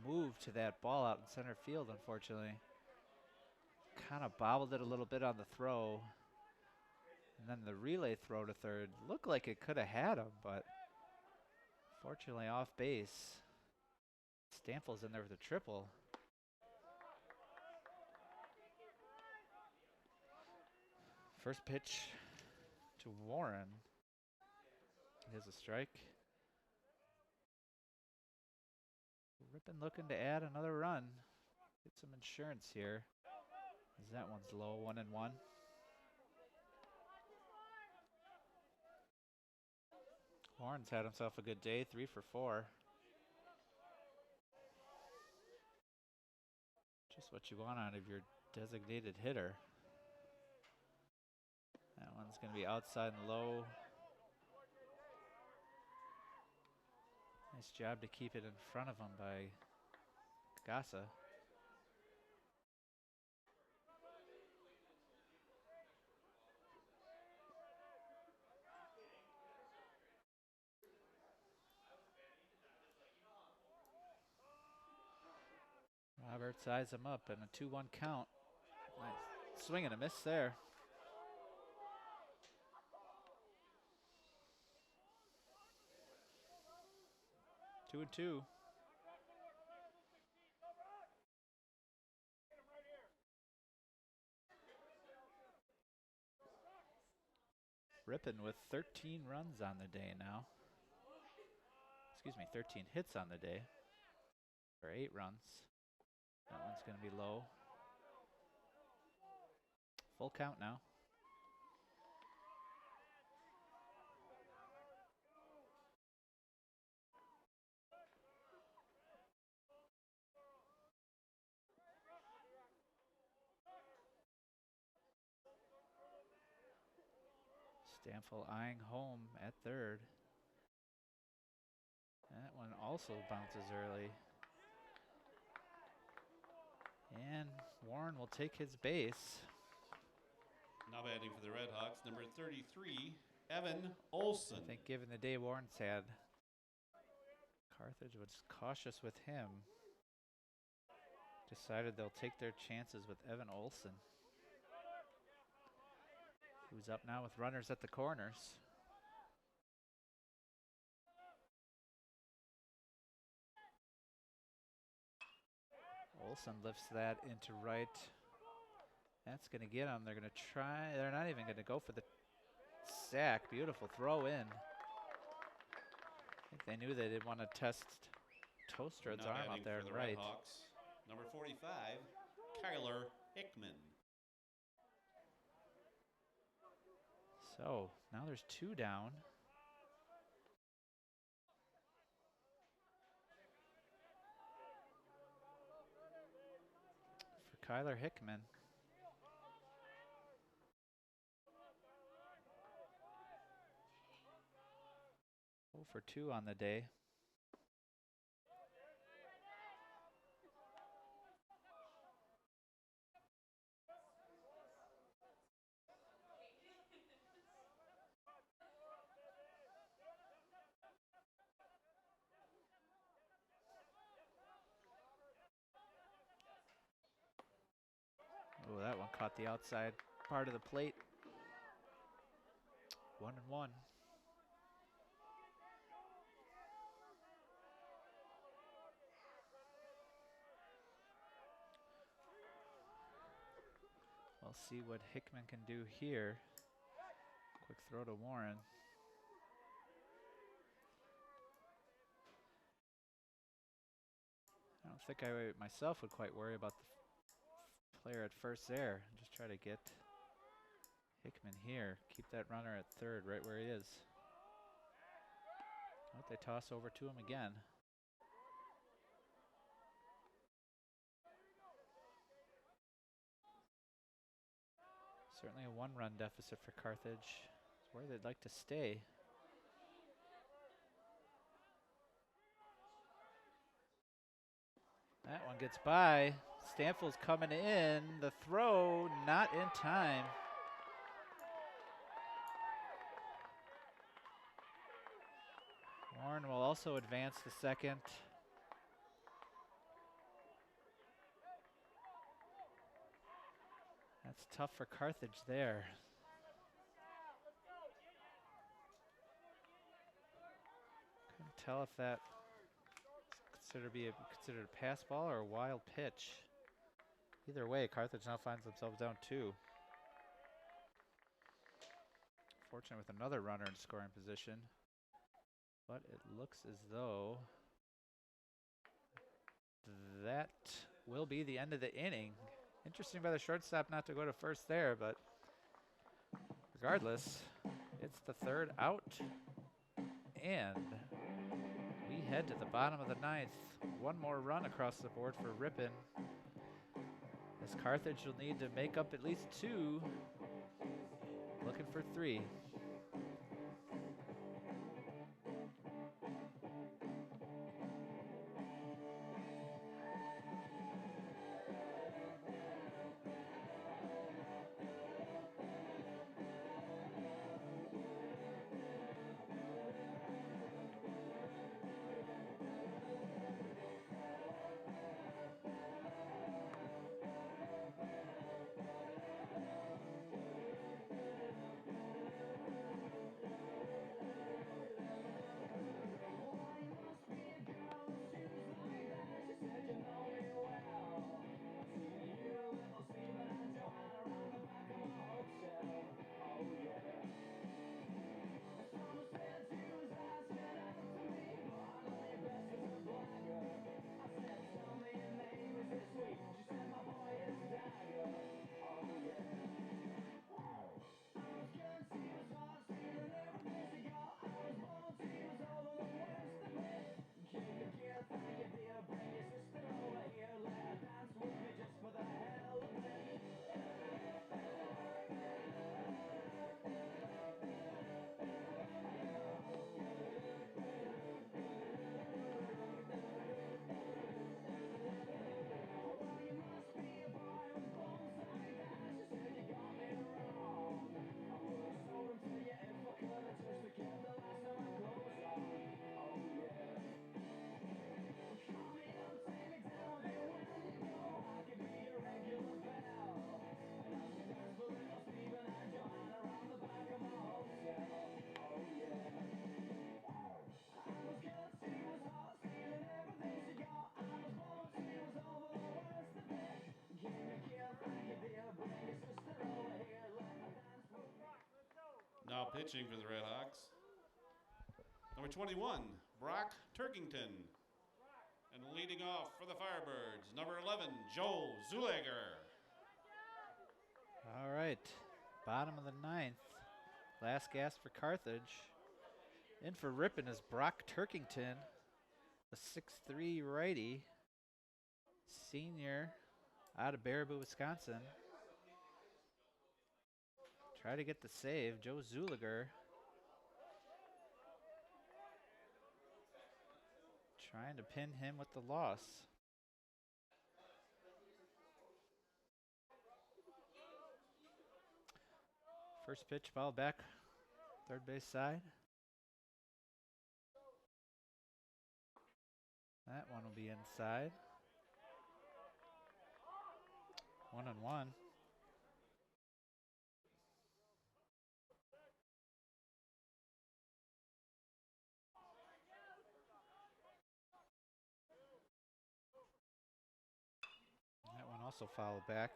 move to that ball out in center field, unfortunately. Kind of bobbled it a little bit on the throw. And then the relay throw to third looked like it could have had him, but fortunately off base. Stamfel's in there with a triple. First pitch to Warren. Here's a strike. Ripon looking to add another run. Get some insurance here. As that one's low, 1-1. Warren's had himself a good day, 3 for 4. Just what you want out of your designated hitter. That one's going to be outside and low. Nice job to keep it in front of him by Gassa. Roberts eyes him up and a 2-1 count. Nice swing and a miss there. Two and two. Ripon with 13 runs on the day now. Excuse me, 13 hits on the day. For 8 runs. That one's going to be low. Full count now. Stamfel eyeing home at third. That one also bounces early. And Warren will take his base. Now batting for the Red Hawks, number 33, Evan Olson. I think given the day Warren's had, Carthage was cautious with him. Decided they'll take their chances with Evan Olson, who's up now with runners at the corners. Olson lifts that into right. That's going to get him. They're going to try. They're not even going to go for the sack. Beautiful throw in. I think they knew they didn't want to test Toastred's Now arm batting out there for and the right. Red Hawks, number 45, Kyler Hickman. So now there's 2 down. For Kyler Hickman. 0 for 2 on the day. Oh, that one caught the outside part of the plate. 1-1. We'll see what Hickman can do here. Quick throw to Warren. I don't think I myself would quite worry about the player at first there. Just try to get Hickman here. Keep that runner at third right where he is. Oh, they toss over to him again. Certainly a one-run deficit for Carthage. It's where they'd like to stay. That one gets by. Stanfield's coming in. The throw not in time. Warren will also advance to second. That's tough for Carthage there. Couldn't tell if that considered a pass ball or a wild pitch. Either way, Carthage now finds themselves down 2. Fortunate with another runner in scoring position. But it looks as though that will be the end of the inning. Interesting by the shortstop not to go to first there, but regardless, it's the third out. And we head to the bottom of the 9th. One more run across the board for Ripon, as Carthage will need to make up at least 2. Looking for 3. Now pitching for the Red Hawks, number 21, Brock Turkington. And leading off for the Firebirds, number 11, Joe Zulager. All right, bottom of the 9th. Last gasp for Carthage. In for Ripon is Brock Turkington, a 6'3" righty, senior out of Baraboo, Wisconsin. Try to get the save, Joe Zulager. Trying to pin him with the loss. First pitch, ball back, third base side. That one will be inside. 1-1. Also fouled back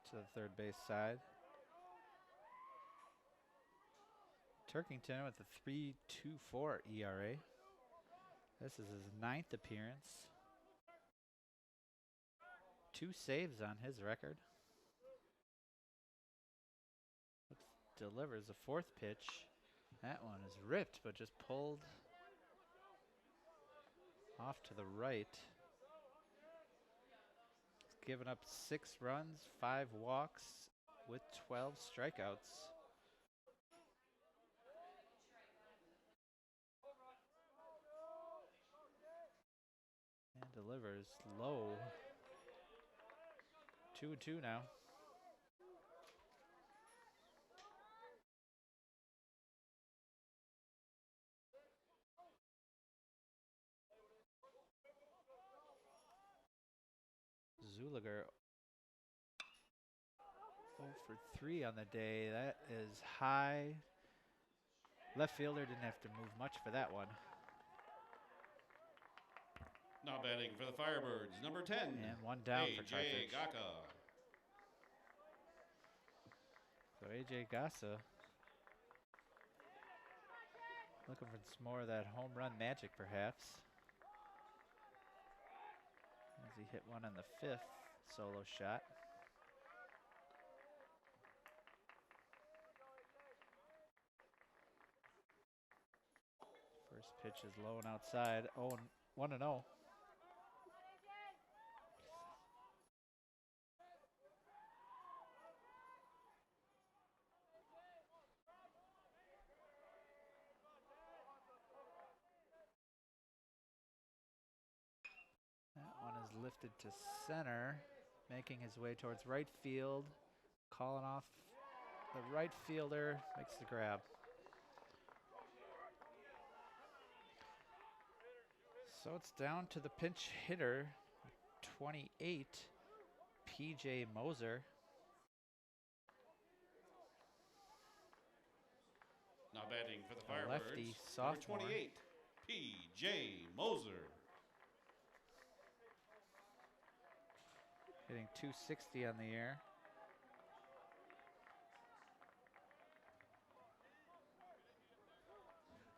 to the third base side. Turkington with a 3.24 ERA. This is his 9th appearance. 2 saves on his record. Delivers a 4th pitch. That one is ripped, but just pulled off to the right. He's given up 6 runs, 5 walks, with 12 strikeouts. And delivers low. 2-2 now. Zuliger 0 for 3 on the day. That is high. Left fielder didn't have to move much for that one. Now batting for the Firebirds, number 10. And one down for AJ Carthage. Gaka. So AJ Gassa looking for some more of that home run magic, perhaps. As he hit one on the 5th solo shot. First pitch is low and outside. 1-0. Lifted to center, making his way towards right field, calling off the right fielder, makes the grab. So it's down to the pinch hitter, 28, PJ Moser. Now batting for the A Firebirds, lefty number sophomore. 28, P.J. Moser. Hitting 260 on the air.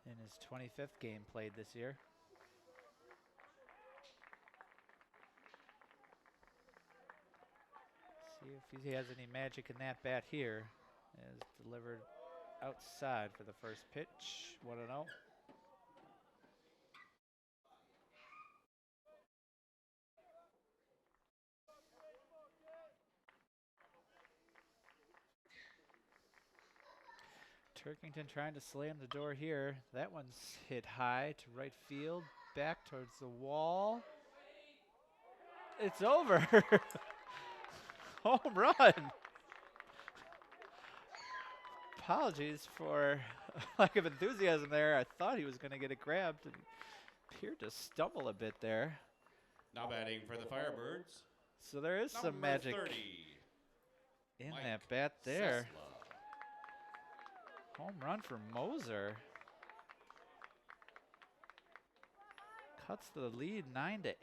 In his 25th game played this year. See if he has any magic in that bat here. As delivered outside for the first pitch. 1-0. Turkington trying to slam the door here. That one's hit high to right field, back towards the wall. It's over. Home run. Apologies for lack of enthusiasm there. I thought he was going to get it grabbed and appeared to stumble a bit there. Now batting for the Firebirds, So there is some number magic 30, in Mike that bat there. Sesla. Home run for Moser. Cuts the lead 9-8.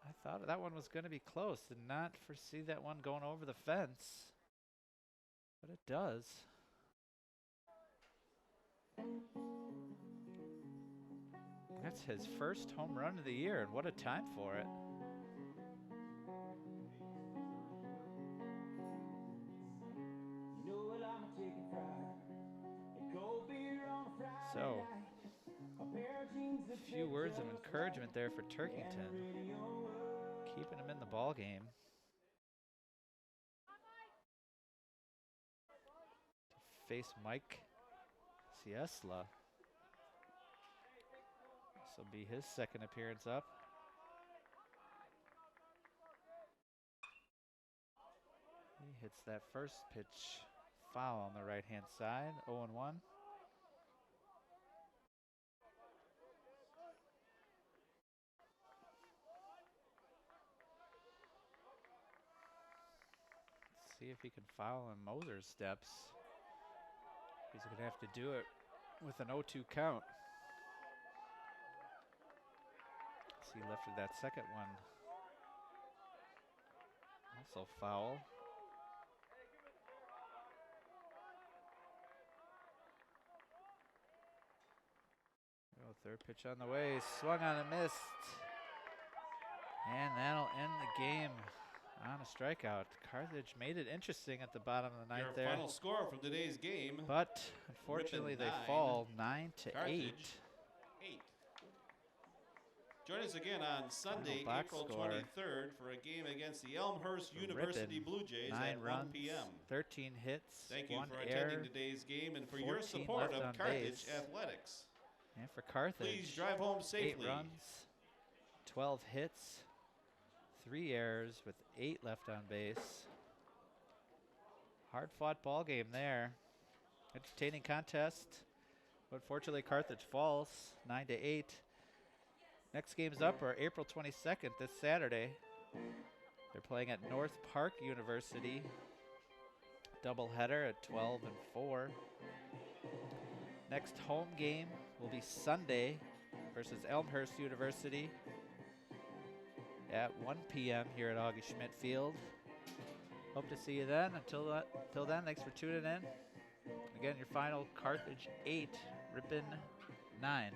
I thought that one was going to be close. Did not foresee that one going over the fence. But it does. That's his first home run of the year, and what a time for it. So, a few words of encouragement there for Turkington, keeping him in the ball game. To face Mike Sesla. This will be his second appearance up. He hits that first pitch foul on the right-hand side, 0-1. See if he can follow in Moser's steps. He's going to have to do it with an 0-2 count. He lifted that second one. Also foul. Oh, third pitch on the way. Swung on and missed. And that'll end the game on a strikeout. Carthage made it interesting at the bottom of the ninth Your there. final score from today's game. But unfortunately, Ripon they 9, fall 9-8. Carthage 8. Join us again on Sunday, box April score 23rd for a game against the Elmhurst For University Ripon, Blue Jays 9 at 1 runs, p.m. 13 hits, Thank you 1 for error, attending today's game and for your 14 support left on of Carthage base. Athletics. and for Carthage, Please drive home 8 safely. runs, 12 hits, 3 errors with 8 left on base. Hard-fought ball game there. Entertaining contest, but fortunately Carthage falls 9-8. Next games up are April 22nd, this Saturday. They're playing at North Park University. Doubleheader at 12 and 4. Next home game will be Sunday versus Elmhurst University at 1 p.m. here at Augie Schmidt Field. Hope to see you then. Until then, thanks for tuning in. Again, your final Carthage 8, Ripon 9.